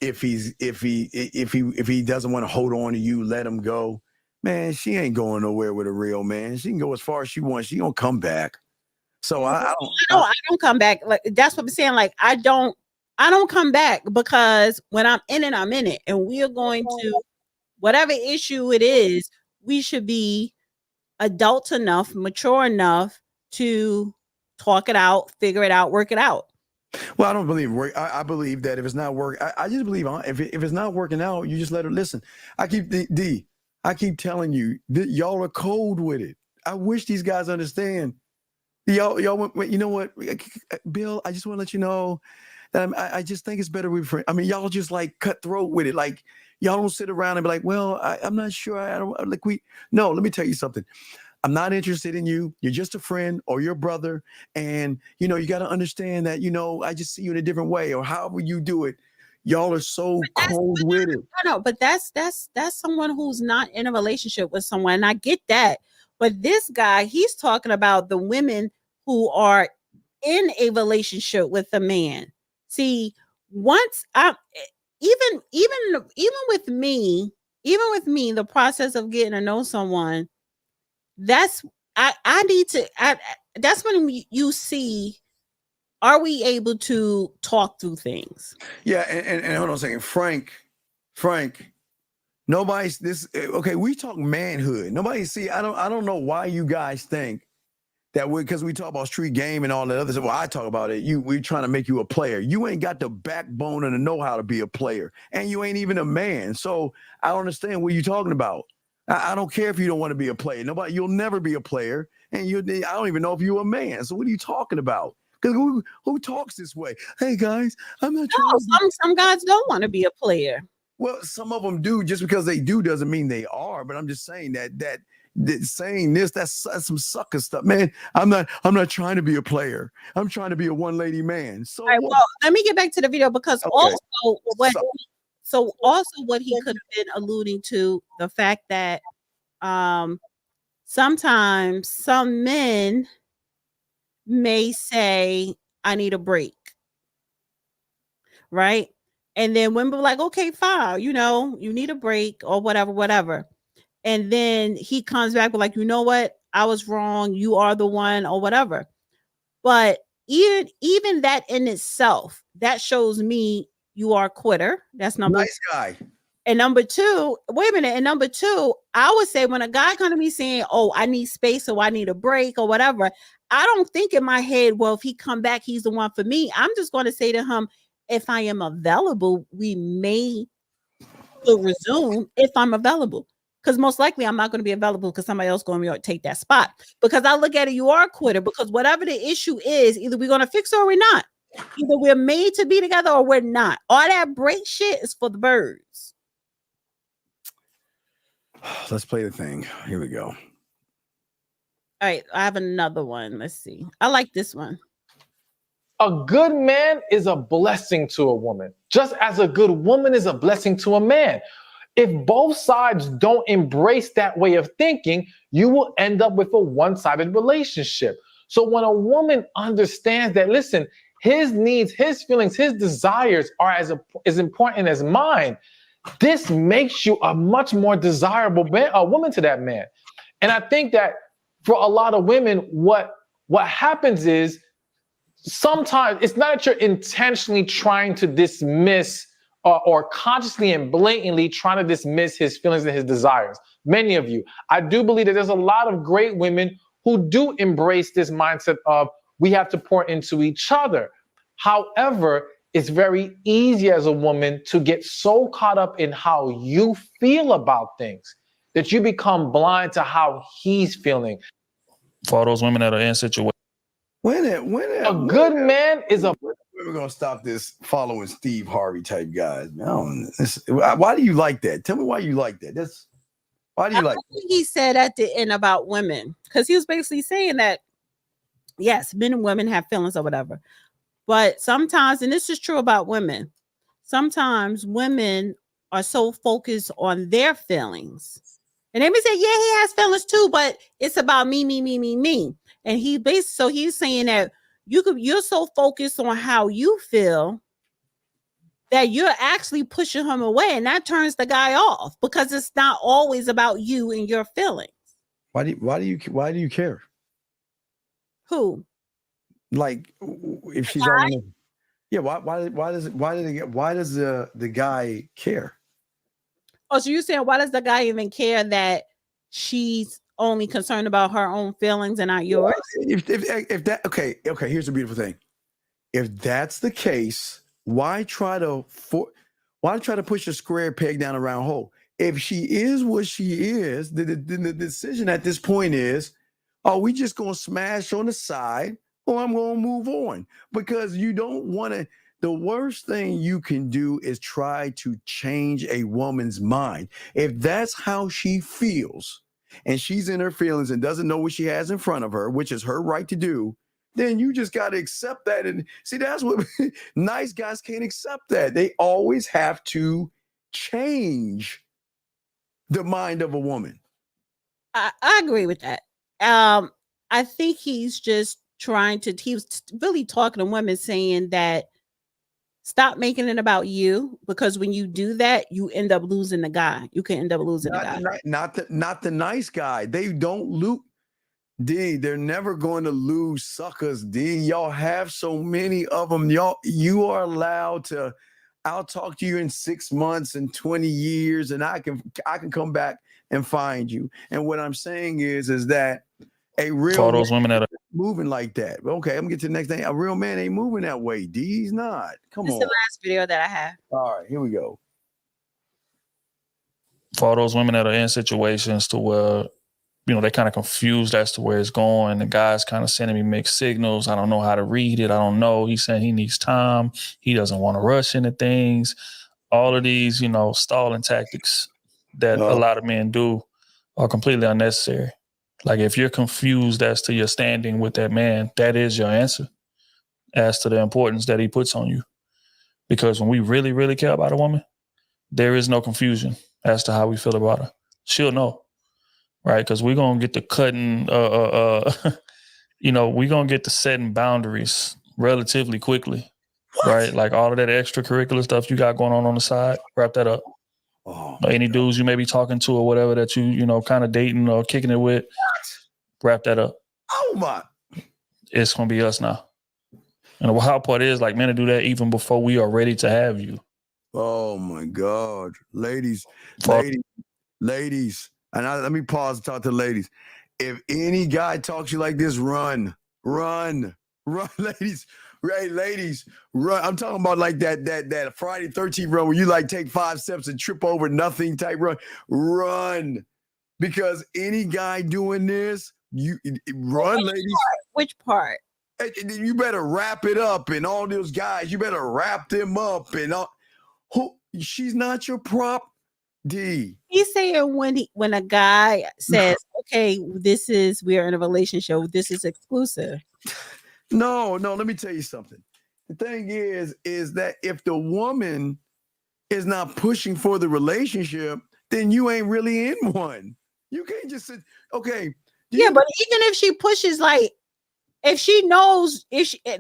If he doesn't want to hold on to you, let him go. Man, she ain't going nowhere with a real man. She can go as far as she wants. She gonna come back. So I don't come back. Like, that's what I'm saying. Like, I don't come back, because when I'm in it, I'm in it, and we are going to, whatever issue it is, we should be adult enough, mature enough to talk it out, figure it out, work it out. Well, I don't believe work. I believe that if it's not work, I just believe if it's not working out, you just let her listen. I keep telling you that y'all are cold with it. I wish these guys understand. Y'all, you know what, Bill? I just want to let you know that I just think it's better with friends. I mean, y'all just like cutthroat with it. Like, y'all don't sit around and be like, well, I'm not sure. I don't like no. Let me tell you something. I'm not interested in you. You're just a friend or your brother. And, you got to understand that, I just see you in a different way, or however you do it. Y'all are so cold with it. No, but that's someone who's not in a relationship with someone. And I get that. But this guy, he's talking about the women who are in a relationship with a man. See, once even with me, the process of getting to know someone, that's that's when you see, are we able to talk through things? Yeah, and hold on a second, Frank. Nobody's this. Okay, we talk manhood. Nobody see. I don't know why you guys think that because we talk about street game and all that other stuff. Well, I talk about it. We're trying to make you a player. You ain't got the backbone and the know-how to be a player, and you ain't even a man. So I don't understand what you're talking about. I don't care if you don't want to be a player. You'll never be a player, and I don't even know if you're a man. So what are you talking about? Because who talks this way? Hey guys, I'm not trying. Some guys don't want to be a player. Well, some of them do. Just because they do doesn't mean they are. But I'm just saying that saying this, that's some sucker stuff, man. I'm not trying to be a player. I'm trying to be a one lady man. So all right, well, let me get back to the video, because also what he could have been alluding to, the fact that sometimes some men may say, I need a break, right? And then women were like, okay, fine, you need a break or whatever. And then he comes back with like, you know what? I was wrong. You are the one or whatever. But even that in itself, that shows me you are a quitter. That's number nice guy. And number two, wait a minute. And number two, I would say when a guy comes to me saying, oh, I need space or I need a break or whatever, I don't think in my head, well, if he come back, he's the one for me. I'm just going to say to him, if I am available, we may resume if I'm available. Because most likely I'm not going to be available because somebody else is going to take that spot. Because I look at it, you are a quitter. Because whatever the issue is, either we're going to fix it or we're not. Either we're made to be together or we're not. All that break shit is for the birds. Let's play the thing. Here we go. All right, I have another one. Let's see. I like this one. A good man is a blessing to a woman, just as a good woman is a blessing to a man. If both sides don't embrace that way of thinking, you will end up with a one-sided relationship. So when a woman understands that, listen, his needs, his feelings, his desires are as important as mine, this makes you a much more desirable woman to that man. And I think that for a lot of women, what happens is sometimes it's not that you're intentionally trying to dismiss or consciously and blatantly trying to dismiss his feelings and his desires. Many of you, I do believe that there's a lot of great women who do embrace this mindset of we have to pour into each other. However, it's very easy as a woman to get so caught up in how you feel about things that you become blind to how he's feeling. For all those women that are in situations. A good man is a... We're going to stop this following Steve Harvey type guys. Why do you like that? Tell me why you like that. Why do you like that? He said at the end about women, because he was basically saying that, yes, men and women have feelings or whatever. But sometimes, and this is true about women, sometimes women are so focused on their feelings. And they may say, yeah, he has feelings too, but it's about me. And he's saying that you're so focused on how you feel that you're actually pushing him away, and that turns the guy off because it's not always about you and your feelings. Why do you care? Who? Like if she's on, yeah. Why does the guy care? Oh, so you're saying why does the guy even care that she's only concerned about her own feelings and not yours? If that okay, here's the beautiful thing. If that's the case, why try to push a square peg down a round hole? If she is what she is, the decision at this point is, are we just gonna smash on the side, or I'm gonna move on? Because you don't want to. The worst thing you can do is try to change a woman's mind. If that's how she feels, and she's in her feelings and doesn't know what she has in front of her, which is her right to do, then you just got to accept that. And see, that's what nice guys can't accept that. They always have to change the mind of a woman. I agree with that. I think he's just he was really talking to women saying that stop making it about you, because when you do that, you end up losing the guy. You can end up losing the guy. Not the nice guy. They don't lose. D, they're never going to lose suckers. D, y'all have so many of them. You are allowed to. I'll talk to you in 6 months and 20 years, and I can come back and find you. And what I'm saying is that a real for all those women that are moving like that. Okay, I'm gonna get to the next thing. A real man ain't moving that way. D, he's not. Come This on. is the last video that I have. All right, here we go. For all those women that are in situations to where, you know, they're kind of confused as to where it's going. The guy's kind of sending me mixed signals. I don't know how to read it. I don't know. He's saying he needs time. He doesn't want to rush into things. All of these, you know, stalling tactics that a lot of men do are completely unnecessary. Like, if you're confused as to your standing with that man, that is your answer as to the importance that he puts on you. Because when we really, really care about a woman, there is no confusion as to how we feel about her. She'll know, right? Because we're going to get the cutting, you know, we're going to get the setting boundaries relatively quickly, right? Like all of that extracurricular stuff you got going on the side, wrap that up. Any dudes you may be talking to or whatever that you know, kind of dating or kicking it with, wrap that up. Oh my. It's going to be us now. And the wild part is, like, men to do that even before we are ready to have you. Oh my God. Ladies. And let me pause and talk to the ladies. If any guy talks to you like this, run, ladies. Right, ladies, run. I'm talking about like that Friday 13th run where you like take 5 steps and trip over nothing type run. Run. Because any guy doing this, you run, ladies. Which part? You better wrap it up, and all those guys, you better wrap them up, and all. She's not your prop, D. He's saying when a guy says, "Okay, we're in a relationship. This is exclusive." No. Let me tell you something. The thing is that if the woman is not pushing for the relationship, then you ain't really in one. You can't just sit. Okay. But even if she pushes, like, if she knows,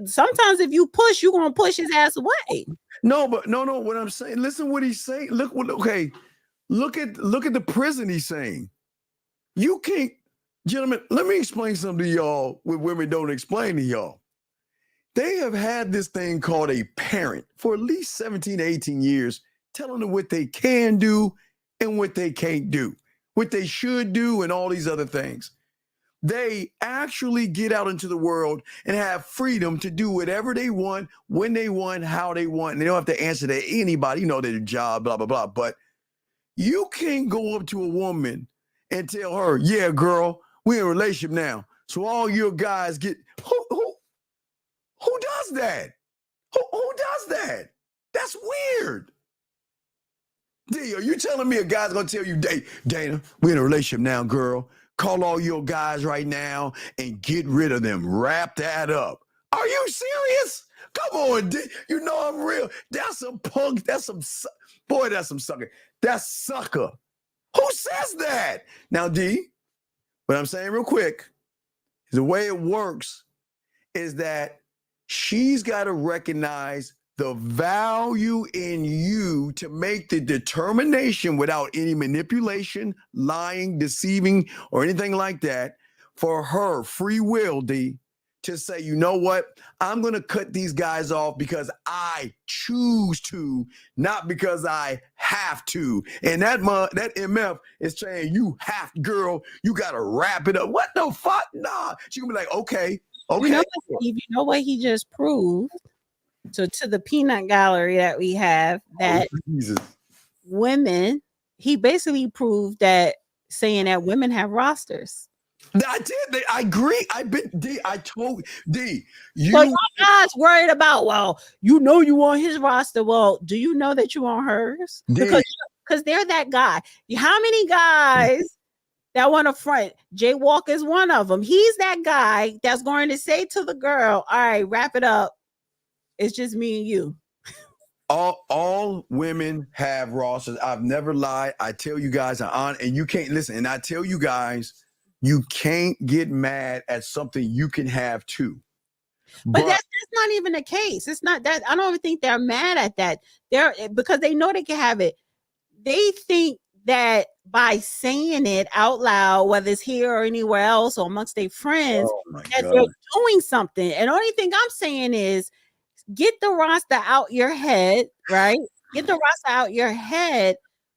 sometimes if you push, you're gonna push his ass away. No. What I'm saying, listen what he's saying. Look at the prison he's saying. You can't, gentlemen. Let me explain something to y'all. What women don't explain to y'all. They have had this thing called a parent for at least 17 to 18 years, telling them what they can do and what they can't do, what they should do, and all these other things. They actually get out into the world and have freedom to do whatever they want, when they want, how they want. And they don't have to answer to anybody, you know, their job, blah, blah, blah. But you can't go up to a woman and tell her, yeah, girl, we're in a relationship now. So all your guys get, who does that? Who does that? That's weird. D, are you telling me a guy's going to tell you, Dana, we're in a relationship now, girl. Call all your guys right now and get rid of them. Wrap that up. Are you serious? Come on, D. You know I'm real. That's some punk. That's some sucker. That's sucker. Who says that? Now, D, what I'm saying real quick is the way it works is that she's got to recognize the value in you to make the determination without any manipulation, lying, deceiving, or anything like that, for her free will, D, to say, you know what? I'm going to cut these guys off because I choose to, not because I have to. And that MF is saying, you have, girl, you got to wrap it up. What the fuck? Nah. She going to be like, okay. You know what, Steve, you know what he just proved? So to the peanut gallery that we have, that women, he basically proved that, saying that women have rosters. I did. I agree. I told D. So your guys worried about, well, you know you on his roster. Well, do you know that you on hers? Because they're that guy. How many guys that want to front. Jay Walker is one of them. He's that guy that's going to say to the girl, all right, wrap it up. It's just me and you. All women have rosters. I've never lied. I tell you guys, and you can't listen. And I tell you guys, you can't get mad at something you can have too. But that's not even the case. It's not that. I don't even think they're mad at that. They're because they know they can have it. They think that by saying it out loud, whether it's here or anywhere else or amongst their friends, that they're doing something. And the only thing I'm saying is get the roster out your head, right? Get the roster out your head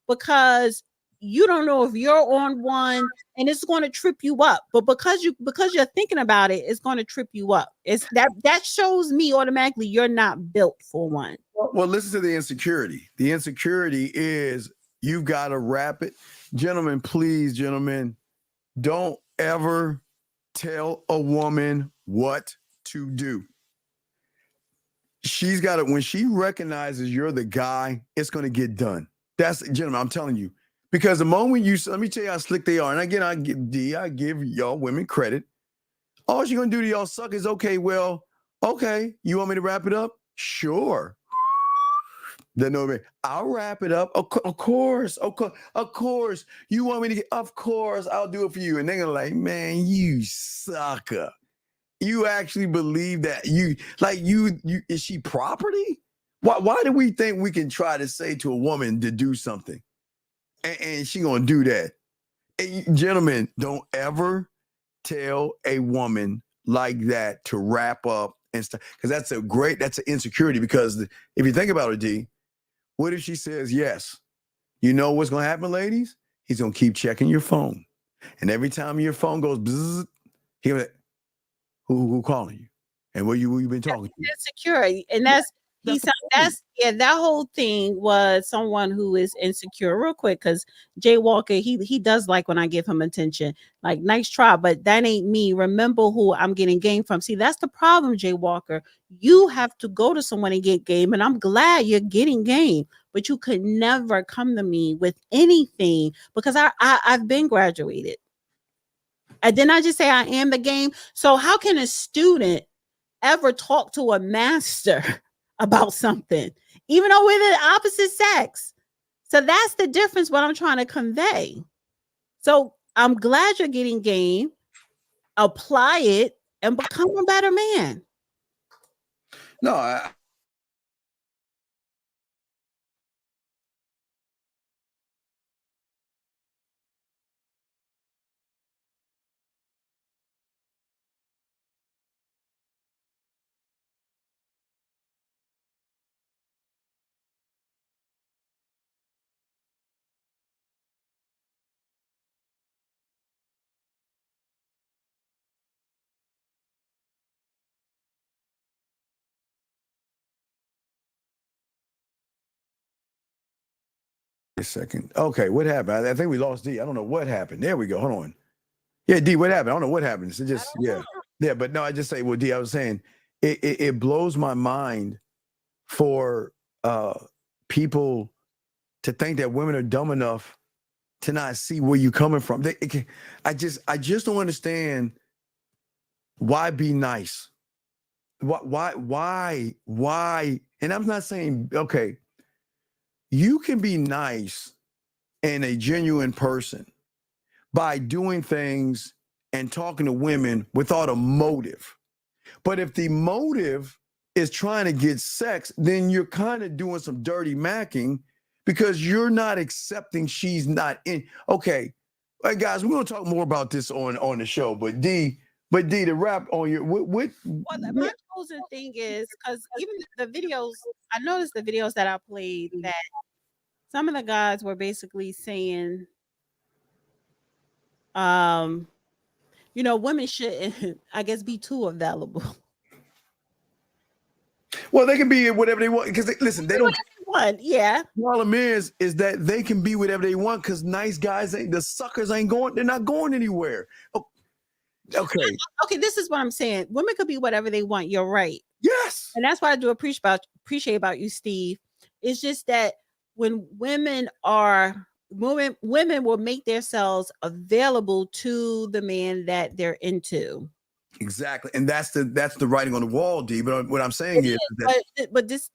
because you don't know if you're on one and it's going to trip you up. But because you're thinking about it, it's going to trip you up. It's that shows me automatically you're not built for one. Well, listen to the insecurity. The insecurity is you've got to wrap it. Gentlemen, please, don't ever tell a woman what to do. She's got it. When she recognizes you're the guy, it's going to get done. That's, gentlemen, I'm telling you. Because the moment let me tell you how slick they are. And again, I give y'all women credit. All she's going to do to y'all suck is, okay, you want me to wrap it up? Sure. I'll wrap it up. Of course. You want me to of course, I'll do it for you. And they're going to man, you sucker. You actually believe that you is she property? Why do we think we can try to say to a woman to do something and she gonna do that? And gentlemen, don't ever tell a woman like that to wrap up and stuff, because that's an insecurity. Because if you think about it, D, what if she says yes? You know what's gonna happen, ladies? He's gonna keep checking your phone, and every time your phone goes bzzz, he'll be like, Who calling you? And where you been talking to? Insecure. And that whole thing was someone who is insecure. Real quick, because Jay Walker, he does like when I give him attention. Like, nice try, but that ain't me. Remember who I'm getting game from. See, that's the problem, Jay Walker. You have to go to someone and get game, and I'm glad you're getting game, but you could never come to me with anything because I've been graduated. And then I just say I am the game. So how can a student ever talk to a master about something, even though we're the opposite sex? So that's the difference, what I'm trying to convey. So I'm glad you're getting game, apply it, and become a better man. No, a second. Okay, what happened? I think we lost D. I don't know what happened. There we go. Hold on. Yeah, D, what happened? I don't know what happened. It's just but no, I just say, well, D, I was saying it blows my mind for people to think that women are dumb enough to not see where you're coming from. I just don't understand why be nice. Why? And I'm not saying, okay, you can be nice and a genuine person by doing things and talking to women without a motive. But if the motive is trying to get sex, then you're kind of doing some dirty macking because you're not accepting she's not in. Okay, all right, guys, we're going to talk more about this on the show. But D, to wrap on your my closing thing is, because even the videos, I noticed the videos that I played that some of the guys were basically saying, women shouldn't, I guess, be too available. Well, they can be whatever they want because listen, they don't want. Yeah. The problem is that they can be whatever they want because nice guys the suckers ain't going. They're not going anywhere. Okay. Okay. This is what I'm saying. Women could be whatever they want. You're right. Yes. And that's what I do appreciate about you, Steve. It's just that when women are women will make themselves available to the man that they're into. Exactly, and that's the writing on the wall, D. But what I'm saying is that, but this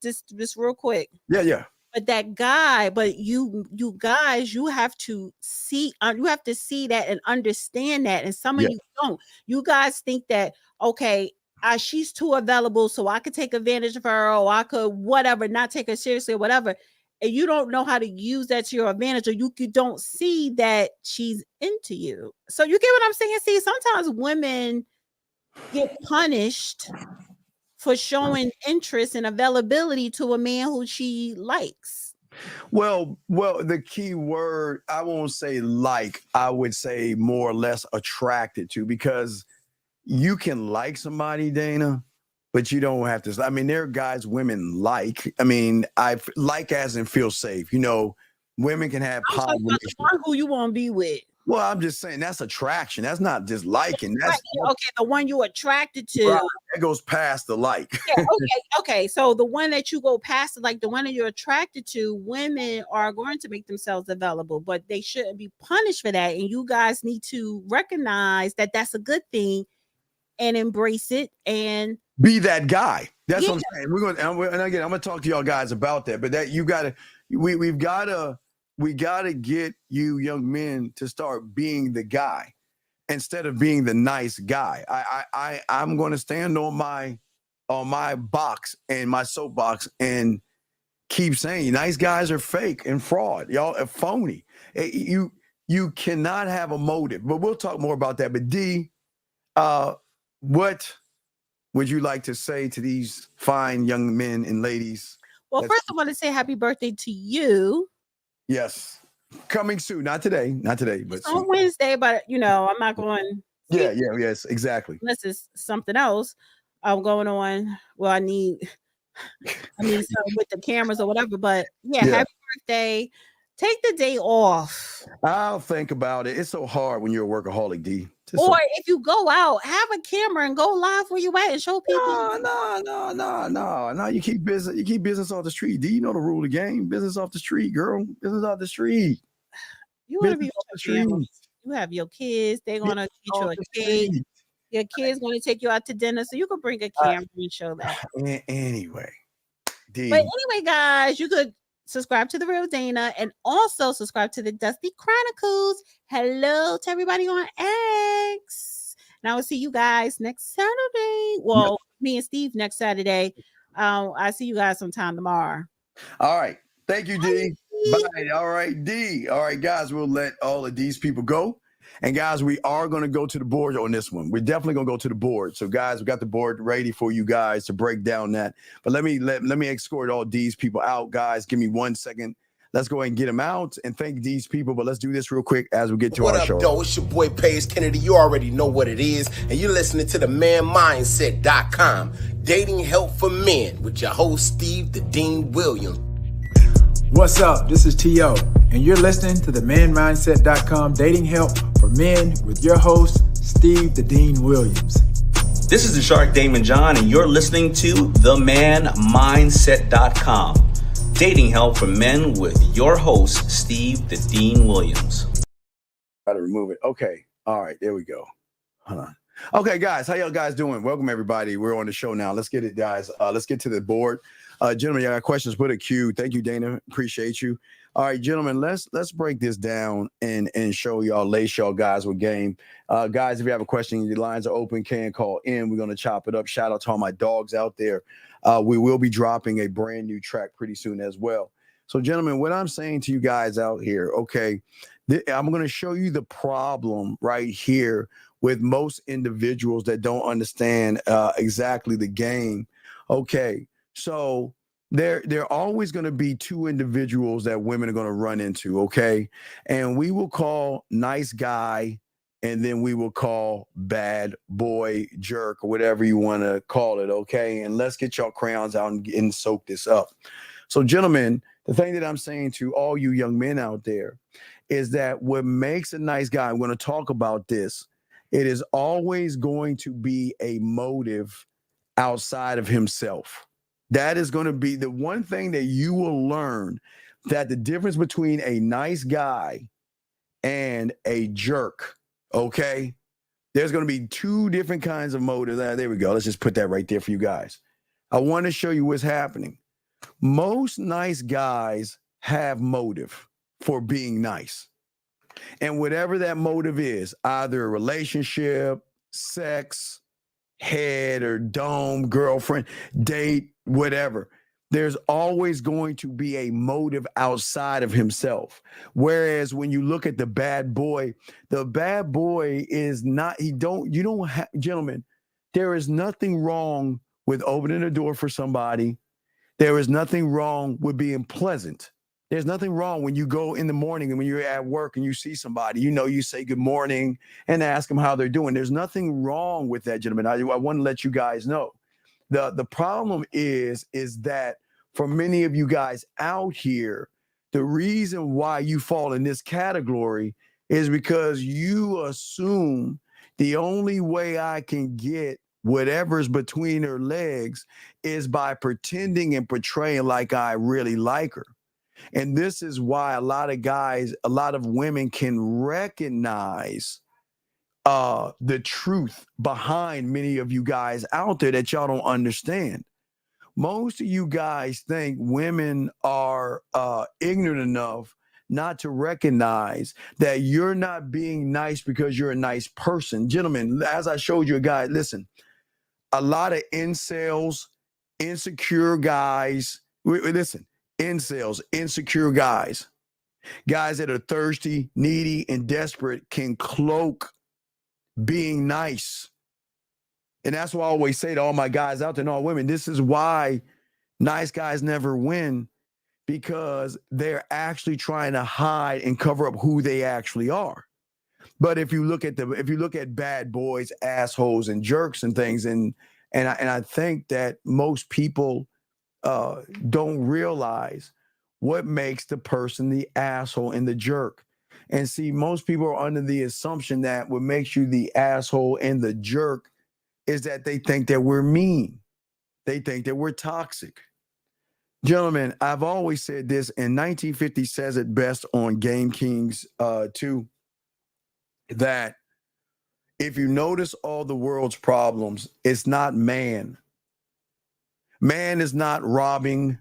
real quick. Yeah. But that guy, but you guys, you have to see that and understand that, and some of you don't. You guys think that okay, she's too available, so I could take advantage of her, or I could whatever, not take her seriously, or whatever. And you don't know how to use that to your advantage, or you don't see that she's into you. So you get what I'm saying? See, sometimes women get punished for showing interest and availability to a man who she likes. Well, the key word, I won't say like, I would say more or less attracted to, because you can like somebody, Dana, but you don't have to. I mean, there are guys women like. I mean, I like as in feel safe. You know, women can have I'm talking about the one who you want to be with. Well, I'm just saying that's attraction. That's not just liking. That's okay. The one you attracted to. Right, that goes past the like. Yeah, okay. So the one that you go past, like the one that you're attracted to, women are going to make themselves available, but they shouldn't be punished for that. And you guys need to recognize that that's a good thing and embrace it and be that guy. That's what I'm saying. And again, I'm gonna talk to y'all guys about that. But that we gotta get you young men to start being the guy instead of being the nice guy. I'm going to stand on my box and my soapbox and keep saying nice guys are fake and fraud. Y'all are phony. You cannot have a motive. But we'll talk more about that. But D, what would you like to say to these fine young men and ladies? Well, first I want to say happy birthday to you. Yes. Coming soon. Not today, but it's on Wednesday, but I'm not going. Yes, exactly. Unless it's something else. I'm going on. Well, I need something with the cameras or whatever. But happy birthday. Take the day off. I'll think about it. It's so hard when you're a workaholic, D. Or if you go out, have a camera and go live where you at and show people. No. You keep business off the street. Do you know the rule of the game? Business off the street, girl. Business off the street. You want to be off the street. You have your kids. They're gonna teach you a cake. Your kids gonna take you out to dinner, so you can bring a camera and show that. Anyway, but anyway, guys, you could subscribe to The Real Dana and also subscribe to the Dusty Chronicles. Hello to everybody on X. And I will see you guys next Saturday. Well, me and Steve next Saturday. I see you guys sometime tomorrow. All right. Thank you, D. Bye. All right, D. All right, guys, we'll let all of these people go. And guys, we are going to go to the board on this one. We're definitely going to go to the board. So guys, we got the board ready for you guys to break down that. But let me escort all these people out, guys. Give me 1 second. Let's go ahead and get them out and thank these people. But let's do this real quick as we get to our show. What up, though? It's your boy, Paige Kennedy. You already know what it is. And you're listening to the manmindset.com. Dating help for men with your host, Steve the Dean Williams. What's up? This is T.O. and you're listening to the manmindset.com dating help for men with your host, Steve the Dean Williams. This is the Shark Damon John, and you're listening to themanmindset.com dating help for men with your host, Steve the Dean Williams. Got to remove it. Okay. All right. There we go. Hold on. Okay, guys. How y'all guys doing? Welcome, everybody. We're on the show now. Let's get it, guys. Let's get to the board. Gentlemen, y'all got questions, put a Q. Thank you, Dana. Appreciate you. All right, gentlemen, let's break this down and show y'all, lace y'all guys with game. Guys, if you have a question, the lines are open, can call in. We're going to chop it up. Shout out to all my dogs out there. We will be dropping a brand new track pretty soon as well. So, gentlemen, what I'm saying to you guys out here, okay, I'm going to show you the problem right here with most individuals that don't understand exactly the game. Okay. So there are always going to be two individuals that women are going to run into, okay? And we will call nice guy, and then we will call bad boy, jerk, or whatever you want to call it, okay? And let's get y'all crayons out and soak this up. So, gentlemen, the thing that I'm saying to all you young men out there is that what makes a nice guy, I'm going to talk about this, it is always going to be a motive outside of himself. That is going to be the one thing that you will learn that the difference between a nice guy and a jerk, okay? There's going to be two different kinds of motives. There we go. Let's just put that right there for you guys. I want to show you what's happening. Most nice guys have motive for being nice. And whatever that motive is, either a relationship, sex, head or dome, girlfriend, date, whatever, there's always going to be a motive outside of himself. Whereas when you look at the bad boy is not, gentlemen, there is nothing wrong with opening a door for somebody. There is nothing wrong with being pleasant. There's nothing wrong when you go in the morning and when you're at work and you see somebody, you say good morning and ask them how they're doing. There's nothing wrong with that, gentlemen. I want to let you guys know. The problem is that for many of you guys out here, the reason why you fall in this category is because you assume the only way I can get whatever's between her legs is by pretending and portraying like I really like her. And this is why a lot of women can recognize the truth behind many of you guys out there that y'all don't understand. Most of you guys think women are ignorant enough not to recognize that you're not being nice because you're a nice person. Gentlemen, as I showed you, guys, listen, a lot of incels, insecure guys, listen, incels, insecure guys that are thirsty, needy, and desperate can cloak being nice. And that's why I always say to all my guys out there and all women, this is why nice guys never win, because they're actually trying to hide and cover up who they actually are. But if you look at bad boys, assholes, and jerks and things, and I think that most people don't realize what makes the person the asshole and the jerk. And see, most people are under the assumption that what makes you the asshole and the jerk is that they think that we're mean. They think that we're toxic. Gentlemen, I've always said this, and 1950 says it best on Game Kings 2, that if you notice all the world's problems, it's not man. Man is not robbing.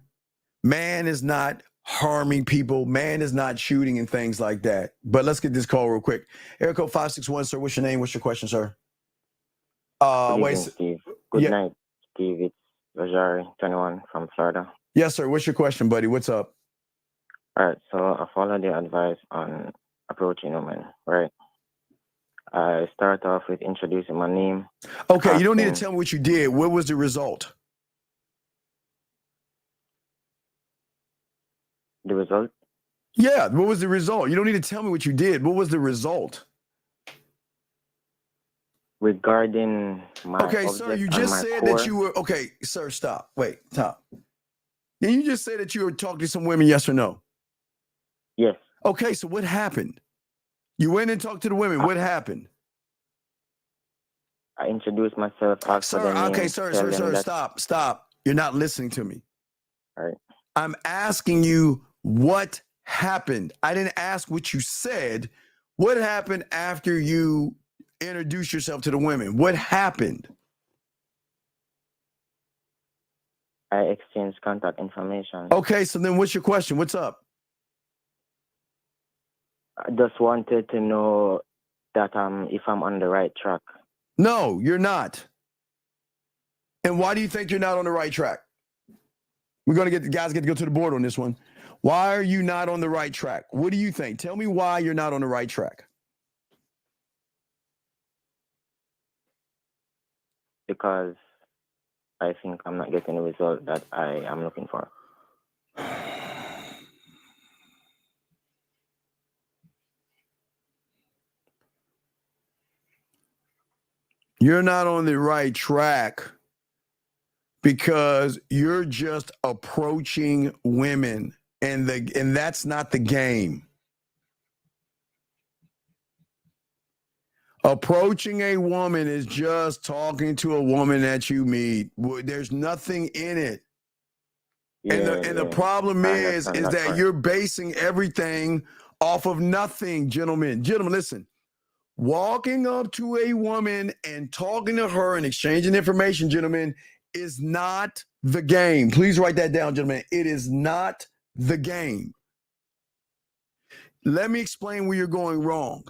Man is not harming people. Man is not shooting and things like that. But let's get this call real quick. Area code 561, sir. What's your name? What's your question, sir? Good evening, Steve. Good night, Steve. It's Rajari, 21 from Florida. Yes, sir. What's your question, buddy? What's up? All right. So I followed your advice on approaching women, right? I start off with introducing my name. Okay, you don't need to tell me what you did. What was the result? The result? Yeah, what was the result? You don't need to tell me what you did. What was the result? Regarding my sir, you just said that you were sir, stop. Wait, stop. Did you just say that you were talking to some women, yes or no? Yes. Okay, so what happened? You went and talked to the women. What happened? I introduced myself. Sir, stop. You're not listening to me. All right. I'm asking you what happened. I didn't ask what you said. What happened after you introduced yourself to the women? What happened? I exchanged contact information. Okay, so then what's your question? What's up? I just wanted to know that if I'm on the right track. No, you're not. And why do you think you're not on the right track? We're going to get to go to the board on this one. Why are you not on the right track? What do you think? Tell me why you're not on the right track. Because I think I'm not getting the result that I am looking for. You're not on the right track because you're just approaching women, and that's not the game. Approaching a woman is just talking to a woman that you meet. There's nothing in it. And the problem I is understand that that part. you're basing everything off of nothing, gentlemen. Gentlemen, listen. Walking up to a woman and talking to her and exchanging information, gentlemen, is not the game. Please write that down, gentlemen. It is not the game. Let me explain where you're going wrong.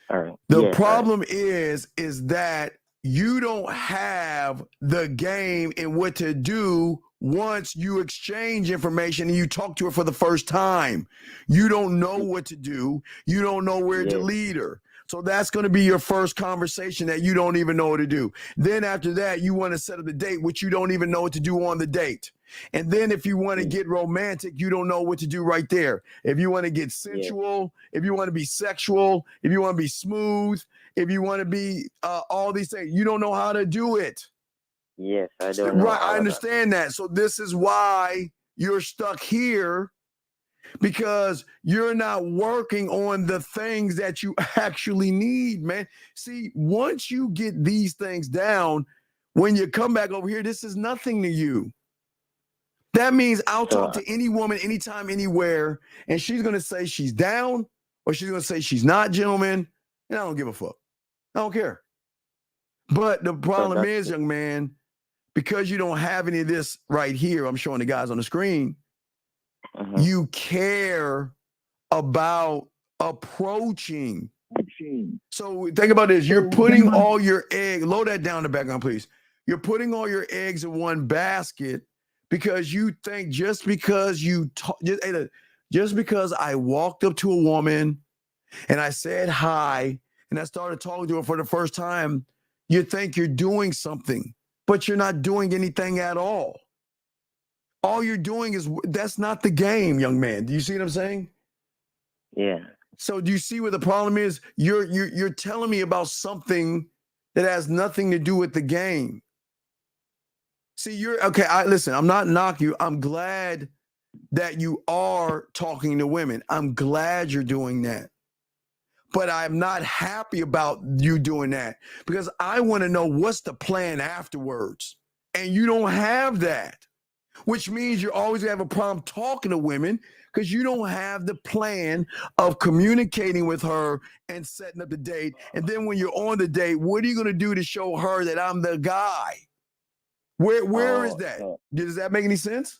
All right. The problem is that you don't have the game and what to do once you exchange information and you talk to her for the first time. You don't know what to do. You don't know where to lead her. So that's going to be your first conversation that you don't even know what to do. Then after that, you want to set up the date, which you don't even know what to do on the date. And then if you want to get romantic, you don't know what to do right there. If you want to get sensual, if you want to be sexual, if you want to be smooth, if you want to be all these things, you don't know how to do it. Yes, I don't know. Right, I understand that. So this is why you're stuck here, because you're not working on the things that you actually need, man. See, once you get these things down, when you come back over here, this is nothing to you. That means I'll talk to any woman, anytime, anywhere, and she's going to say she's down or she's going to say she's not, gentlemen, and I don't give a fuck. I don't care. But the problem is, young man, because you don't have any of this right here, I'm showing the guys on the screen, you care about approaching. So think about this. You're putting all your eggs, load that down in the background, please. You're putting all your eggs in one basket because you think just because I walked up to a woman and I said hi and I started talking to her for the first time, you think you're doing something, but you're not doing anything at all. All you're doing is, that's not the game, young man. Do you see what I'm saying? Yeah. So do you see what the problem is? You're telling me about something that has nothing to do with the game. See, you're okay. Listen, I'm not knocking you. I'm glad that you are talking to women. I'm glad you're doing that. But I'm not happy about you doing that because I want to know what's the plan afterwards. And you don't have that, which means you're always going to have a problem talking to women because you don't have the plan of communicating with her and setting up the date. And then when you're on the date, what are you going to do to show her that I'm the guy? Where is that? Does that make any sense?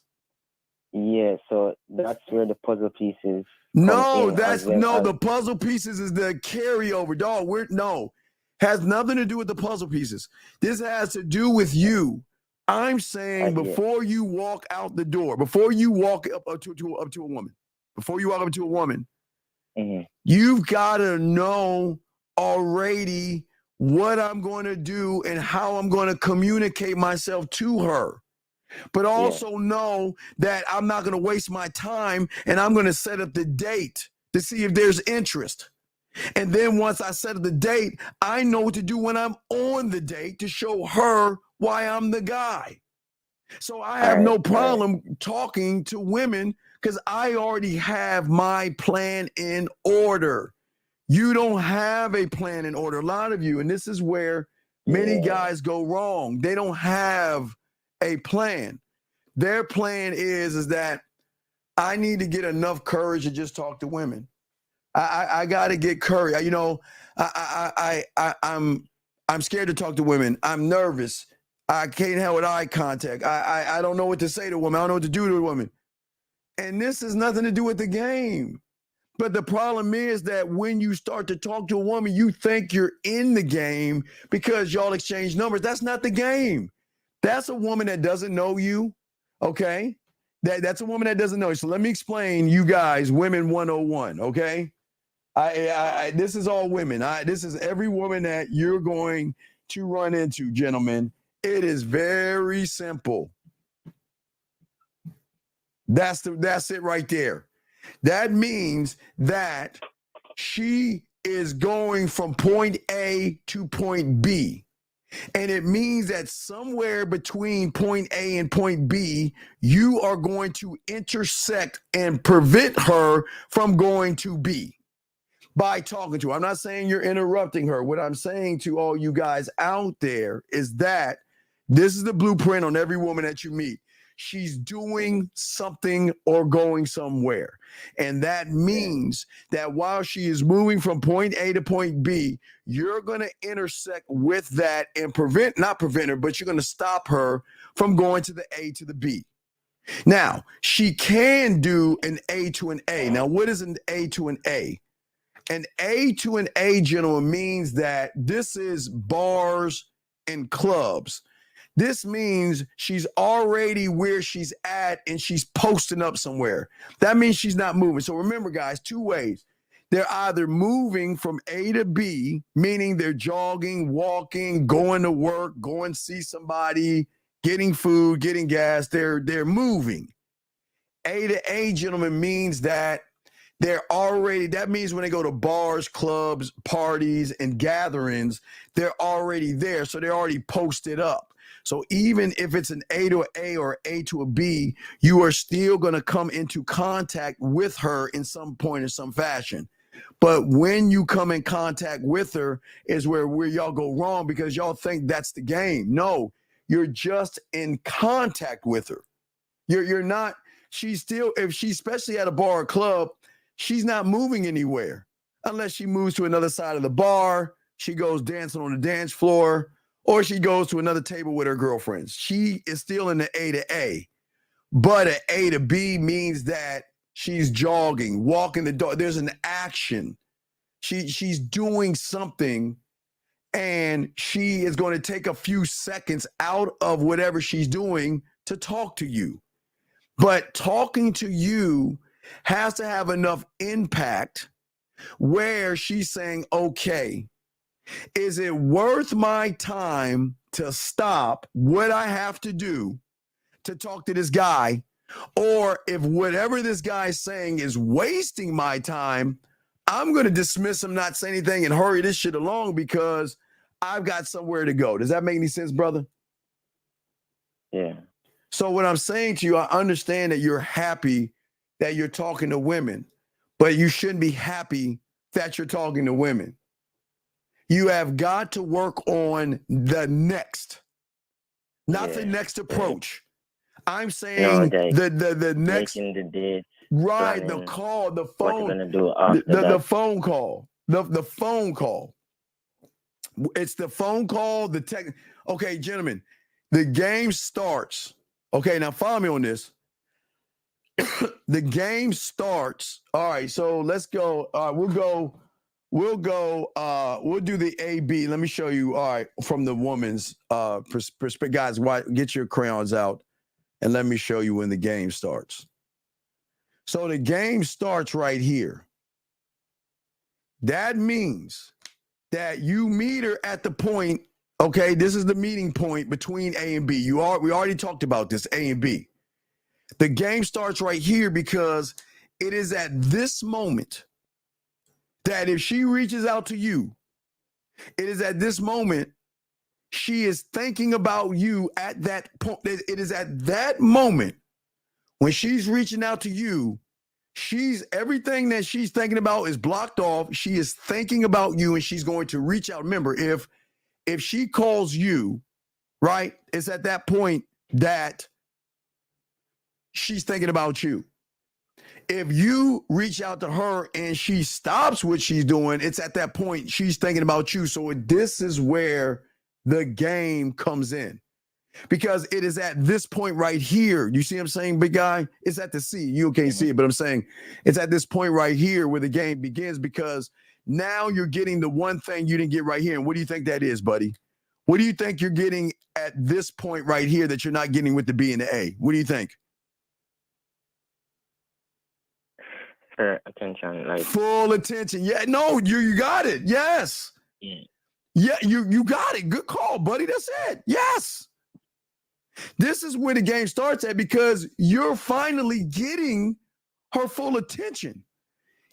Yeah, so that's where the puzzle pieces. No, the puzzle pieces is the carryover, dog. Has nothing to do with the puzzle pieces. This has to do with you. I'm saying before you walk out the door, before you walk up to a woman, before you walk up to a woman, you've got to know already what I'm going to do and how I'm going to communicate myself to her. But also know that I'm not going to waste my time and I'm going to set up the date to see if there's interest. And then once I set up the date, I know what to do when I'm on the date to show her why I'm the guy. So I have no problem talking to women because I already have my plan in order. You don't have a plan in order. A lot of you, and this is where many guys go wrong. They don't have a plan. Their plan is that I need to get enough courage to just talk to women. I got to get courage. You know, I'm scared to talk to women. I'm nervous. I can't have with eye contact. I don't know what to say to a woman. I don't know what to do to a woman. And this has nothing to do with the game. But the problem is that when you start to talk to a woman, you think you're in the game because y'all exchange numbers. That's not the game. That's a woman that doesn't know you, okay? That's a woman that doesn't know you. So let me explain you guys, Women 101, okay? This is all women. This is every woman that you're going to run into, gentlemen. It is very simple. That's it right there. That means that she is going from point A to point B. And it means that somewhere between point A and point B, you are going to intersect and prevent her from going to B by talking to her. I'm not saying you're interrupting her. What I'm saying to all you guys out there is that this is the blueprint on every woman that you meet. she's doing something or going somewhere. And that means that while she is moving from point A to point B, you're going to intersect with that and not prevent her, but you're going to stop her from going to the A to the B. Now, she can do an A to an A. Now, what is an A to an A? An A to an A, gentlemen, means that this is bars and clubs. This means she's already where she's at and she's posting up somewhere. That means she's not moving. So remember, guys, two ways. They're either moving from A to B, meaning they're jogging, walking, going to work, going to see somebody, getting food, getting gas. They're moving. A to A, gentlemen, means that that means when they go to bars, clubs, parties, and gatherings, they're already there. So they're already posted up. So even if it's an A to an A or A to a B, you are still going to come into contact with her in some point or some fashion. But when you come in contact with her is where y'all go wrong, because y'all think that's the game. No, you're just in contact with her. You're not, she's still, if she's especially at a bar or club, she's not moving anywhere unless she moves to another side of the bar. She goes dancing on the dance floor, or she goes to another table with her girlfriends. She is still in the A to A. But an A to B means that she's jogging, walking the dog. There's an action. She's doing something, and she is going to take a few seconds out of whatever she's doing to talk to you. But talking to you has to have enough impact where she's saying, okay, is it worth my time to stop what I have to do to talk to this guy? Or if whatever this guy is saying is wasting my time, I'm going to dismiss him, not say anything, and hurry this shit along because I've got somewhere to go. Does that make any sense, brother? Yeah. So what I'm saying to you, I understand that you're happy that you're talking to women, but you shouldn't be happy that you're talking to women. You have got to work on the next, not the next approach. I'm saying the next, making the date, right? planning, The call, the phone, what you're gonna do after the phone call, the phone call. It's the phone call, the tech. Okay, gentlemen, the game starts. Okay, now follow me on this. The game starts. All right, so let's go. We'll do the A-B. Let me show you, all right, from the woman's perspective. Guys, get your crayons out and let me show you when the game starts. So the game starts right here. That means that you meet her at the point, okay, this is the meeting point between A and B. We already talked about this, A and B. The game starts right here because it is at this moment that if she reaches out to you, it is at this moment she is thinking about you at that point. It is at that moment when she's reaching out to you, everything that she's thinking about is blocked off. She is thinking about you and she's going to reach out. Remember, if she calls you, right, it's at that point that she's thinking about you. If you reach out to her and she stops what she's doing, it's at that point she's thinking about you. So this is where the game comes in, because it is at this point right here. You see what I'm saying, big guy? It's at the C. You can't see it, but I'm saying it's at this point right here where the game begins, because now you're getting the one thing you didn't get right here. And what do you think that is, buddy? What do you think you're getting at this point right here that you're not getting with the B and the A? What do you think? Attention, like full attention. Yeah, no, you got it. Yes. Yeah, you got it. Good call, buddy. That's it. Yes. This is where the game starts at, because you're finally getting her full attention.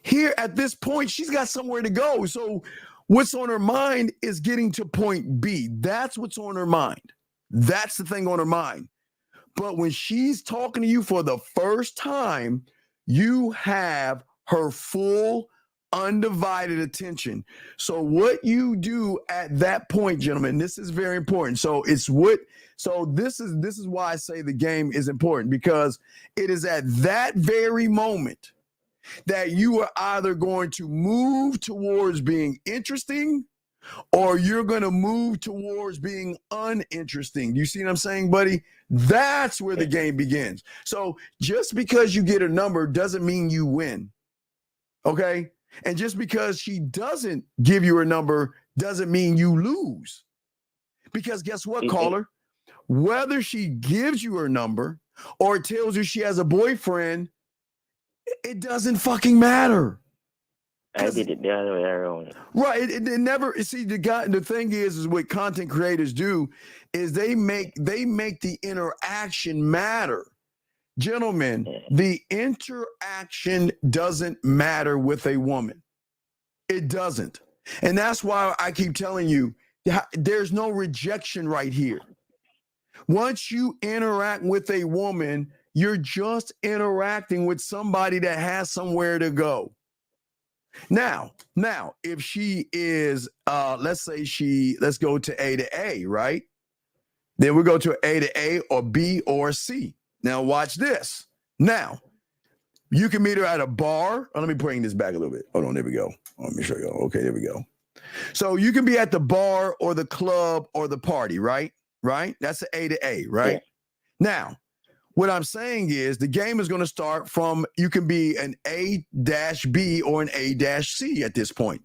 Here at this point, she's got somewhere to go. So what's on her mind is getting to point B. That's what's on her mind. That's the thing on her mind. But when she's talking to you for the first time, you have her full undivided attention. So what you do at that point, gentlemen, this is very important. So this is why I say the game is important, because it is at that very moment that you are either going to move towards being interesting or you're going to move towards being uninteresting. You see what I'm saying, buddy? That's where the game begins. So just because you get a number doesn't mean you win. Okay? And just because she doesn't give you a number doesn't mean you lose. Because guess what, caller? Whether she gives you her number or tells you she has a boyfriend, it doesn't fucking matter. I did it the other way around. Right. It never, see, the thing is what content creators do is they make the interaction matter. Gentlemen, the interaction doesn't matter with a woman. It doesn't. And that's why I keep telling you, there's no rejection right here. Once you interact with a woman, you're just interacting with somebody that has somewhere to go. Now, if she is, let's go to A to A, right? Then we go to A to A or B or C. Now watch this. Now, you can meet her at a bar. Oh, let me bring this back a little bit. Hold on, there we go. Let me show you. Okay, there we go. So you can be at the bar or the club or the party, right? Right? That's an A to A, right? Yeah. Now, what I'm saying is the game is going to start from, you can be an A-B or an A-C at this point.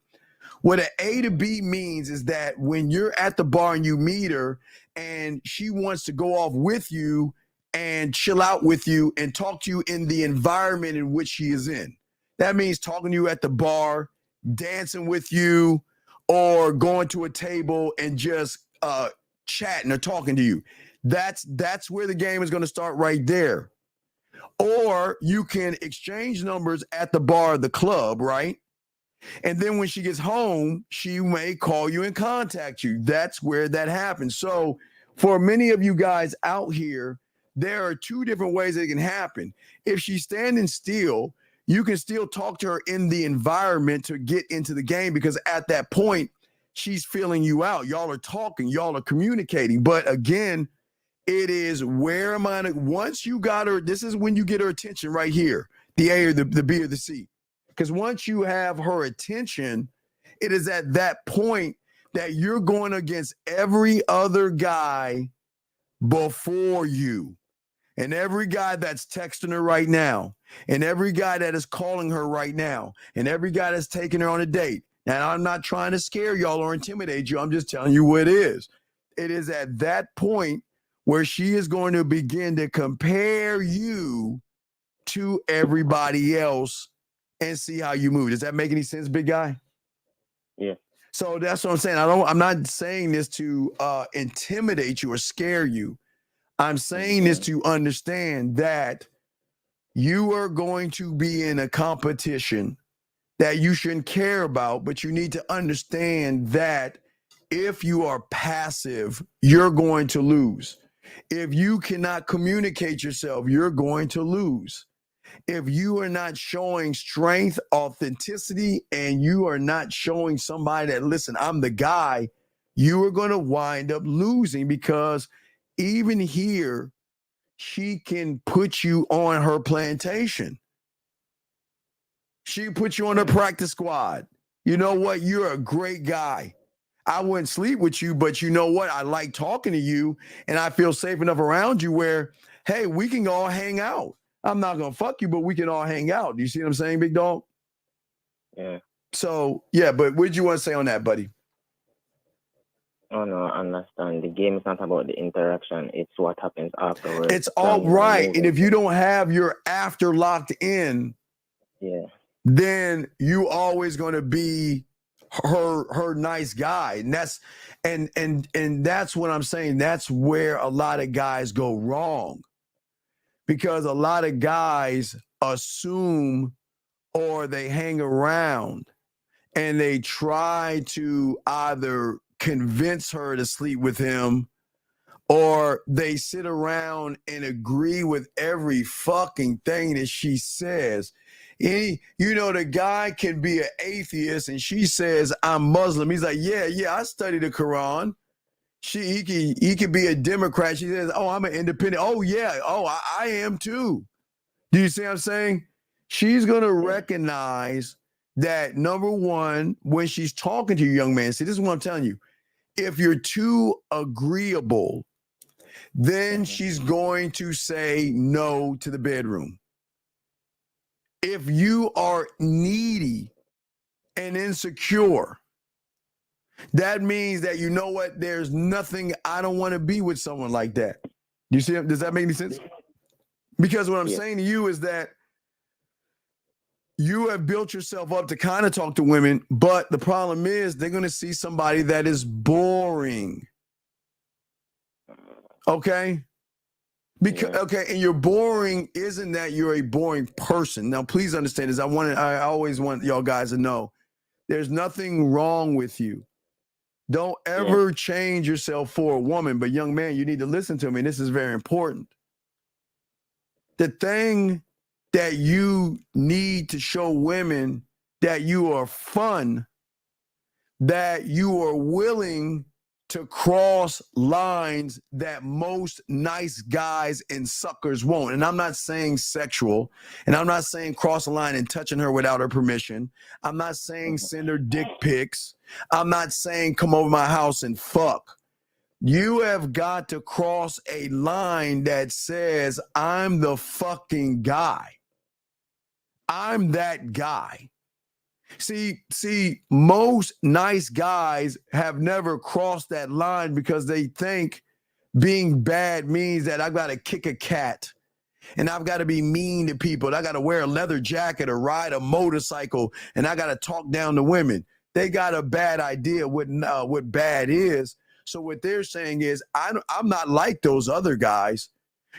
What an A to B means is that when you're at the bar and you meet her and she wants to go off with you and chill out with you and talk to you in the environment in which she is in. That means talking to you at the bar, dancing with you, or going to a table and just chatting or talking to you. That's where the game is going to start right there. Or you can exchange numbers at the bar, the club, right? And then when she gets home, she may call you and contact you. That's where that happens. So for many of you guys out here, there are two different ways that it can happen. If she's standing still, you can still talk to her in the environment to get into the game, because at that point, she's feeling you out. Y'all are talking, y'all are communicating. But again, it is where am I? Once you got her, this is when you get her attention right here, the A or the B or the C. Because once you have her attention, it is at that point that you're going against every other guy before you. And every guy that's texting her right now, and every guy that is calling her right now, and every guy that's taking her on a date. Now, I'm not trying to scare y'all or intimidate you. I'm just telling you what it is. It is at that point where she is going to begin to compare you to everybody else and see how you move. Does that make any sense, big guy? Yeah. So that's what I'm saying. I'm not saying this to intimidate you or scare you. I'm saying this to understand that you are going to be in a competition that you shouldn't care about, but you need to understand that if you are passive, you're going to lose. If you cannot communicate yourself, you're going to lose. If you are not showing strength, authenticity, and you are not showing somebody that, listen, I'm the guy, you are going to wind up losing, because even here, she can put you on her plantation. She put you on her practice squad. You know what? You're a great guy. I wouldn't sleep with you, but you know what? I like talking to you, and I feel safe enough around you where, hey, we can all hang out. I'm not going to fuck you, but we can all hang out. Do you see what I'm saying, big dog? Yeah. So, yeah, but what did you want to say on that, buddy? Oh, no, I understand. The game is not about the interaction. It's what happens afterwards. It's all right. And if you don't have your after locked in, yeah, then you always going to be her nice guy. And that's and that's what I'm saying. That's where a lot of guys go wrong, because a lot of guys assume or they hang around and they try to either convince her to sleep with him, or they sit around and agree with every fucking thing that she says. The guy can be an atheist and she says, I'm Muslim. He's like, yeah, I study the Quran. He could be a Democrat. She says, oh, I'm an independent. Oh, yeah. Oh, I am too. Do you see what I'm saying? She's going to recognize that, number one, when she's talking to you, young man, see, this is what I'm telling you. If you're too agreeable, then she's going to say no to the bedroom. If you are needy and insecure, that means that, you know what, there's nothing, I don't want to be with someone like that. You see, does that make any sense? Because what I'm saying to you is that you have built yourself up to kind of talk to women, but the problem is they're going to see somebody that is boring. Okay? And you're boring isn't that you're a boring person. Now, please understand this. I always want y'all guys to know there's nothing wrong with you. Don't ever change yourself for a woman. But young man, you need to listen to me. This is very important. The thing that you need to show women that you are fun, that you are willing to cross lines that most nice guys and suckers won't. And I'm not saying sexual, and I'm not saying cross a line and touching her without her permission. I'm not saying send her dick pics. I'm not saying come over my house and fuck. You have got to cross a line that says, I'm the fucking guy. I'm that guy. See, most nice guys have never crossed that line because they think being bad means that I've got to kick a cat and I've got to be mean to people. And I got to wear a leather jacket or ride a motorcycle and I got to talk down to women. They got a bad idea what bad is. So what they're saying is, I'm not like those other guys.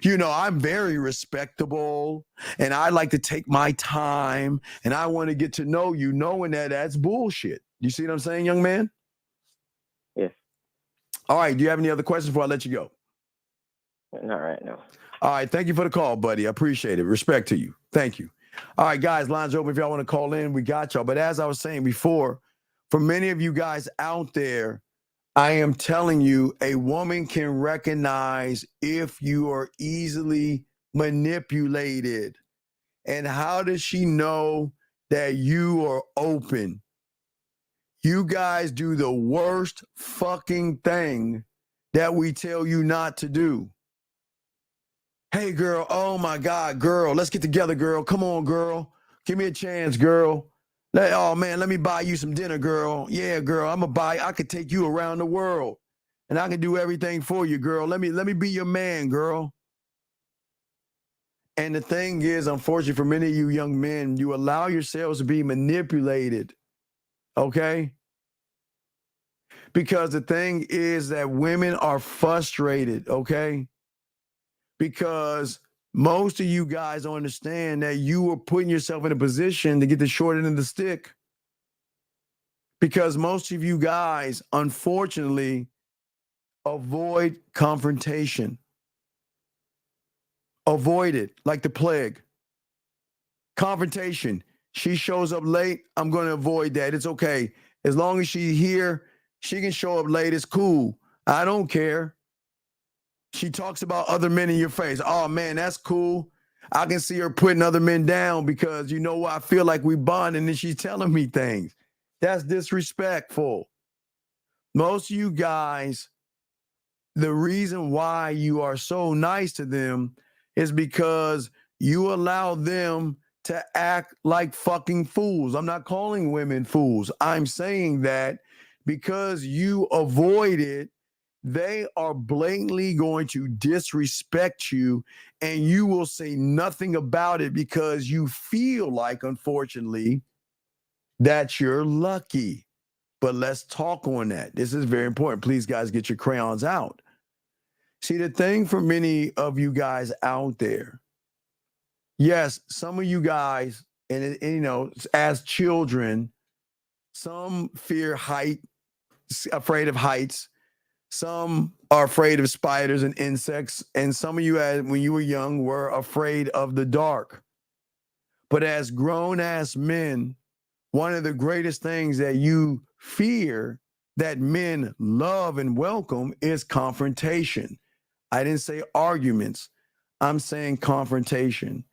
I'm very respectable and I like to take my time and I want to get to know you, knowing that that's bullshit. You see what I'm saying, young man? Yes. All right. Do you have any other questions before I let you go? Not right now. All right. Thank you for the call, buddy. I appreciate it. Respect to you. Thank you. All right, guys, lines open. If y'all want to call in, we got y'all. But as I was saying before, for many of you guys out there, I am telling you, a woman can recognize if you are easily manipulated. And how does she know that you are open? You guys do the worst fucking thing that we tell you not to do. Hey, girl. Oh, my God, girl. Let's get together, girl. Come on, girl. Give me a chance, girl. Oh, man, let me buy you some dinner, girl. Yeah, girl, I could take you around the world. And I can do everything for you, girl. Let me be your man, girl. And the thing is, unfortunately, for many of you young men, you allow yourselves to be manipulated, okay? Because the thing is that women are frustrated, okay? Because most of you guys don't understand that you are putting yourself in a position to get the short end of the stick. Because most of you guys, unfortunately, avoid confrontation. Avoid it like the plague. Confrontation. She shows up late. I'm going to avoid that. It's okay. As long as she's here, she can show up late. It's cool. I don't care. She talks about other men in your face. Oh, man, that's cool. I can see her putting other men down because, I feel like we bond, and then she's telling me things. That's disrespectful. Most of you guys, the reason why you are so nice to them is because you allow them to act like fucking fools. I'm not calling women fools. I'm saying that because you avoid it, they are blatantly going to disrespect you, and you will say nothing about it because you feel like, unfortunately, that you're lucky. But let's talk on that. This is very important. Please, guys, get your crayons out. See, the thing for many of you guys out there, yes, some of you guys, and as children, some fear height, afraid of heights. Some are afraid of spiders and insects. And some of you, when you were young, were afraid of the dark. But as grown ass men, one of the greatest things that you fear that men love and welcome is confrontation. I didn't say arguments. I'm saying confrontation.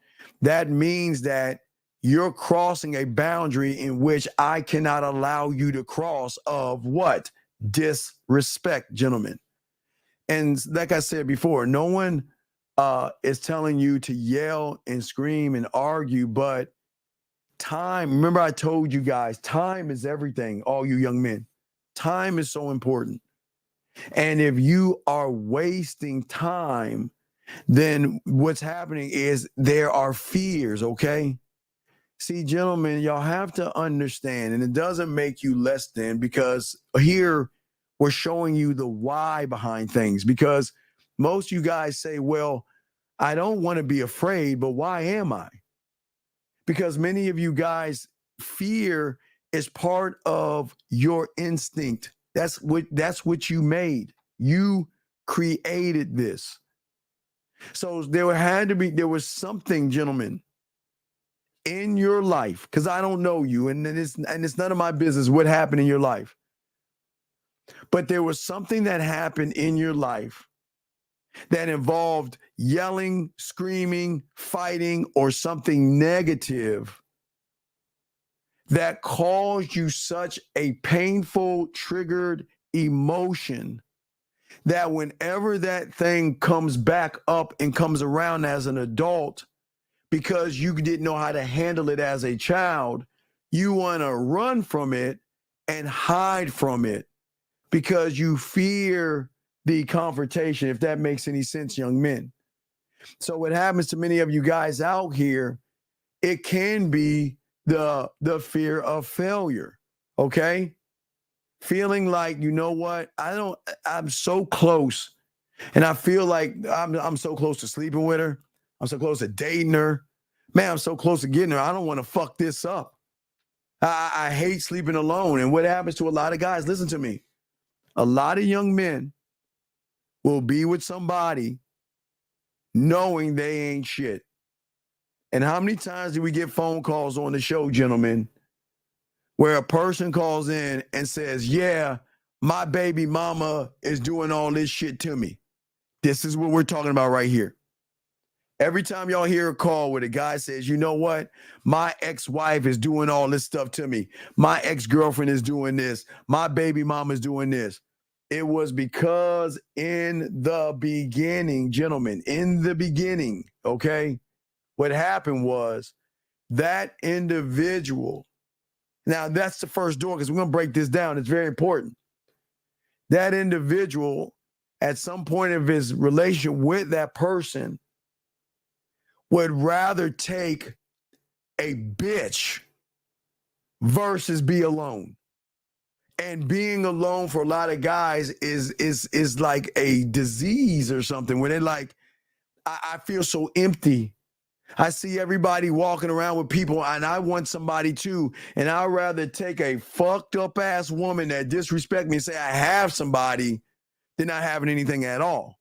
That means that you're crossing a boundary in which I cannot allow you to cross of what? Disrespect, gentlemen. And like I said before, no one is telling you to yell and scream and argue, but time, remember I told you guys, time is everything, all you young men. Time is so important. And if you are wasting time, then what's happening is there are fears, okay? See, gentlemen, y'all have to understand, and it doesn't make you less than, because here we're showing you the why behind things. Because most of you guys say, well, I don't want to be afraid, but why am I? Because many of you guys, fear is part of your instinct. That's what you made. You created this. So there was something, gentlemen, in your life, because I don't know you, and it's none of my business what happened in your life. But there was something that happened in your life that involved yelling, screaming, fighting, or something negative that caused you such a painful, triggered emotion that whenever that thing comes back up and comes around as an adult, because you didn't know how to handle it as a child, you want to run from it and hide from it because you fear the confrontation, if that makes any sense, young men. So what happens to many of you guys out here, it can be the fear of failure, okay? Feeling like, you know what, I'm so close, and I feel like I'm so close to sleeping with her. I'm so close to dating her. Man, I'm so close to getting her. I don't want to fuck this up. I hate sleeping alone. And what happens to a lot of guys, listen to me, a lot of young men will be with somebody knowing they ain't shit. And how many times do we get phone calls on the show, gentlemen, where a person calls in and says, yeah, my baby mama is doing all this shit to me. This is what we're talking about right here. Every time y'all hear a call where the guy says, you know what, my ex-wife is doing all this stuff to me. My ex-girlfriend is doing this. My baby mama is doing this. It was because in the beginning, gentlemen, in the beginning, okay, what happened was that individual, now that's the first door because we're going to break this down. It's very important. That individual, at some point of his relation with that person, would rather take a bitch versus be alone. And being alone for a lot of guys is like a disease or something where they're like, I feel so empty. I see everybody walking around with people and I want somebody too. And I'd rather take a fucked up ass woman that disrespect me and say I have somebody than not having anything at all.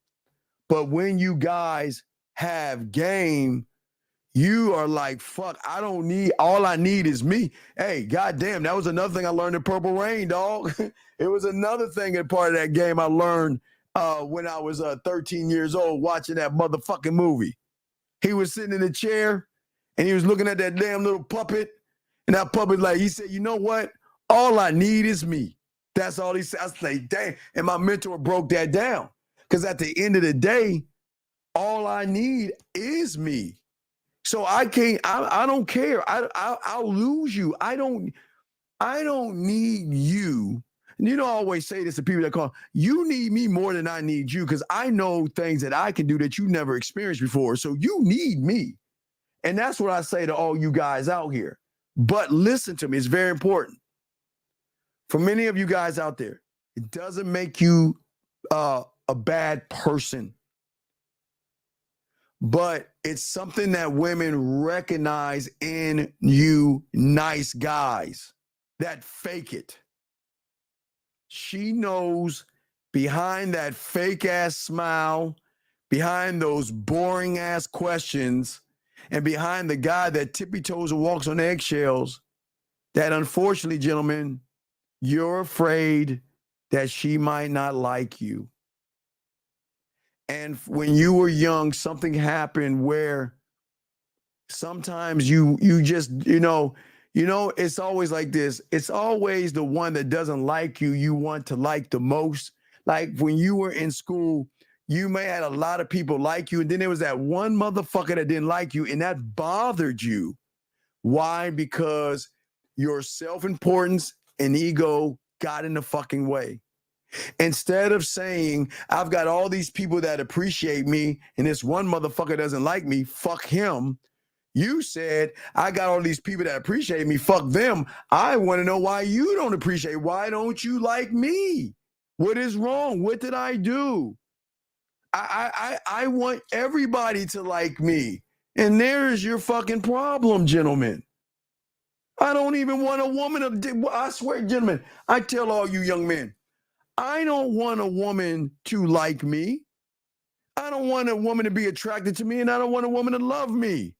But when you guys have game, you are like, fuck, all I need is me. Hey, goddamn, that was another thing I learned in Purple Rain, dog. It was another thing in part of that game I learned when I was 13 years old watching that motherfucking movie. He was sitting in a chair and he was looking at that damn little puppet. And that puppet, like, he said, you know what? All I need is me. That's all he said. I was like, damn. And my mentor broke that down. Because at the end of the day, all I need is me. So I don't care. I'll lose you. I don't need you. And you know, I always say this to people that call, you need me more than I need you because I know things that I can do that you never experienced before. So you need me. And that's what I say to all you guys out here. But listen to me. It's very important. For many of you guys out there, it doesn't make you a bad person. But it's something that women recognize in you nice guys that fake it. She knows behind that fake ass smile, behind those boring ass questions, and behind the guy that tippy toes and walks on eggshells, that unfortunately, gentlemen, you're afraid that she might not like you. And when you were young, something happened where sometimes you just, it's always like this. It's always the one that doesn't like you want to like the most. Like when you were in school, you may have had a lot of people like you, and then there was that one motherfucker that didn't like you, and that bothered you. Why? Because your self-importance and ego got in the fucking way. Instead of saying, I've got all these people that appreciate me, and this one motherfucker doesn't like me, fuck him. You said, I got all these people that appreciate me, fuck them. I want to know why you don't appreciate. Why don't you like me? What is wrong? What did I do? I want everybody to like me. And there's your fucking problem, gentlemen. I don't even want a woman to, I swear, gentlemen, I tell all you young men, I don't want a woman to like me. I don't want a woman to be attracted to me, and I don't want a woman to love me.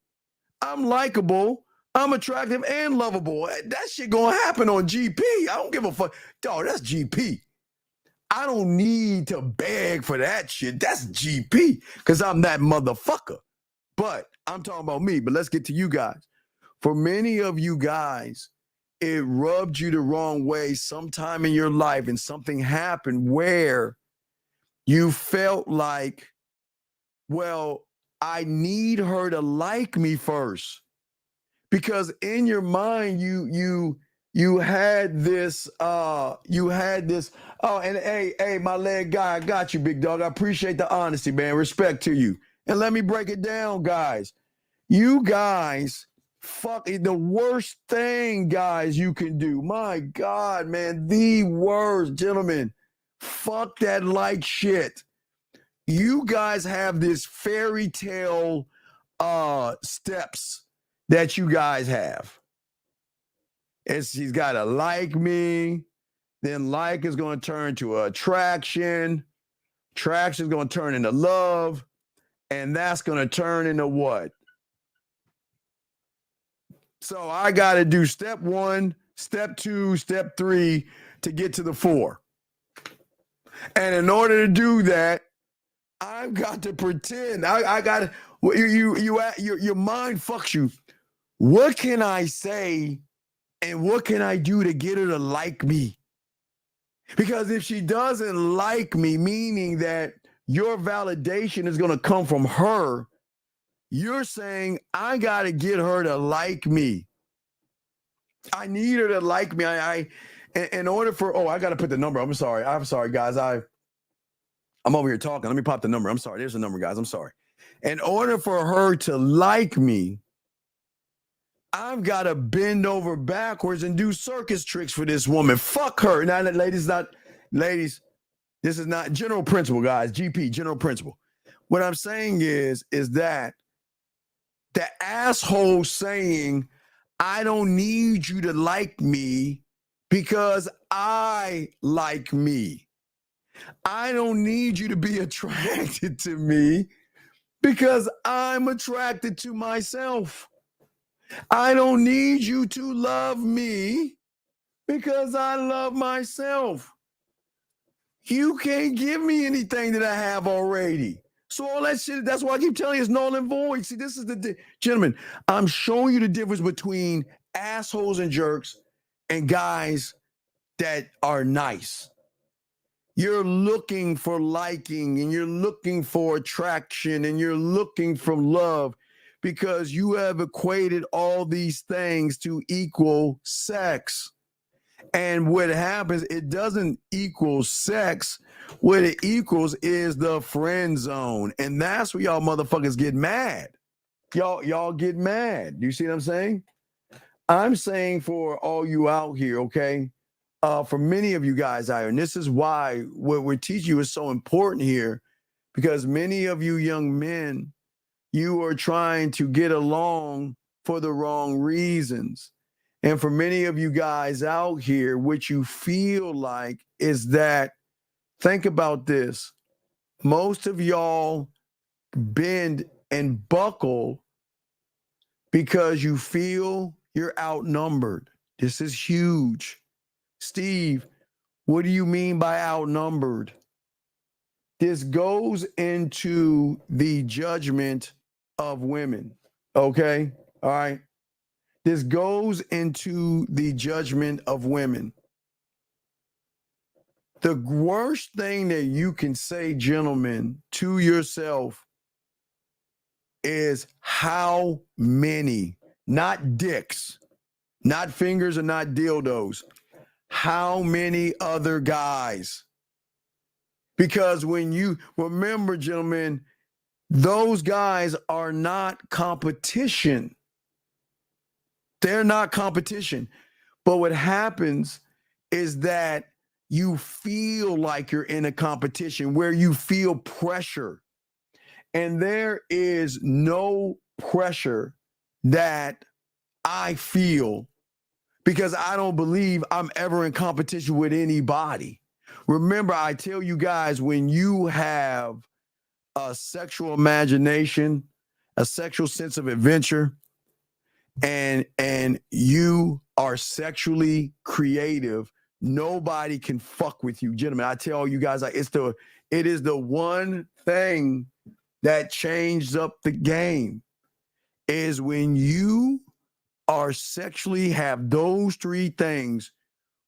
I'm likable, I'm attractive, and lovable. That shit gonna happen on GP. I don't give a fuck. Dog, that's GP. I don't need to beg for that shit. That's GP, because I'm that motherfucker. But I'm talking about me, but let's get to you guys. For many of you guys, it rubbed you the wrong way sometime in your life, and something happened where you felt like, well, I need her to like me first. Because in your mind, you had this, oh, and hey, my leg guy, I got you, big dog. I appreciate the honesty, man. Respect to you. And let me break it down, guys. You guys, fuck the worst thing, guys, you can do. My God, man, the worst, gentlemen. Fuck that like shit. You guys have this fairy tale steps that you guys have. She's got to like me. Then like is going to turn to attraction. Attraction is going to turn into love. And that's going to turn into what? So I got to do step 1, step 2, step 3 to get to the 4. And in order to do that, I've got to pretend. I got to, your mind fucks you. What can I say and what can I do to get her to like me? Because if she doesn't like me, meaning that your validation is going to come from her, you're saying, I got to get her to like me. I need her to like me. In order for, I got to put the number. I'm sorry, guys. I'm over here talking. Let me pop the number. I'm sorry. There's the number, guys. I'm sorry. In order for her to like me, I've got to bend over backwards and do circus tricks for this woman. Fuck her. Now, ladies, this is not general principle, guys. GP, general principle. What I'm saying is that the asshole saying, I don't need you to like me because I like me. I don't need you to be attracted to me because I'm attracted to myself. I don't need you to love me because I love myself. You can't give me anything that I have already. So all that shit, that's why I keep telling you it's null and void. See, this is gentlemen, I'm showing you the difference between assholes and jerks and guys that are nice. You're looking for liking and you're looking for attraction and you're looking for love because you have equated all these things to equal sex. And what happens, it doesn't equal sex. What it equals is the friend zone. And that's where y'all motherfuckers get mad. Y'all get mad. You see what I'm saying? I'm saying for all you out here, okay? For many of you guys out here, and this is why what we're teaching you is so important here, because many of you young men, you are trying to get along for the wrong reasons. And for many of you guys out here, what you feel like is that, think about this, most of y'all bend and buckle because you feel you're outnumbered. This is huge. Steve, what do you mean by outnumbered? This goes into the judgment of women. Okay? All right. This goes into the judgment of women. The worst thing that you can say, gentlemen, to yourself is how many, not dicks, not fingers and not dildos, how many other guys? Because when you remember, gentlemen, those guys are not competition. They're not competition. But what happens is that you feel like you're in a competition where you feel pressure. And there is no pressure that I feel because I don't believe I'm ever in competition with anybody. Remember, I tell you guys, when you have a sexual imagination, a sexual sense of adventure, and you are sexually creative, nobody can fuck with you, gentlemen. I tell you guys, it is the one thing that changed up the game is when you are sexually have those three things.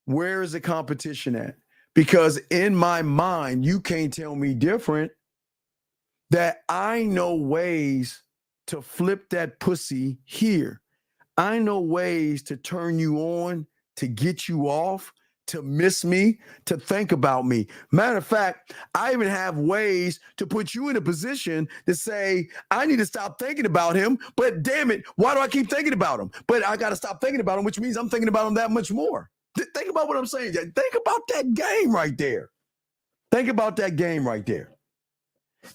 Where is the competition at? Because in my mind, you can't tell me different that I know ways to flip that pussy here. I know ways to turn you on, to get you off, to miss me, to think about me. Matter of fact, I even have ways to put you in a position to say, I need to stop thinking about him, but damn it, why do I keep thinking about him? But I got to stop thinking about him, which means I'm thinking about him that much more. Think about what I'm saying. Think about that game right there. Think about that game right there.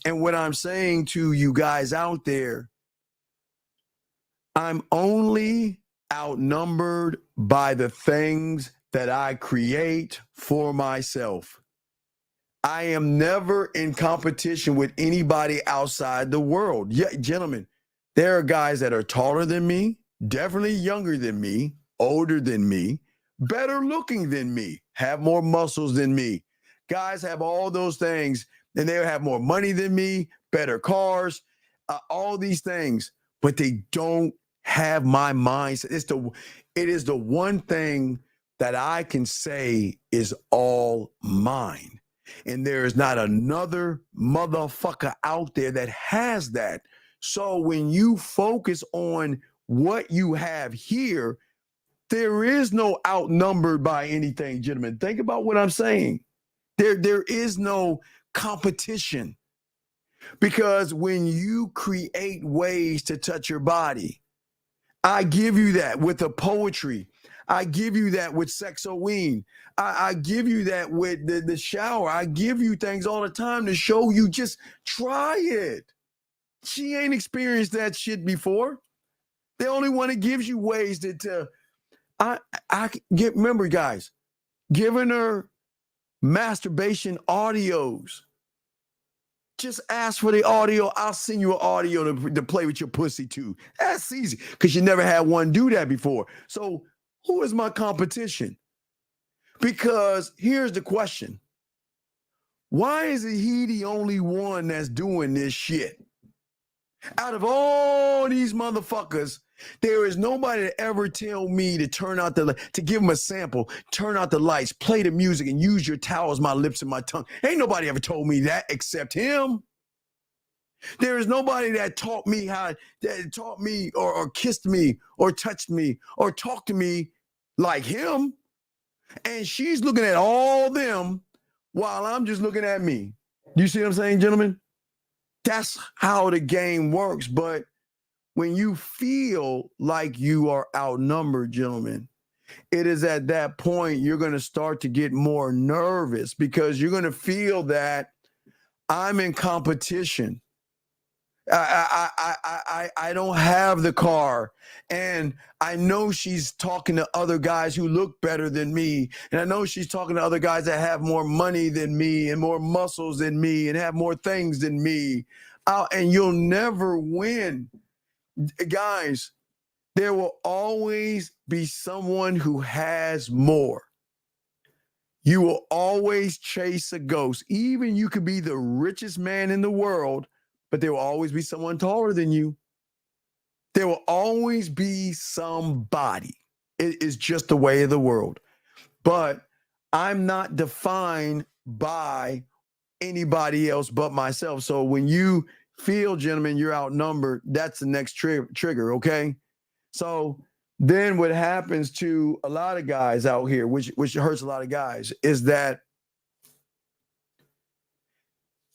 And what I'm saying to you guys out there, I'm only outnumbered by the things that I create for myself. I am never in competition with anybody outside the world. Yeah, gentlemen, there are guys that are taller than me, definitely younger than me, older than me, better looking than me, have more muscles than me. Guys have all those things, and they have more money than me, better cars, all these things, but they don't have my mindset. It is the one thing that I can say is all mine. And there is not another motherfucker out there that has that. So when you focus on what you have here, there is no outnumbered by anything, gentlemen. Think about what I'm saying. There is no competition. Because when you create ways to touch your body, I give you that with the poetry. I give you that with Sexoween. I give you that with the shower. I give you things all the time to show you, just try it. She ain't experienced that shit before. The only one that gives you ways to remember, guys, giving her masturbation audios. Just ask for the audio. I'll send you an audio to play with your pussy too. That's easy because you never had one do that before. So who is my competition? Because here's the question. Why is he the only one that's doing this shit? Out of all these motherfuckers, there is nobody that ever tell me to turn out to give them a sample, turn out the lights, play the music, and use your towel as my lips and my tongue. Ain't nobody ever told me that except him. There is nobody that taught me or kissed me or touched me or talked to me like him. And she's looking at all them while I'm just looking at me. You see what I'm saying, gentlemen? That's how the game works. But when you feel like you are outnumbered, gentlemen, it is at that point you're going to start to get more nervous because you're going to feel that I'm in competition. I don't have the car, and I know she's talking to other guys who look better than me, and I know she's talking to other guys that have more money than me and more muscles than me and have more things than me, and you'll never win. Guys, There will always be someone who has more. You will always chase a ghost. Even you could be the richest man in the world, but there will always be someone taller than you. There will always be somebody. It is just the way of the world. But I'm not defined by anybody else but myself. So when you feel, gentlemen, you're outnumbered, that's the next trigger, okay? So then what happens to a lot of guys out here, which hurts a lot of guys, is that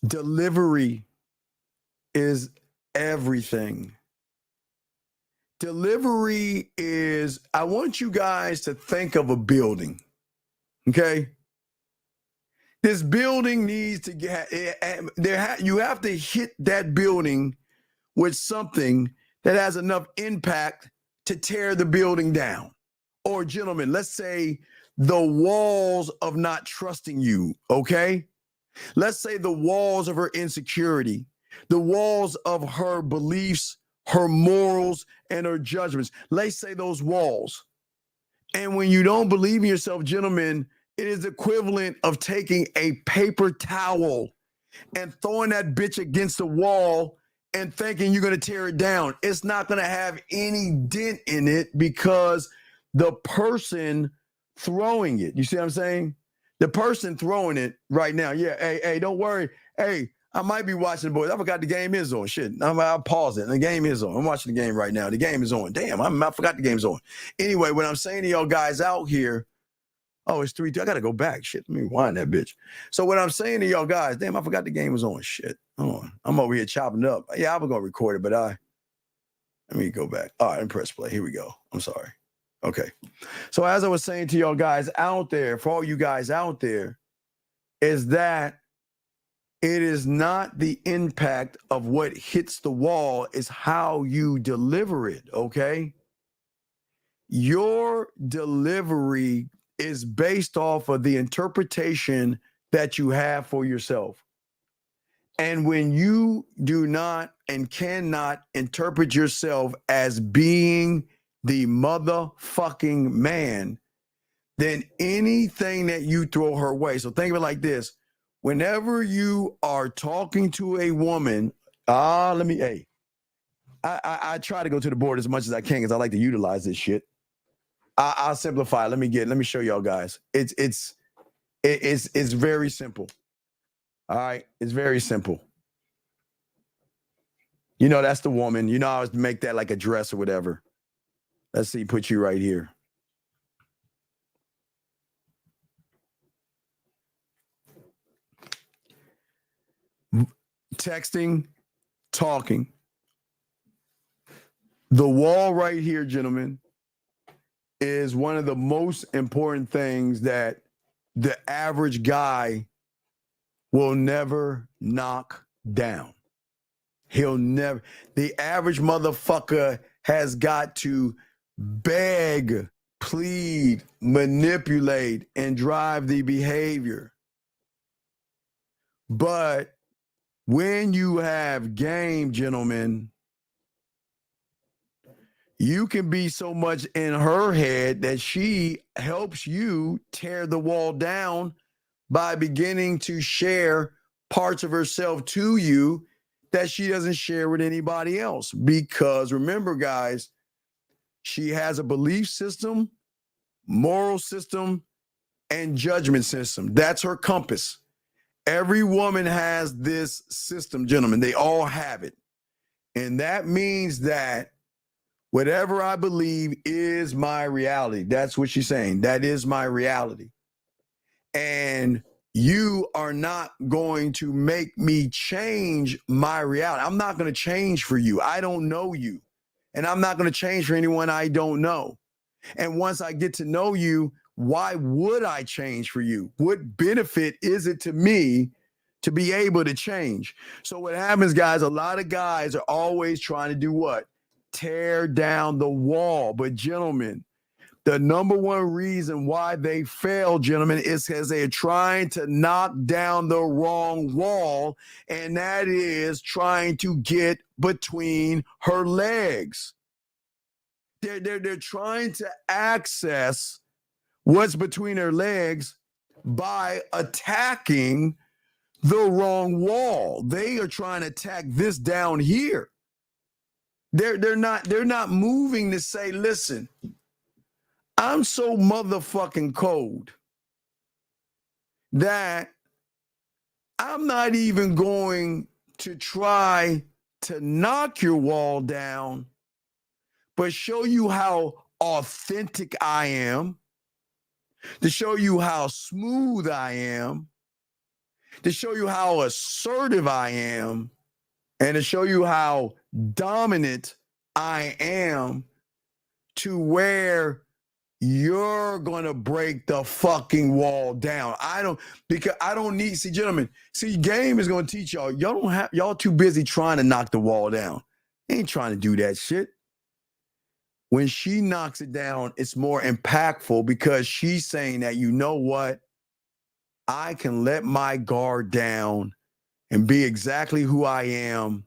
delivery is everything. Delivery is, I want you guys to think of a building, okay? This building needs to get, you have to hit that building with something that has enough impact to tear the building down. Or gentlemen, let's say the walls of not trusting you, okay? Let's say the walls of her insecurity, the walls of her beliefs, her morals, and her judgments. Let's say those walls. And when you don't believe in yourself, gentlemen, it is equivalent of taking a paper towel and throwing that bitch against the wall and thinking you're going to tear it down. It's not going to have any dent in it because the person throwing it, you see what I'm saying? The person throwing it right now, yeah, hey, don't worry. Hey, I might be watching the boys. I forgot the game is on. Shit, I'll pause it. The game is on. I'm watching the game right now. The game is on. Damn, I forgot the game's on. Anyway, what I'm saying to y'all guys out here, oh, it's 3-2. I got to go back. Shit, let me wind that bitch. So what I'm saying to y'all guys, damn, I forgot the game was on. Shit, hold on. I'm over here chopping it up. Yeah, I was going to record it, but let me go back. All right, and press play. Here we go. I'm sorry. Okay. So as I was saying to y'all guys out there, for all you guys out there, is that it is not the impact of what hits the wall, it's how you deliver it, okay? Your delivery is based off of the interpretation that you have for yourself. And when you do not and cannot interpret yourself as being the motherfucking man, then anything that you throw her way. So think of it like this. Whenever you are talking to a woman, I try to go to the board as much as I can because I like to utilize this shit. I'll simplify. Let me show y'all guys. It's very simple. All right, it's very simple. You know, that's the woman. You know, I was make that like a dress or whatever. Let's see, put you right here. Texting, talking. The wall right here, gentlemen, is one of the most important things that the average guy will never knock down. He'll never, the average motherfucker has got to beg, plead, manipulate, and drive the behavior. But when you have game, gentlemen, you can be so much in her head that she helps you tear the wall down by beginning to share parts of herself to you that she doesn't share with anybody else. Because remember, guys, she has a belief system, moral system, and judgment system. That's her compass. Every woman has this system, gentlemen. They all have it. And that means that whatever I believe is my reality. That's what she's saying. That is my reality. And you are not going to make me change my reality. I'm not going to change for you. I don't know you. And I'm not going to change for anyone I don't know. And once I get to know you, why would I change for you? What benefit is it to me to be able to change? So what happens, guys, a lot of guys are always trying to do what? Tear down the wall. But gentlemen, the number one reason why they fail, gentlemen, is because they're trying to knock down the wrong wall, and that is trying to get between her legs. They're trying to access what's between their legs by attacking the wrong wall. They are trying to attack this down here. They're not moving to say, listen, I'm so motherfucking cold that I'm not even going to try to knock your wall down, but show you how authentic I am, to show you how smooth I am, to show you how assertive I am, and to show you how dominant I am, to where you're gonna break the fucking wall down. I don't need, see, gentlemen, game is gonna teach y'all. Y'all too busy trying to knock the wall down. Ain't trying to do that shit. When she knocks it down, it's more impactful because she's saying that, you know what? I can let my guard down and be exactly who I am.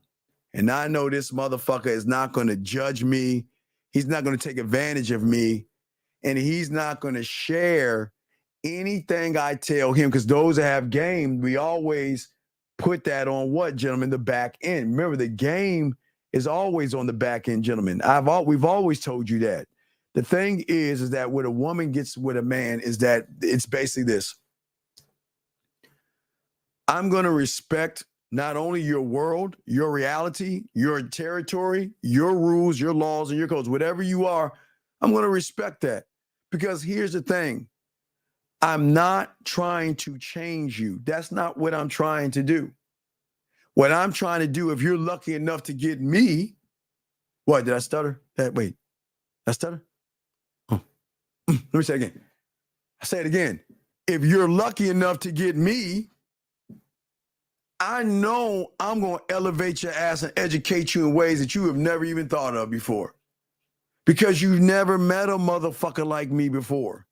And I know this motherfucker is not going to judge me. He's not going to take advantage of me. And he's not going to share anything I tell him, because those that have game, we always put that on what, gentlemen? The back end. Remember, the game is always on the back end, gentlemen. We've always told you that. The thing is that when a woman gets with a man is that it's basically this. I'm going to respect not only your world, your reality, your territory, your rules, your laws, and your codes, whatever you are, I'm going to respect that. Because here's the thing. I'm not trying to change you. That's not what I'm trying to do. What I'm trying to do, if you're lucky enough to get me, what, did I stutter? Wait, I stutter? Oh. Let me say it again. I say it again. If you're lucky enough to get me, I know I'm going to elevate your ass and educate you in ways that you have never even thought of before. Because you've never met a motherfucker like me before.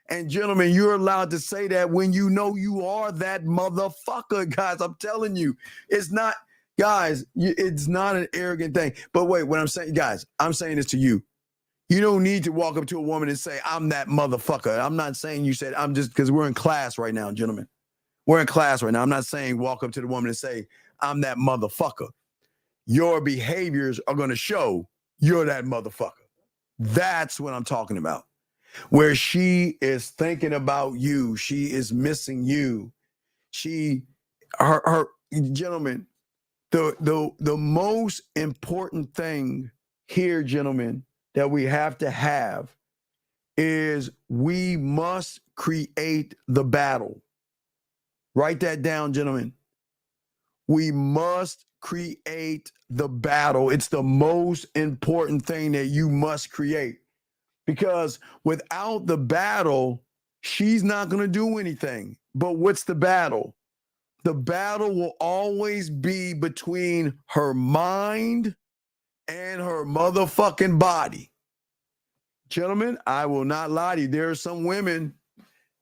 And gentlemen, you're allowed to say that when you know you are that motherfucker, guys. I'm telling you, it's not, guys, it's not an arrogant thing. But wait, what I'm saying, guys, I'm saying this to you. You don't need to walk up to a woman and say, I'm that motherfucker. I'm not saying you said, I'm just, because we're in class right now, gentlemen. We're in class right now. I'm not saying walk up to the woman and say, I'm that motherfucker. Your behaviors are going to show you're that motherfucker. That's what I'm talking about. Where she is thinking about you. She is missing you. Her gentlemen, the most important thing here, gentlemen, that we have to have is we must create the battle. Write that down, gentlemen. We must create the battle. It's the most important thing that you must create. Because without the battle, she's not going to do anything. But what's the battle? The battle will always be between her mind and her motherfucking body. Gentlemen, I will not lie to you. There are some women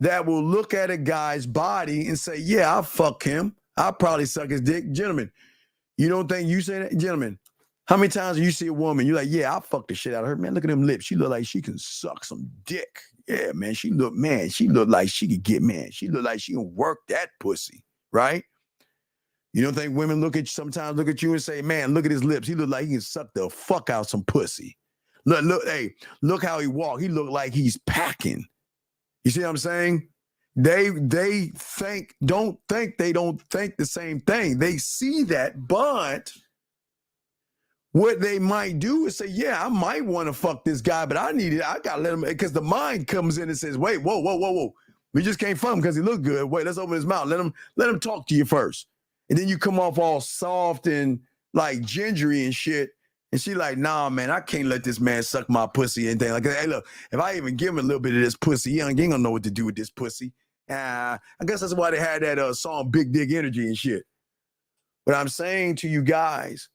that will look at a guy's body and say, yeah, I'll fuck him. I'll probably suck his dick. Gentlemen, you don't think you say that? Gentlemen, how many times do you see a woman, you're like, yeah, I'll fuck the shit out of her. Man, look at them lips. She look like she can suck some dick. Yeah, man, she look like she could get, man. She look like she can work that pussy, right? You don't think women sometimes look at you and say, man, look at his lips. He look like he can suck the fuck out some pussy. Look how he walk. He look like he's packing. You see what I'm saying? They don't think the same thing. They see that, but what they might do is say, yeah, I might want to fuck this guy, but I gotta let him, because the mind comes in and says, wait, whoa. We just can't fuck him because he look good. Wait, let's open his mouth. Let him talk to you first. And then you come off all soft and like gingery and shit. And she like, nah, man, I can't let this man suck my pussy and thing like that. Hey, look, if I even give him a little bit of this pussy, he ain't gonna know what to do with this pussy. I guess that's why they had that song Big Dick Energy and shit. But I'm saying to you guys,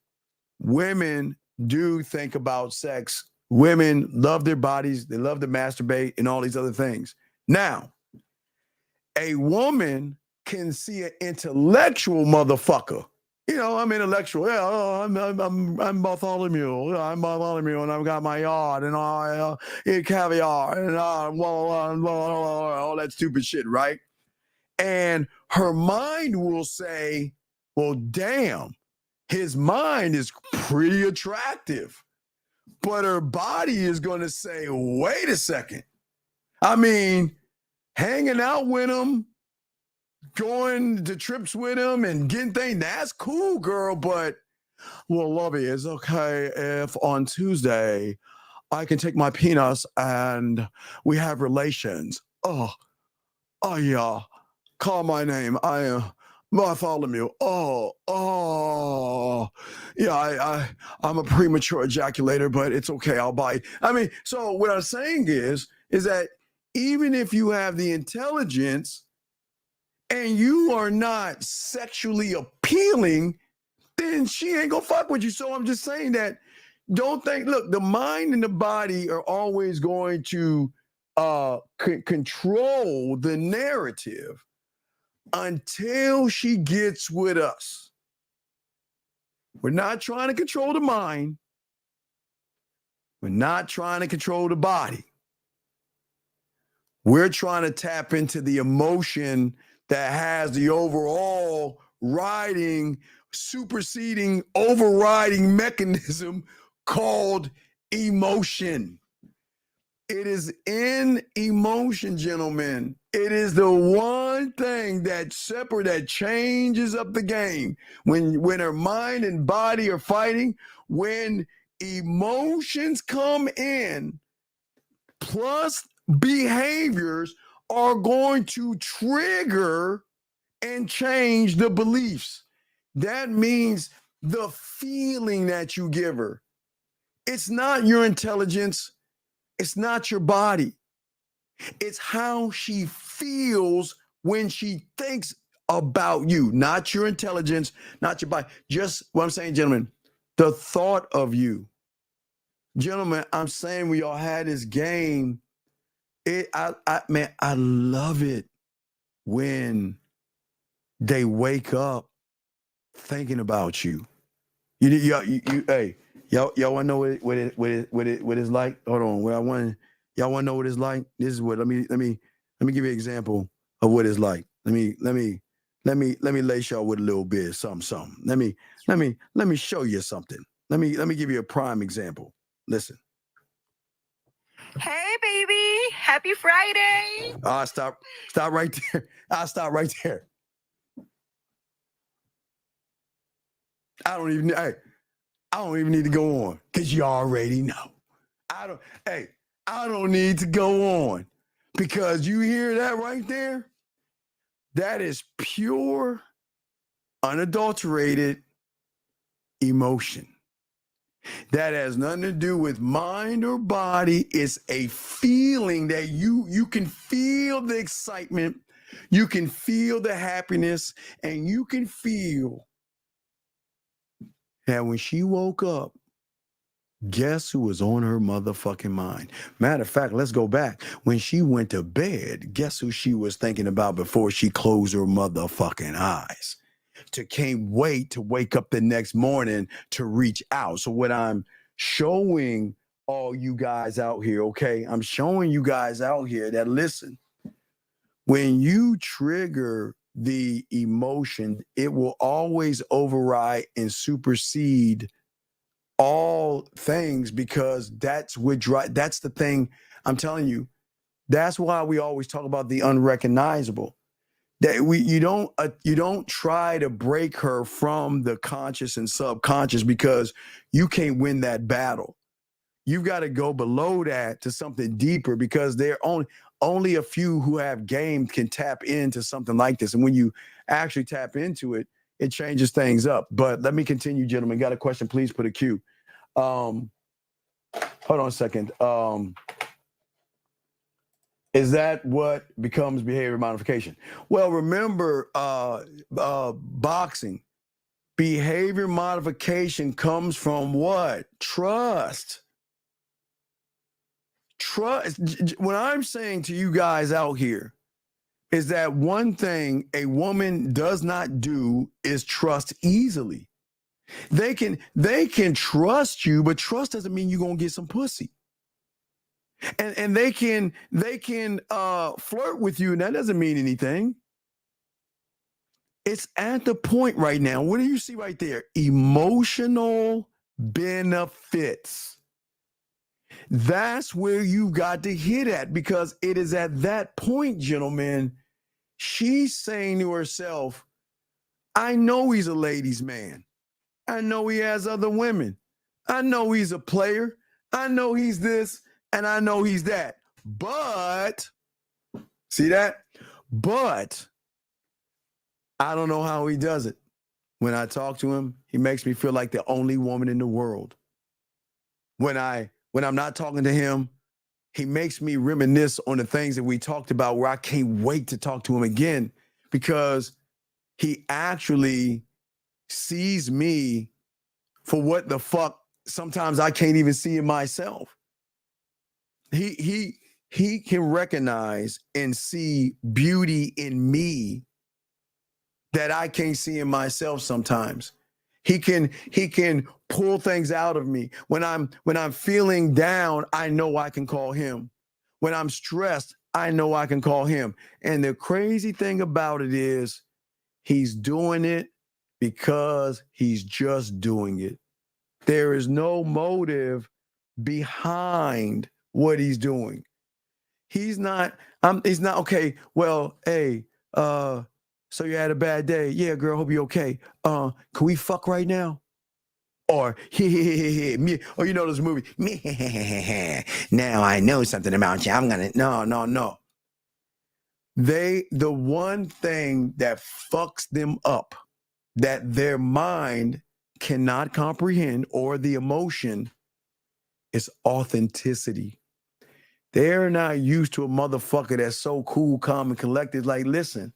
women do think about sex. Women love their bodies. They love to masturbate and all these other things. Now, a woman can see an intellectual motherfucker You know, I'm intellectual. Yeah, I'm Bartholomew. I'm Bartholomew, and I've got my yard, and I eat caviar, and all that stupid shit, right? And her mind will say, well, damn, his mind is pretty attractive. But her body is going to say, wait a second. I mean, hanging out with him, going to trips with him and getting things, that's cool, girl. But, well, Lovey, it's okay if on Tuesday I can take my penis and we have relations. Oh yeah. Call my name. I am Bartholomew. Yeah, I'm a premature ejaculator, but it's okay. I'll buy it. I mean, so what I'm saying is that even if you have the intelligence and you are not sexually appealing, then she ain't gonna fuck with you. So I'm just saying that don't think, look, the mind and the body are always going to control the narrative until she gets with us. We're not trying to control the mind. We're not trying to control the body. We're trying to tap into the emotion that has the overall superseding, overriding mechanism called emotion. It is in emotion, gentlemen. It is the one thing that changes up the game. When her mind and body are fighting, when emotions come in, plus behaviors are going to trigger and change the beliefs. That means the feeling that you give her. It's not your intelligence. It's not your body. It's how she feels when she thinks about you, not your intelligence, not your body. Just what I'm saying, gentlemen, the thought of you. Gentlemen, I'm saying we all had this game. I love it when they wake up thinking about you. Hey, y'all want to know what it's like? Hold on. Y'all want to know what it's like? This is what. Let me give you an example of what it's like. Let me lace y'all with a little bit of something. Let me show you something. Let me give you a prime example. Listen. Hey, baby. Happy Friday. Stop right there. I'll stop right there. I don't even need to go on because you already know. I don't need to go on because you hear that right there? That is pure, unadulterated emotion. That has nothing to do with mind or body. It's a feeling that you can feel the excitement, you can feel the happiness, and you can feel that when she woke up, guess who was on her motherfucking mind? Matter of fact, let's go back. When she went to bed, guess who she was thinking about before she closed her motherfucking eyes? Can't wait to wake up the next morning to reach out. So what I'm showing all you guys out here, okay? I'm showing you guys out here that listen, when you trigger the emotion, it will always override and supersede all things because that's the thing I'm telling you. That's why we always talk about the unrecognizable. That you don't try to break her from the conscious and subconscious because you can't win that battle. You've got to go below that to something deeper because there are only a few who have game can tap into something like this. And when you actually tap into it, it changes things up. But let me continue, gentlemen. Got a question? Please put a Q. Hold on a second. Is that what becomes behavior modification? Well, remember, boxing, behavior modification comes from what? Trust. Trust. When I'm saying to you guys out here, is that one thing a woman does not do is trust easily. They can trust you, but trust doesn't mean you're gonna get some pussy. And they can flirt with you, and that doesn't mean anything. It's at the point right now. What do you see right there? Emotional benefits. That's where you got to hit at, because it is at that point, gentlemen, she's saying to herself, I know he's a ladies' man. I know he has other women. I know he's a player. I know he's this, and I know he's that. But, see that? But I don't know how he does it. When I talk to him, he makes me feel like the only woman in the world. When I'm not talking to him, he makes me reminisce on the things that we talked about, where I can't wait to talk to him again, because he actually sees me for what the fuck sometimes I can't even see in myself. He can recognize and see beauty in me that I can't see in myself sometimes. He can pull things out of me. When I'm feeling down, I know I can call him. When I'm stressed, I know I can call him. And the crazy thing about it is, he's doing it because he's just doing it. There is no motive behind what he's doing. He's not, okay, well, hey, so you had a bad day. Yeah, girl, hope you're okay. Can we fuck right now? Or, me, or you know this movie, now I know something about you. I'm gonna, no. The one thing that fucks them up, that their mind cannot comprehend, or the emotion, is authenticity. They're not used to a motherfucker that's so cool, calm, and collected. Like, listen,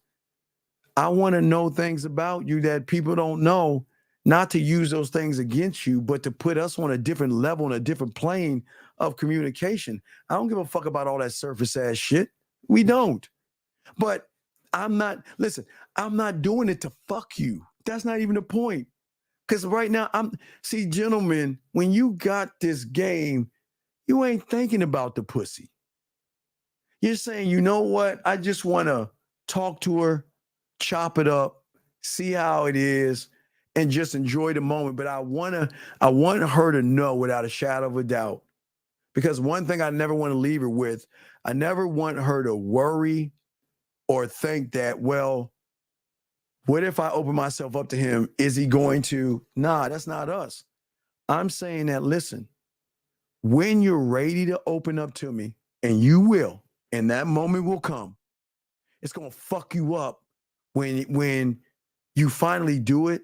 I want to know things about you that people don't know, not to use those things against you, but to put us on a different level, on a different plane of communication. I don't give a fuck about all that surface ass shit. We don't. But I'm not doing it to fuck you. That's not even the point. Because right now, see, gentlemen, when you got this game, you ain't thinking about the pussy. You're saying, you know what? I just want to talk to her, chop it up, see how it is, and just enjoy the moment. But I want her to know without a shadow of a doubt. Because one thing I never want to leave her with, I never want her to worry or think that, well, what if I open myself up to him? Is he going to? Nah, that's not us. I'm saying that, listen, when you're ready to open up to me, and you will, and that moment will come, it's going to fuck you up when you finally do it.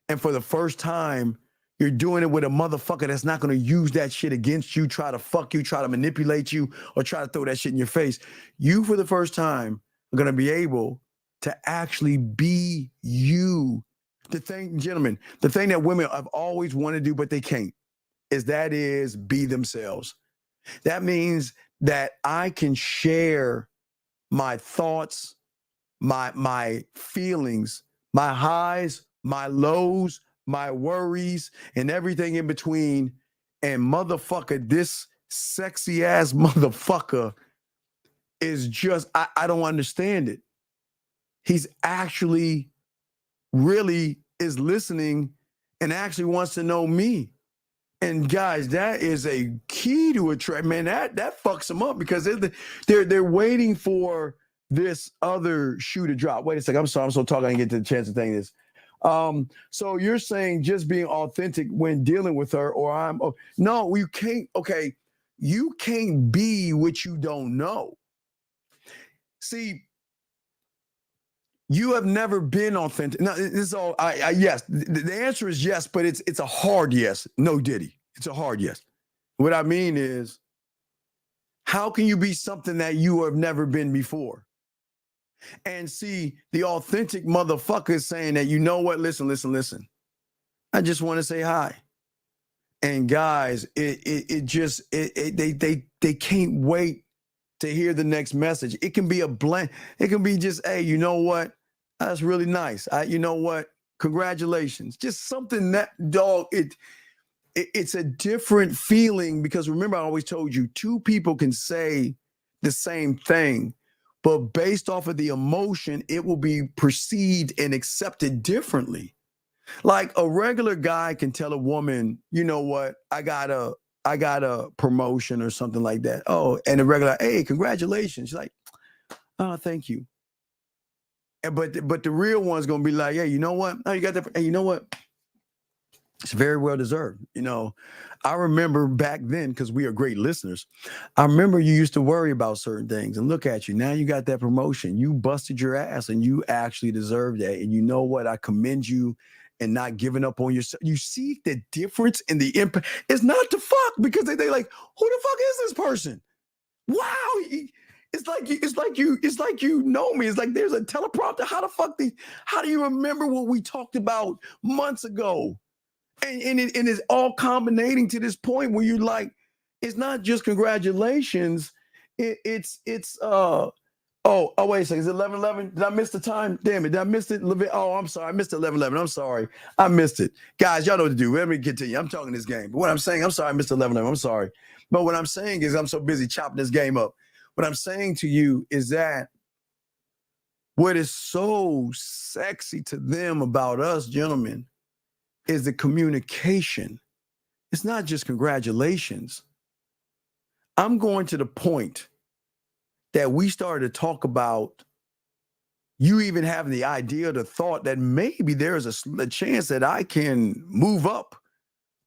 And for the first time, you're doing it with a motherfucker that's not going to use that shit against you, try to fuck you, try to manipulate you, or try to throw that shit in your face. You, for the first time, are going to be able to actually be you. The thing, gentlemen, the thing that women have always wanted to do, but they can't, is be themselves. That means that I can share my thoughts, my feelings, my highs, my lows, my worries, and everything in between. And motherfucker, this sexy ass motherfucker is just, I don't understand it. He's actually really is listening and actually wants to know me. And guys, that is a key to attract. Man, that fucks them up, because they're waiting for this other shoe to drop. Wait a second. I'm sorry. I'm so talking. I didn't get to the chance to think this. So you're saying just being authentic when dealing with her, or no, you can't. Okay, you can't be what you don't know. See, you have never been authentic. No, this is all. Yes, the answer is yes, but it's a hard yes. No, Diddy. It's a hard yes. What I mean is, how can you be something that you have never been before? And see, the authentic motherfucker is saying that, you know what? Listen. I just want to say hi. And guys, they can't wait to hear the next message. It can be a blank. It can be just, hey, you know what? That's really nice. You know what? Congratulations. Just something that, dog, it's a different feeling because remember, I always told you 2 people can say the same thing, but based off of the emotion, it will be perceived and accepted differently. Like a regular guy can tell a woman, you know what, I got a promotion or something like that. Oh, and a regular, hey, congratulations. She's like, oh, thank you. And but the real one's gonna be like, hey, you know what? Oh, you got that. Hey, you know what? It's very well deserved. You know, I remember back then, because we are great listeners, I remember you used to worry about certain things and look at you. Now you got that promotion. You busted your ass and you actually deserve that. And you know what? I commend you and not giving up on yourself. You see the difference in the impact. It's not to fuck because they like, who the fuck is this person? Wow. It's like you know me. It's like there's a teleprompter. How do you remember what we talked about months ago? And it's all combinating to this point where you're like, it's not just congratulations. It's wait a second. Is it 11:11? Did I miss the time? Damn it. Did I miss it? Oh, I'm sorry. I missed 11:11. I'm sorry. I missed it. Guys, y'all know what to do. Let me continue. I'm talking this game. But what I'm saying, I'm sorry, I missed 11:11. I'm sorry. But what I'm saying is I'm so busy chopping this game up. What I'm saying to you is that what is so sexy to them about us, gentlemen, is the communication. It's not just congratulations. I'm going to the point that we started to talk about you even having the idea, the thought that maybe there's a chance that I can move up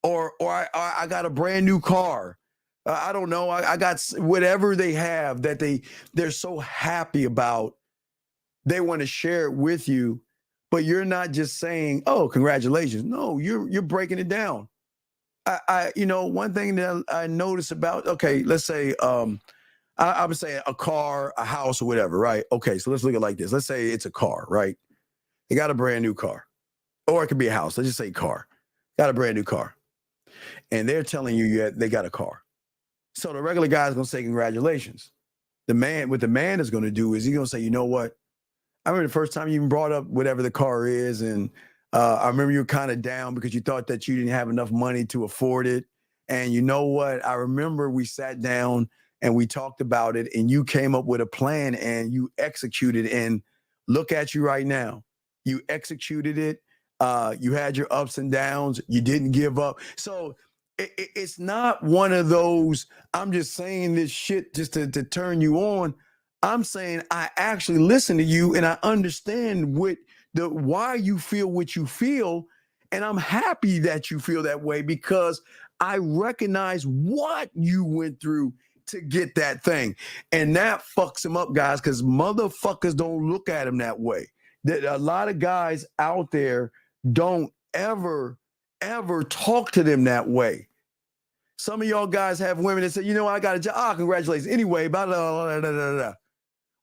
or I got a brand new car. I don't know. I got whatever they have that they're so happy about. They want to share it with you, but you're not just saying, "Oh, congratulations." No, you're breaking it down. One thing that I noticed about, okay, let's say, I would say a car, a house, or whatever, right? Okay, so let's look at it like this. Let's say it's a car, right? They got a brand new car, or it could be a house. Let's just say car. Got a brand new car, and they're telling you they got a car. So the regular guy is going to say congratulations. What the man is going to do is he's going to say, you know what? I remember the first time you even brought up whatever the car is, and I remember you were kind of down because you thought that you didn't have enough money to afford it. And you know what? I remember we sat down and we talked about it, and you came up with a plan and you executed. And look at you right now. You executed it. You had your ups and downs. You didn't give up. So it's not one of those, I'm just saying this shit just to turn you on. I'm saying I actually listen to you and I understand why you feel what you feel. And I'm happy that you feel that way because I recognize what you went through to get that thing. And that fucks him up, guys, because motherfuckers don't look at him that way. That a lot of guys out there don't ever talk to them that way. Some of y'all guys have women that say, you know, I got a job. Congratulations. Anyway, blah, blah, blah, blah, blah, blah.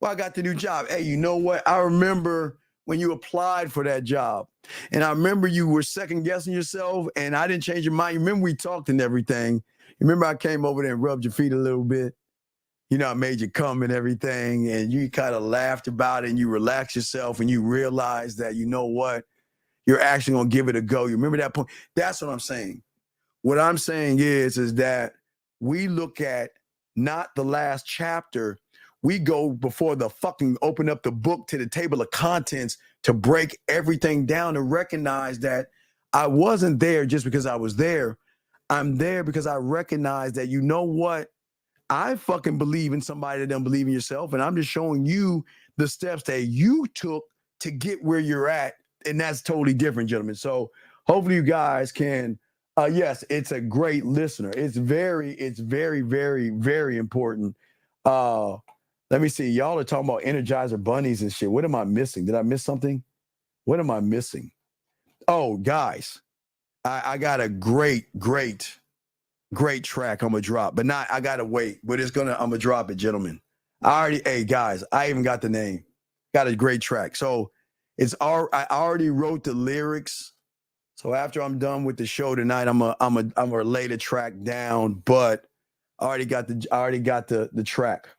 Well, I got the new job. Hey, you know what? I remember when you applied for that job. And I remember you were second guessing yourself and I didn't change your mind. You remember we talked and everything. You remember I came over there and rubbed your feet a little bit. You know, I made you come and everything. And you kind of laughed about it and you relaxed yourself and you realized that, you know what? You're actually going to give it a go. You remember that point? That's what I'm saying. What I'm saying is that we look at not the last chapter. We go before the fucking open up the book to the table of contents to break everything down and recognize that I wasn't there just because I was there. I'm there because I recognize that, you know what? I fucking believe in somebody that doesn't believe in yourself. And I'm just showing you the steps that you took to get where you're at. And that's totally different, gentlemen. So hopefully you guys can, yes, it's a great listener. It's very, very, very important. Let me see. Y'all are talking about Energizer bunnies and shit. What am I missing? Did I miss something? What am I missing? Oh, guys, I got a great track I'm going to drop. But I got to wait. But I'm going to drop it, gentlemen. Hey, guys, I even got the name. Got a great track. So I already wrote the lyrics. So after I'm done with the show tonight, I'm gonna lay the track down. But I already got the track.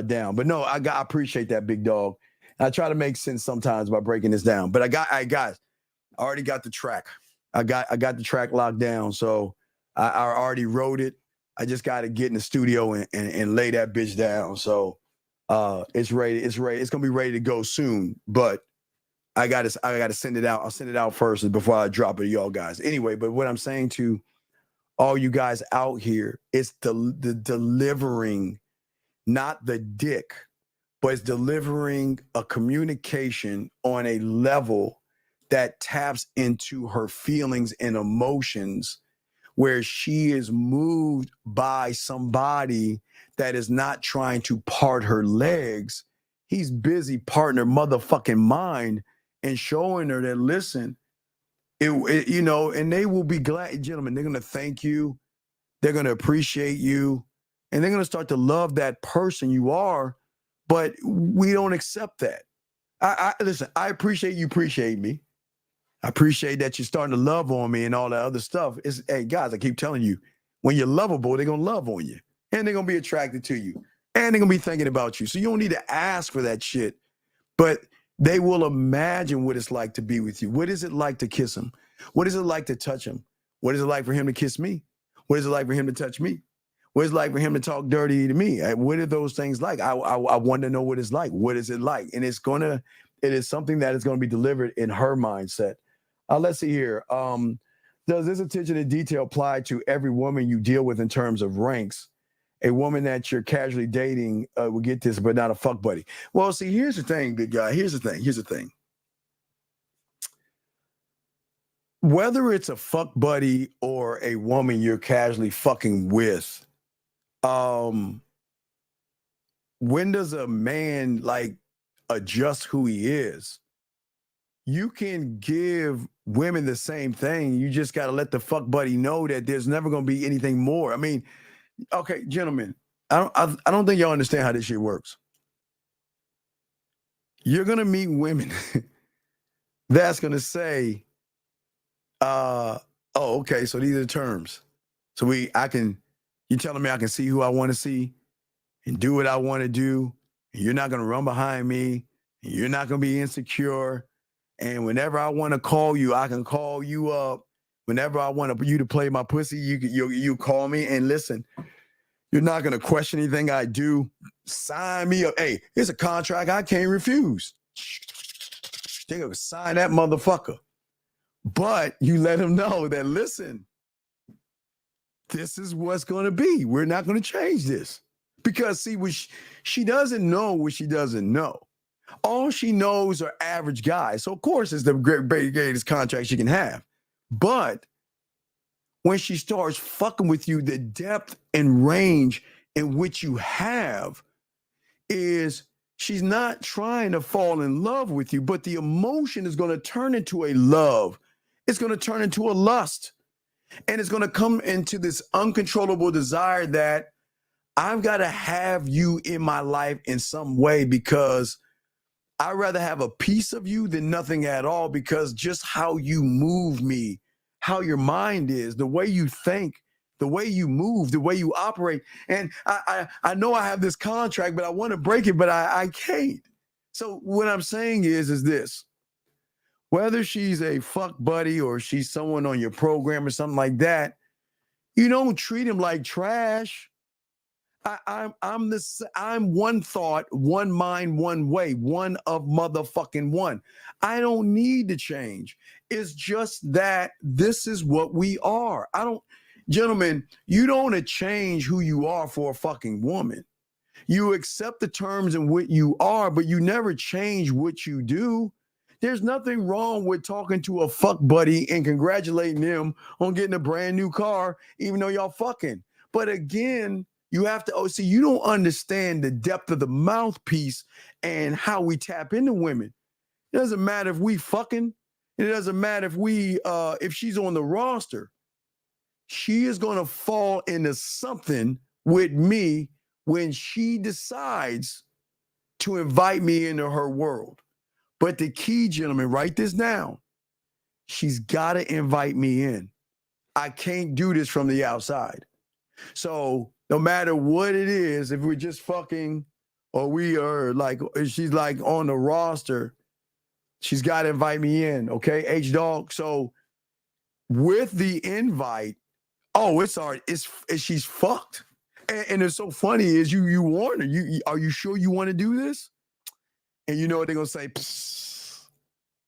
down. But no, I appreciate that, big dog. I try to make sense sometimes by breaking this down. But I already got the track. I got the track locked down. So I already wrote it. I just got to get in the studio and lay that bitch down. So it's ready. It's ready. It's gonna be ready to go soon. But I gotta send it out. I'll send it out first before I drop it to y'all guys. Anyway, but what I'm saying to all you guys out here, it's the delivering, not the dick, but it's delivering a communication on a level that taps into her feelings and emotions, where she is moved by somebody that is not trying to part her legs. He's busy parting her motherfucking mind and showing her that, listen, you know, and they will be glad, gentlemen, they're going to thank you. They're going to appreciate you. And they're going to start to love that person you are. But we don't accept that. Listen, I appreciate you appreciate me. I appreciate that you're starting to love on me and all that other stuff. Hey, guys, I keep telling you, when you're lovable, they're going to love on you. And they're going to be attracted to you. And they're going to be thinking about you. So you don't need to ask for that shit. But they will imagine what it's like to be with you. What is it like to kiss him? What is it like to touch him? What is it like for him to kiss me? What is it like for him to touch me? What is it like for him to talk dirty to me? What are those things like? I want to know what it's like. What is it like? And it is something that is going to be delivered in her mindset. Let's see here. Does this attention to detail apply to every woman you deal with in terms of ranks? A woman that you're casually dating will get this, but not a fuck buddy. Well, see, here's the thing, big guy. Here's the thing. Whether it's a fuck buddy or a woman you're casually fucking with, when does a man like adjust who he is? You can give women the same thing. You just got to let the fuck buddy know that there's never going to be anything more. I mean, okay, gentlemen, I don't think y'all understand how this shit works. You're going to meet women that's going to say, oh, okay, so these are the terms. So you telling me I can see who I want to see and do what I want to do. And you're not going to run behind me. And you're not going to be insecure. And whenever I want to call you, I can call you up. Whenever I want you to play my pussy, you call me. And listen, you're not going to question anything I do. Sign me up. Hey, here's a contract I can't refuse. They're going to sign that motherfucker. But you let him know that, listen, this is what's going to be. We're not going to change this. Because, see, she doesn't know what she doesn't know. All she knows are average guys. So, of course, it's the greatest contract she can have. But when she starts fucking with you, the depth and range in which you have is she's not trying to fall in love with you, but the emotion is going to turn into a love. It's going to turn into a lust. And it's going to come into this uncontrollable desire that I've got to have you in my life in some way, because I'd rather have a piece of you than nothing at all, because just how you move me, how your mind is, the way you think, the way you move, the way you operate. And I know I have this contract, but I want to break it, but I can't. So what I'm saying is this. Whether she's a fuck buddy or she's someone on your program or something like that, you don't treat him like trash. I'm one thought, one mind, one way, one of motherfucking one. I don't need to change. It's just that this is what we are. Gentlemen, you don't change who you are for a fucking woman. You accept the terms in what you are, but you never change what you do. There's nothing wrong with talking to a fuck buddy and congratulating them on getting a brand new car, even though y'all fucking. But again, you have to, see, you don't understand the depth of the mouthpiece and how we tap into women. It doesn't matter if we fucking, it doesn't matter if she's on the roster. She is going to fall into something with me when she decides to invite me into her world. But the key, gentlemen, write this down. She's got to invite me in. I can't do this from the outside. So no matter what it is, if we're just fucking, or we are like, she's like on the roster. She's got to invite me in, okay, H Dog. So with the invite, oh, it's already, she's fucked. And it's so funny is you warn her, are you sure you want to do this? And you know what they're gonna say? Psst,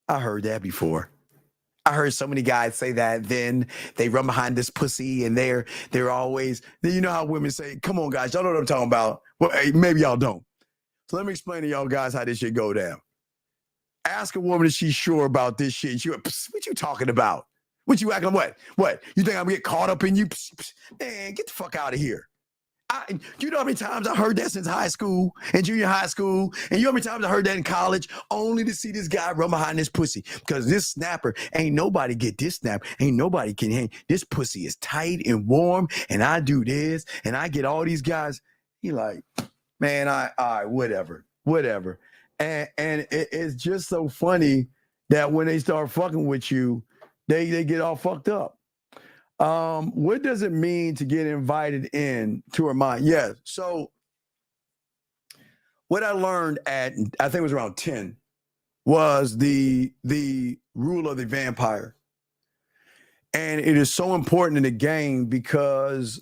I heard that before. I heard so many guys say that. Then they run behind this pussy, and they're always. You know how women say, "Come on, guys, y'all know what I'm talking about." Well, hey, maybe y'all don't. So let me explain to y'all guys how this shit go down. Ask a woman if she's sure about this shit. She, what you talking about? What you acting? What? You think I'm gonna get caught up in you? Psst, psst. Man, get the fuck out of here. You know how many times I heard that since high school and junior high school? And you know how many times I heard that in college? Only to see this guy run behind this pussy. Because this snapper, ain't nobody get this snap. Ain't nobody can hang. This pussy is tight and warm. And I do this. And I get all these guys. He like, man, all right, whatever. And it's just so funny that when they start fucking with you, they get all fucked up. What does it mean to get invited in to her mind? Yeah. So what I learned at, I think it was around 10, was the rule of the vampire. And it is so important in the game because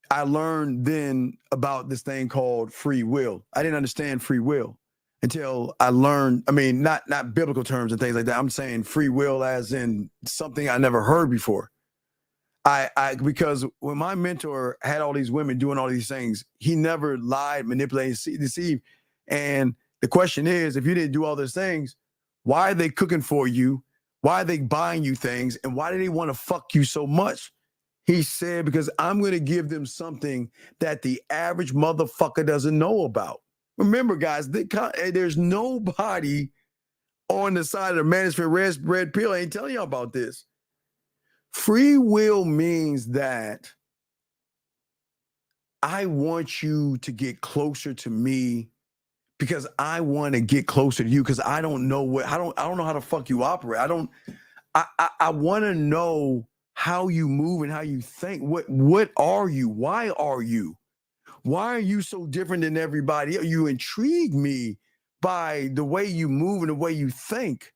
I learned then about this thing called free will. I didn't understand free will until I learned, I mean, not biblical terms and things like that. I'm saying free will as in something I never heard before. Because when my mentor had all these women doing all these things, he never lied, manipulated, deceived. And the question is, if you didn't do all those things, why are they cooking for you? Why are they buying you things? And why do they want to fuck you so much? He said, because I'm going to give them something that the average motherfucker doesn't know about. Remember, guys, there's nobody on the side of the management red pill ain't telling you about this. Free will means that I want you to get closer to me because I want to get closer to you because I don't know I don't know how the fuck you operate. I want to know how you move and how you think. What are you? Why are you? Why are you so different than everybody? You intrigue me by the way you move and the way you think.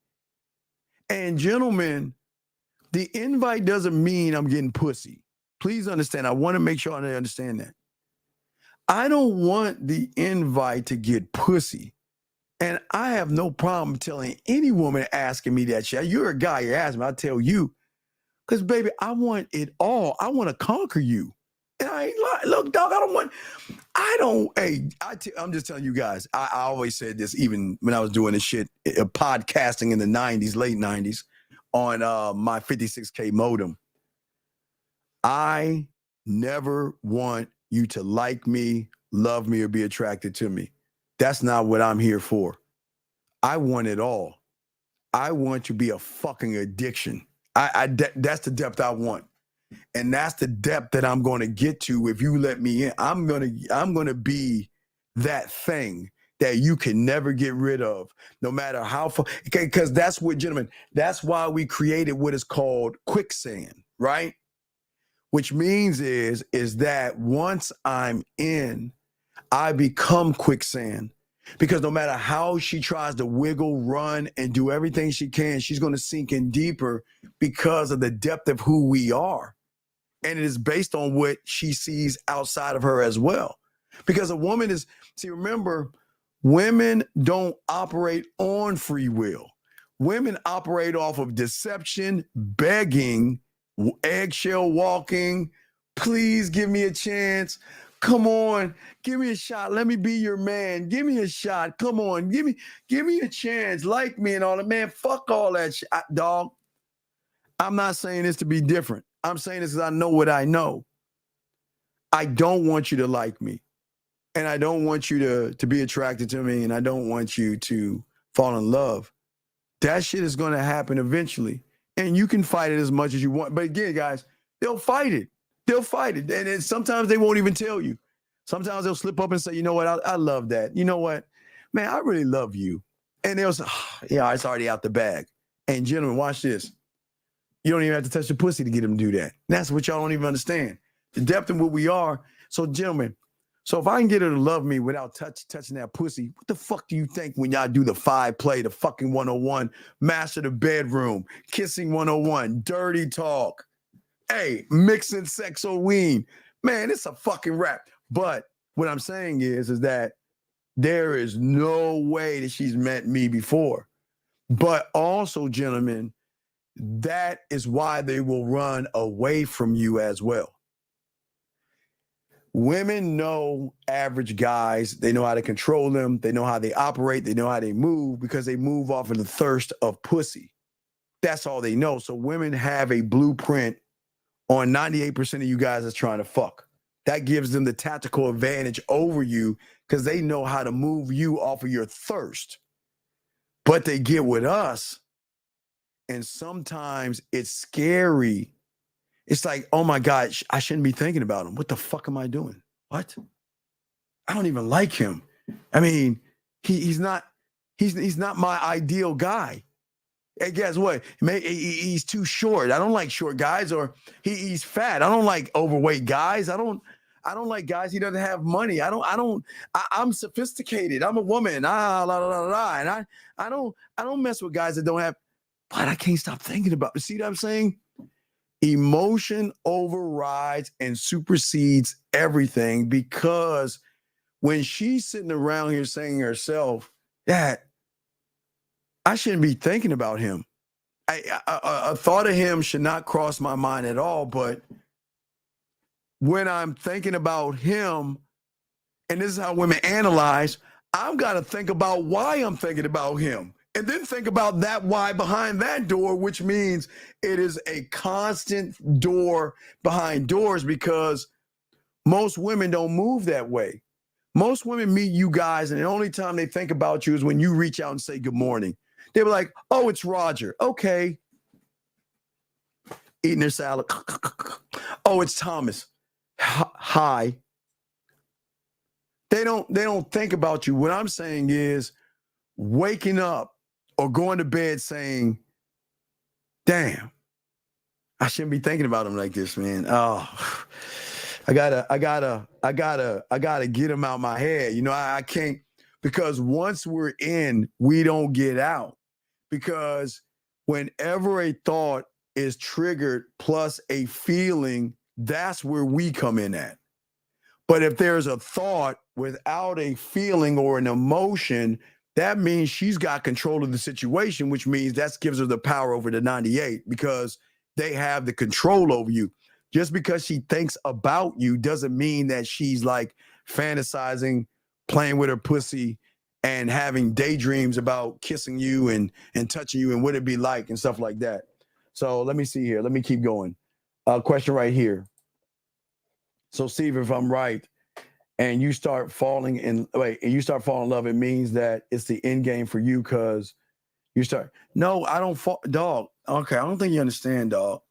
And gentlemen, the invite doesn't mean I'm getting pussy. Please understand. I want to make sure I understand that. I don't want the invite to get pussy. And I have no problem telling any woman asking me that shit. You're a guy, you're asking me, I'll tell you. Because, baby, I want it all. I want to conquer you. And I ain't lying. Look, dog, I'm just telling you guys, I always said this even when I was doing this shit, podcasting in the 90s, late 90s. On my 56K modem. I never want you to like me, love me, or be attracted to me. That's not what I'm here for. I want it all. I want to be a fucking addiction. That's the depth I want. And that's the depth that I'm going to get to if you let me in. I'm going to be that thing that you can never get rid of, no matter how far. Okay, because that's what, gentlemen, that's why we created what is called Quicksand, right? Which means is that once I'm in, I become Quicksand. Because no matter how she tries to wiggle, run, and do everything she can, she's going to sink in deeper because of the depth of who we are. And it is based on what she sees outside of her as well. Because a woman is, see, remember, women don't operate on free will. Women operate off of deception, begging, eggshell walking. Please give me a chance. Come on, give me a shot. Let me be your man. Give me a shot. Come on, give me a chance. Like me and all that. Man, fuck all that shit, dog. I'm not saying this to be different. I'm saying this because I know what I know. I don't want you to like me. And I don't want you to be attracted to me, and I don't want you to fall in love. That shit is going to happen eventually. And you can fight it as much as you want. But again, guys, they'll fight it. They'll fight it. And then sometimes they won't even tell you. Sometimes they'll slip up and say, you know what, I love that. You know what, man, I really love you. And they'll say, yeah, it's already out the bag. And gentlemen, watch this. You don't even have to touch the pussy to get them to do that. And that's what y'all don't even understand. The depth in what we are. So gentlemen, So if I can get her to love me without touching that pussy, what the fuck do you think when y'all do the 5 play, the fucking 101, master the bedroom, kissing 101, dirty talk, hey, mixing sexo-ween, man, it's a fucking rap. But what I'm saying is that there is no way that she's met me before. But also, gentlemen, that is why they will run away from you as well. Women know average guys. They know how to control them. They know how they operate. They know how they move because they move off of the thirst of pussy. That's all they know. So women have a blueprint on 98% of you guys that's trying to fuck. That gives them the tactical advantage over you because they know how to move you off of your thirst. But they get with us, and sometimes it's scary. It's like, oh my God, I shouldn't be thinking about him. What the fuck am I doing? What? I don't even like him. I mean, he's not my ideal guy. And guess what? He's too short. I don't like short guys, or he's fat. I don't like overweight guys. I don't like guys. He doesn't have money. I'm sophisticated. I'm a woman. And I don't mess with guys that don't have, but I can't stop thinking about it. See what I'm saying? Emotion overrides and supersedes everything, because when she's sitting around here saying to herself that I shouldn't be thinking about him, a thought of him should not cross my mind at all. But when I'm thinking about him, and this is how women analyze, I've got to think about why I'm thinking about him. And then think about that why behind that door, which means it is a constant door behind doors, because most women don't move that way. Most women meet you guys, and the only time they think about you is when you reach out and say good morning. They were like, oh, it's Roger. Okay. Eating their salad. Oh, it's Thomas. Hi. They don't think about you. What I'm saying is waking up or going to bed saying, damn, I shouldn't be thinking about him like this, man. Oh, I gotta get him out my head. You know, I can't, because once we're in, we don't get out. Because whenever a thought is triggered plus a feeling, that's where we come in at. But if there's a thought without a feeling or an emotion, that means she's got control of the situation, which means that gives her the power over the 98, because they have the control over you. Just because she thinks about you doesn't mean that she's like fantasizing, playing with her pussy, and having daydreams about kissing you and touching you and what it'd be like and stuff like that. So let me see here. Let me keep going. Question right here. So Steve, if I'm right, and you start falling in love, it means that it's the end game for you, because you start. No, I don't fall, dog. Okay, I don't think you understand, dog.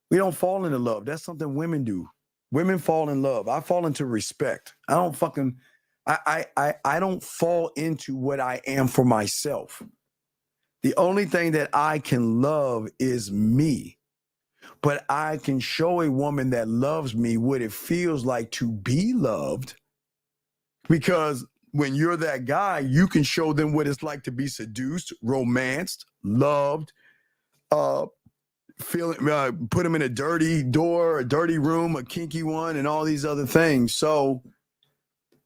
We don't fall into love. That's something women do. Women fall in love. I fall into respect. I don't fall into what I am for myself. The only thing that I can love is me. But I can show a woman that loves me what it feels like to be loved, because when you're that guy, you can show them what it's like to be seduced, romanced, loved, put them in a dirty door, a dirty room, a kinky one, and all these other things. So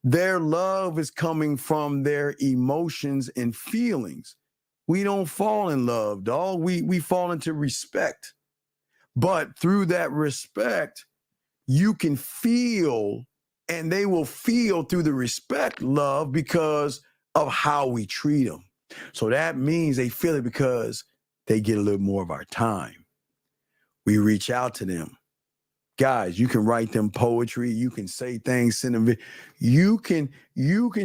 their love is coming from their emotions and feelings. We don't fall in love, dog. We fall into respect. But through that respect, you can feel, and they will feel through the respect, love, because of how we treat them. So that means they feel it because they get a little more of our time. We reach out to them. Guys, you can write them poetry. You can say things, send them. You can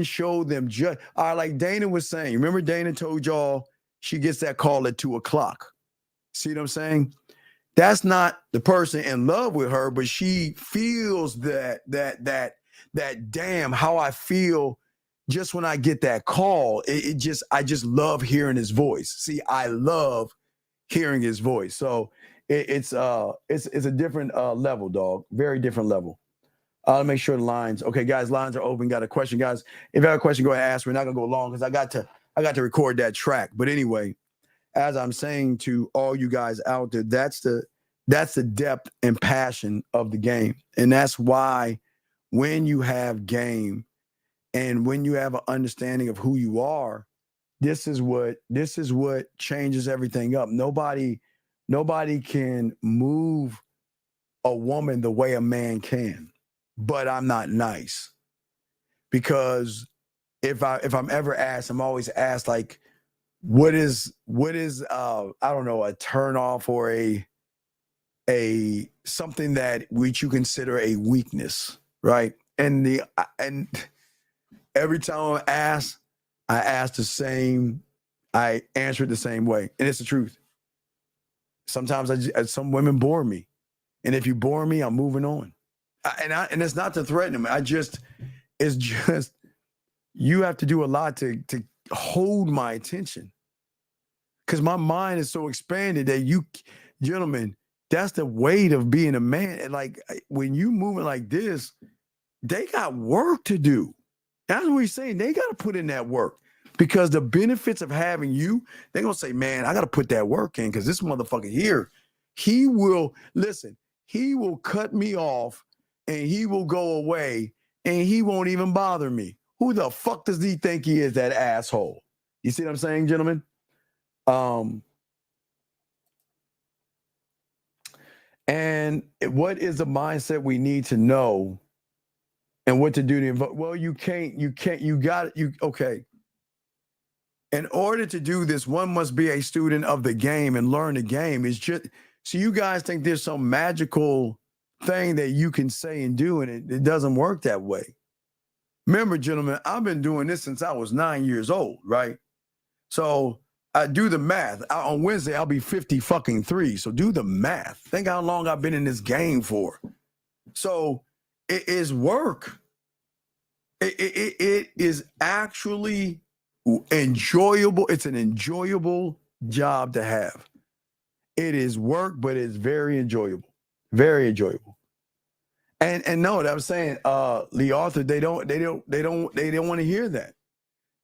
show them just like Dana was saying. Remember, Dana told y'all she gets that call at 2:00. See what I'm saying? That's not the person in love with her, but she feels that damn, how I feel just when I get that call. I just love hearing his voice. See, I love hearing his voice. So it's a different level, dog. Very different level. I'll make sure the lines. Okay, guys, lines are open. Got a question, guys? If you have a question, go ahead and ask. We're not gonna go long because I got to record that track. But anyway, as I'm saying to all you guys out there, that's the depth and passion of the game, and that's why when you have game and when you have an understanding of who you are, this is what changes everything up. Nobody can move a woman the way a man can. But I'm not nice, because if I'm ever asked, I'm always asked like, what is I don't know, a turn off or a something that which you consider a weakness, right? And every time I ask the same, I answer it the same way, and it's the truth. Sometimes some women bore me, and if you bore me, I'm moving on. And it's not to threaten them. It's just you have to do a lot to hold my attention, because my mind is so expanded that you, gentlemen, that's the weight of being a man. And like when you moving like this, they got work to do. That's what he's saying. They got to put in that work, because the benefits of having you, they're gonna say, man, I got to put that work in, because this motherfucker here, he will cut me off. And he will go away and he won't even bother me. Who the fuck does he think he is, that asshole? You see what I'm saying, gentlemen? And what is the mindset we need to know and what to do to invoke? Well, okay. In order to do this, one must be a student of the game and learn the game. It's just, so you guys think there's some magical thing that you can say and do, and it doesn't work that way. Remember, gentlemen, I've been doing this since I was 9 years old, right? So I do the math. On Wednesday, I'll be 53. So do the math. Think how long I've been in this game for. So it is work. It is actually enjoyable. It's an enjoyable job to have. It is work, but it's very enjoyable. Very enjoyable. And no, that I'm saying, Lee Arthur, they don't want to hear that.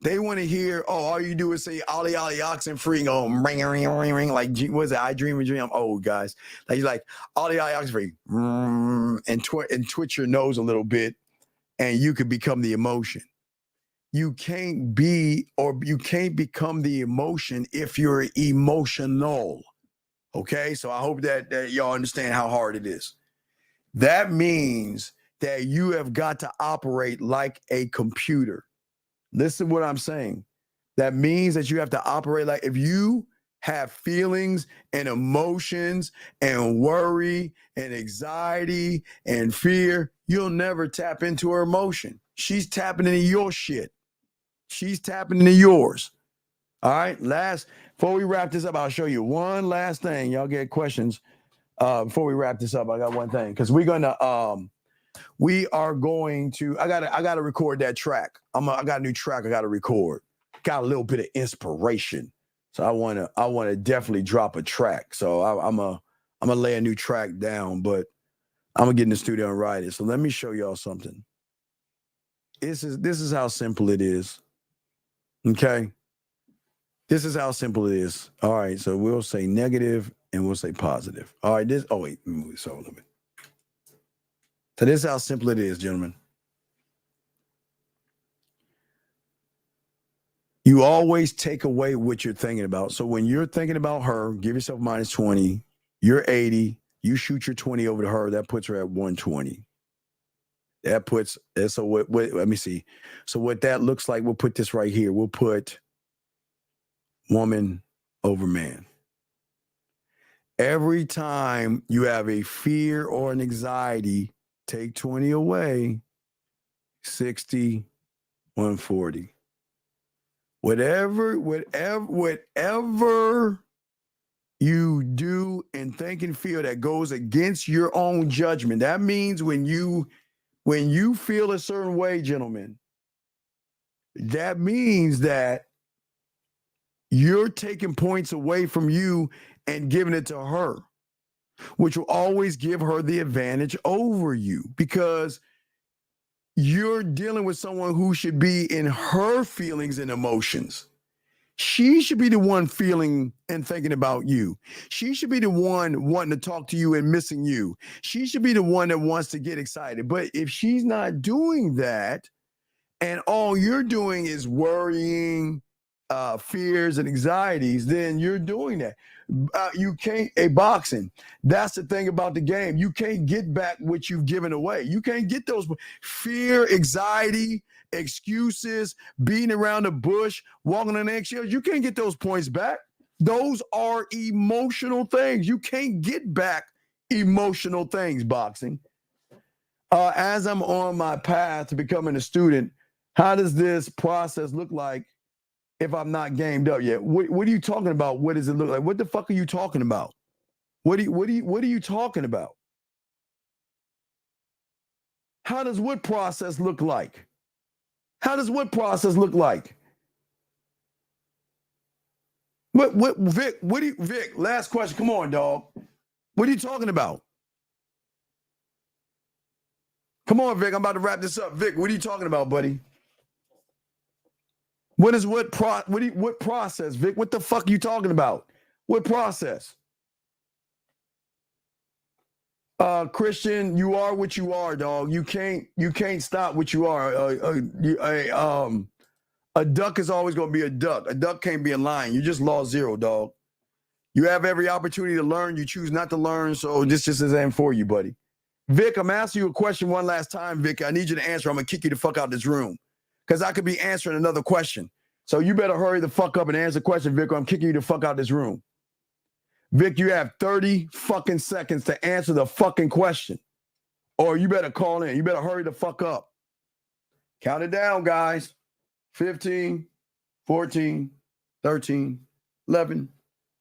They want to hear, oh, all you do is say ollie ollie oxen free, go ring ring ring ring, like what is it? I dream a dream. I'm old, guys. Like ollie ollie oxen free, and twitch your nose a little bit, and you could become the emotion. You can't become the emotion if you're emotional. Okay, so I hope that y'all understand how hard it is. That means that you have got to operate like a computer. Listen to what I'm saying. That means that you have to operate like, if you have feelings and emotions and worry and anxiety and fear, you'll never tap into her emotion. She's tapping into your shit. She's tapping into yours. All right. Before we wrap this up, I'll show you one last thing. Y'all get questions. Before we wrap this up, I got one thing, because we are going to, I gotta record that track. I got a new track I gotta record. Got a little bit of inspiration. So I wanna definitely drop a track. So I'm gonna lay a new track down, but I'm gonna get in the studio and write it. So let me show y'all something. This is how simple it is. Okay. This is how simple it is. All right. So we'll say negative and we'll say positive. All right. So a little bit. So this is how simple it is, gentlemen. You always take away what you're thinking about. So when you're thinking about her, give yourself minus 20. You're 80. You shoot your 20 over to her. That puts her at 120. So let me see. So what that looks like, we'll put this right here. We'll put woman over man. Every time you have a fear or an anxiety, take 20 away, 60, 140. Whatever you do and think and feel that goes against your own judgment, that means when you feel a certain way, gentlemen, that means that you're taking points away from you and giving it to her, which will always give her the advantage over you, because you're dealing with someone who should be in her feelings and emotions. She should be the one feeling and thinking about you. She should be the one wanting to talk to you and missing you. She should be the one that wants to get excited. But if she's not doing that, and all you're doing is worrying, fears and anxieties, then you're doing that. You can't, boxing, that's the thing about the game. You can't get back what you've given away. You can't get those fear, anxiety, excuses, beating around the bush, walking on eggshells. You can't get those points back. Those are emotional things. You can't get back emotional things, boxing. As I'm on my path to becoming a student, how does this process look like if I'm not gamed up yet? What are you talking about? What does it look like? What the fuck are you talking about? What are you talking about? How does what process look like? How does what process look like? What Vic, Vic, last question. Come on, dog. What are you talking about? Come on, Vic. I'm about to wrap this up. Vic, what are you talking about, buddy? What process, Vic? What the fuck are you talking about? What process? Christian, you are what you are, dog. You can't stop what you are. A duck is always going to be a duck. A duck can't be a lion. You just lost 0, dog. You have every opportunity to learn. You choose not to learn, so this just isn't for you, buddy. Vic, I'm asking you a question one last time, Vic. I need you to answer. I'm going to kick you the fuck out of this room because I could be answering another question. So you better hurry the fuck up and answer the question, Vic, or I'm kicking you the fuck out of this room. Vic, you have 30 fucking seconds to answer the fucking question. Or you better call in. You better hurry the fuck up. Count it down, guys. 15, 14, 13, 11,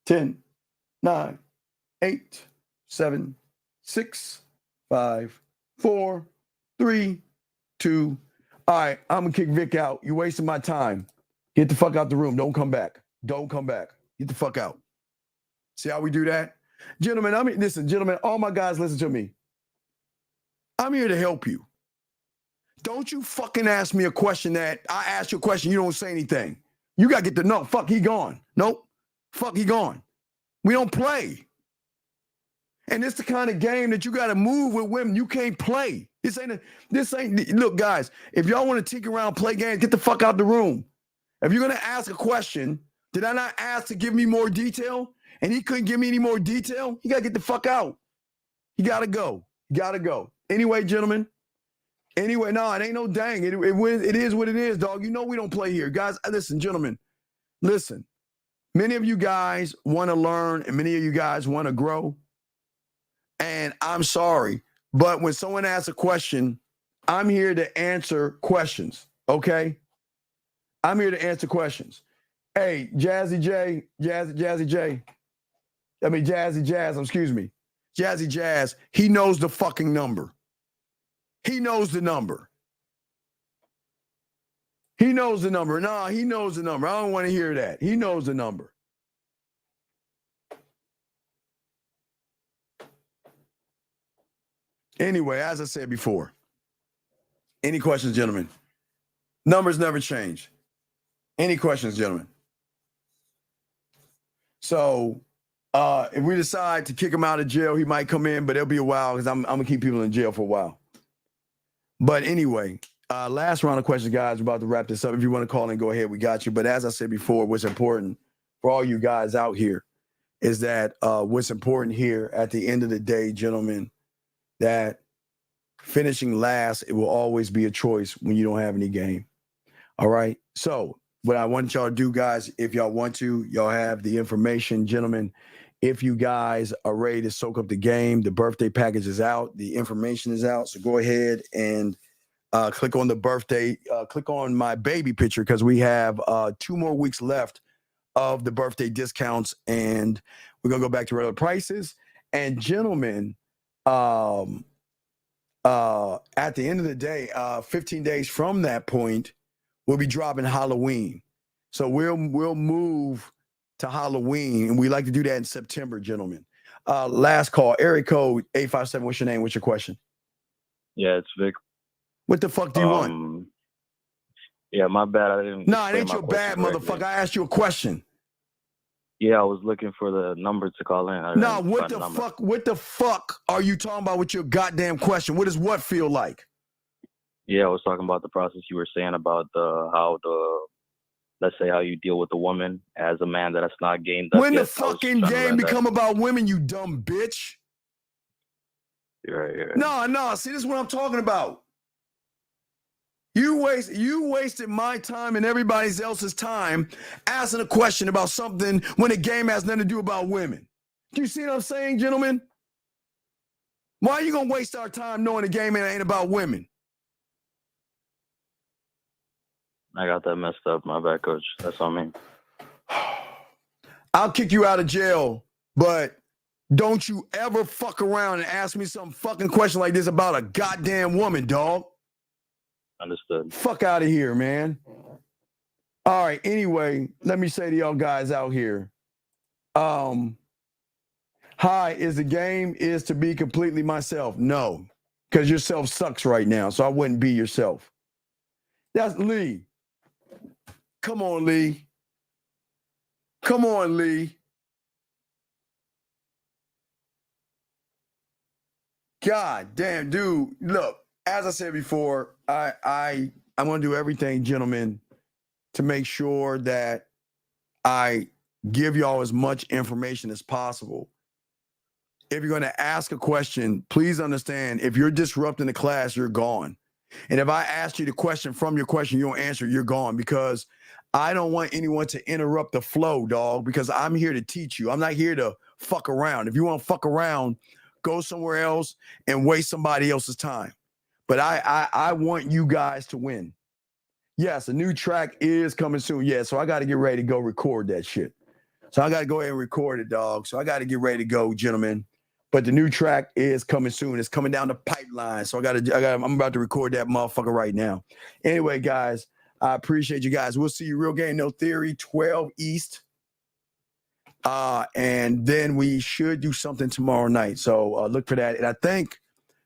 10, 9, 8, 7, 6, 5, 4, 3, 2. All right, I'm going to kick Vic out. You're wasting my time. Get the fuck out the room. Don't come back. Don't come back. Get the fuck out. See how we do that? Gentlemen, gentlemen, all my guys, listen to me. I'm here to help you. Don't you fucking ask me a question that I ask you a question, you don't say anything. You got to get the no. Fuck, he gone. Nope. Fuck, he gone. We don't play. And it's the kind of game that you got to move with women. You can't play. This ain't, look, guys, if y'all want to tinker around, play games, get the fuck out the room. If you're going to ask a question, did I not ask to give me more detail? And he couldn't give me any more detail? You got to get the fuck out. You got to go. You got to go. Anyway, gentlemen. Anyway, no, it ain't no dang. It is what it is, dog. You know we don't play here. Guys, listen, gentlemen. Listen. Many of you guys want to learn and many of you guys want to grow. And I'm sorry, but when someone asks a question, I'm here to answer questions, okay? I'm here to answer questions. Hey, Jazzy Jazz, he knows the fucking number. He knows the number. He knows the number. No, he knows the number. I don't want to hear that. He knows the number. Anyway, as I said before, any questions, gentlemen? Numbers never change. Any questions, gentlemen? So if we decide to kick him out of jail, he might come in, but it'll be a while because I'm going to keep people in jail for a while. But anyway, last round of questions, guys. We're about to wrap this up. If you want to call in, go ahead. We got you. But as I said before, what's important for all you guys out here is that what's important here at the end of the day, gentlemen, that finishing last, it will always be a choice when you don't have any game. All right. So what I want y'all to do, guys, if y'all want to, y'all have the information, gentlemen. If you guys are ready to soak up the game, the birthday package is out. The information is out. So go ahead and click on the birthday. Click on my baby picture because we have 2 more weeks left of the birthday discounts. And we're going to go back to regular prices. And gentlemen, at the end of the day, 15 days from that point, we'll be dropping Halloween. So we'll move to Halloween, and we like to do that in September, gentlemen. Last call, area code 857. What's your name? What's your question? Yeah, it's Vic. What the fuck do you want? Yeah, my bad. I didn't. No, it ain't your bad, motherfucker. I asked you a question. Yeah, I was looking for the number to call in. No, what the fuck? What the fuck are you talking about with your goddamn question? What does what feel like? Yeah, I was talking about the process you were saying about let's say how you deal with a woman as a man that's not game. When the fucking game become about women, you dumb bitch. You're right. No. See, this is what I'm talking about. You wasted my time and everybody else's time asking a question about something when the game has nothing to do about women. Do you see what I'm saying, gentlemen? Why are you gonna waste our time knowing the game ain't about women? I got that messed up. My bad, coach. That's on me. I'll kick you out of jail, but don't you ever fuck around and ask me some fucking question like this about a goddamn woman, dog. Understood. Fuck out of here, man. All right, anyway, let me say to y'all guys out here. Hi, is the game is to be completely myself? No, because yourself sucks right now, so I wouldn't be yourself. That's Lee. Come on, Lee. Come on, Lee. God damn, dude. Look, as I said before, I'm going to do everything, gentlemen, to make sure that I give y'all as much information as possible. If you're going to ask a question, please understand, if you're disrupting the class, you're gone. And if I ask you the question from your question, you don't answer, you're gone, because I don't want anyone to interrupt the flow, dog, because I'm here to teach you. I'm not here to fuck around. If you want to fuck around, go somewhere else and waste somebody else's time. But I want you guys to win. Yes, a new track is coming soon. Yeah, so I got to get ready to go record that shit. So I got to go ahead and record it, dog. So I got to get ready to go, gentlemen. But the new track is coming soon. It's coming down the pipeline. So I'm about to record that motherfucker right now. Anyway, guys, I appreciate you guys. We'll see you Real Game No Theory, 12 East. And then we should do something tomorrow night. So look for that. And I think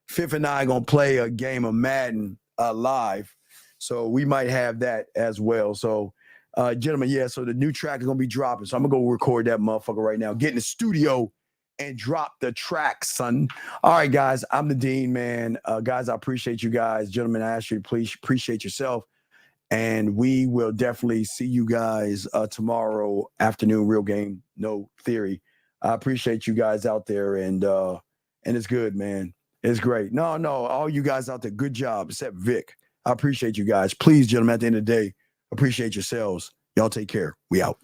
Fifth and I are going to play a game of Madden live. So we might have that as well. So, gentlemen, yeah, so the new track is going to be dropping. So I'm going to go record that motherfucker right now. Get in the studio and drop the track, son. All right, guys, I'm the Dean, man. Guys, I appreciate you guys. Gentlemen, I ask you to please appreciate yourself. And we will definitely see you guys tomorrow afternoon, Real Game No Theory. I appreciate you guys out there, and it's good, man. It's great. No, all you guys out there, good job, except Vic. I appreciate you guys. Please, gentlemen, at the end of the day, appreciate yourselves. Y'all take care. We out.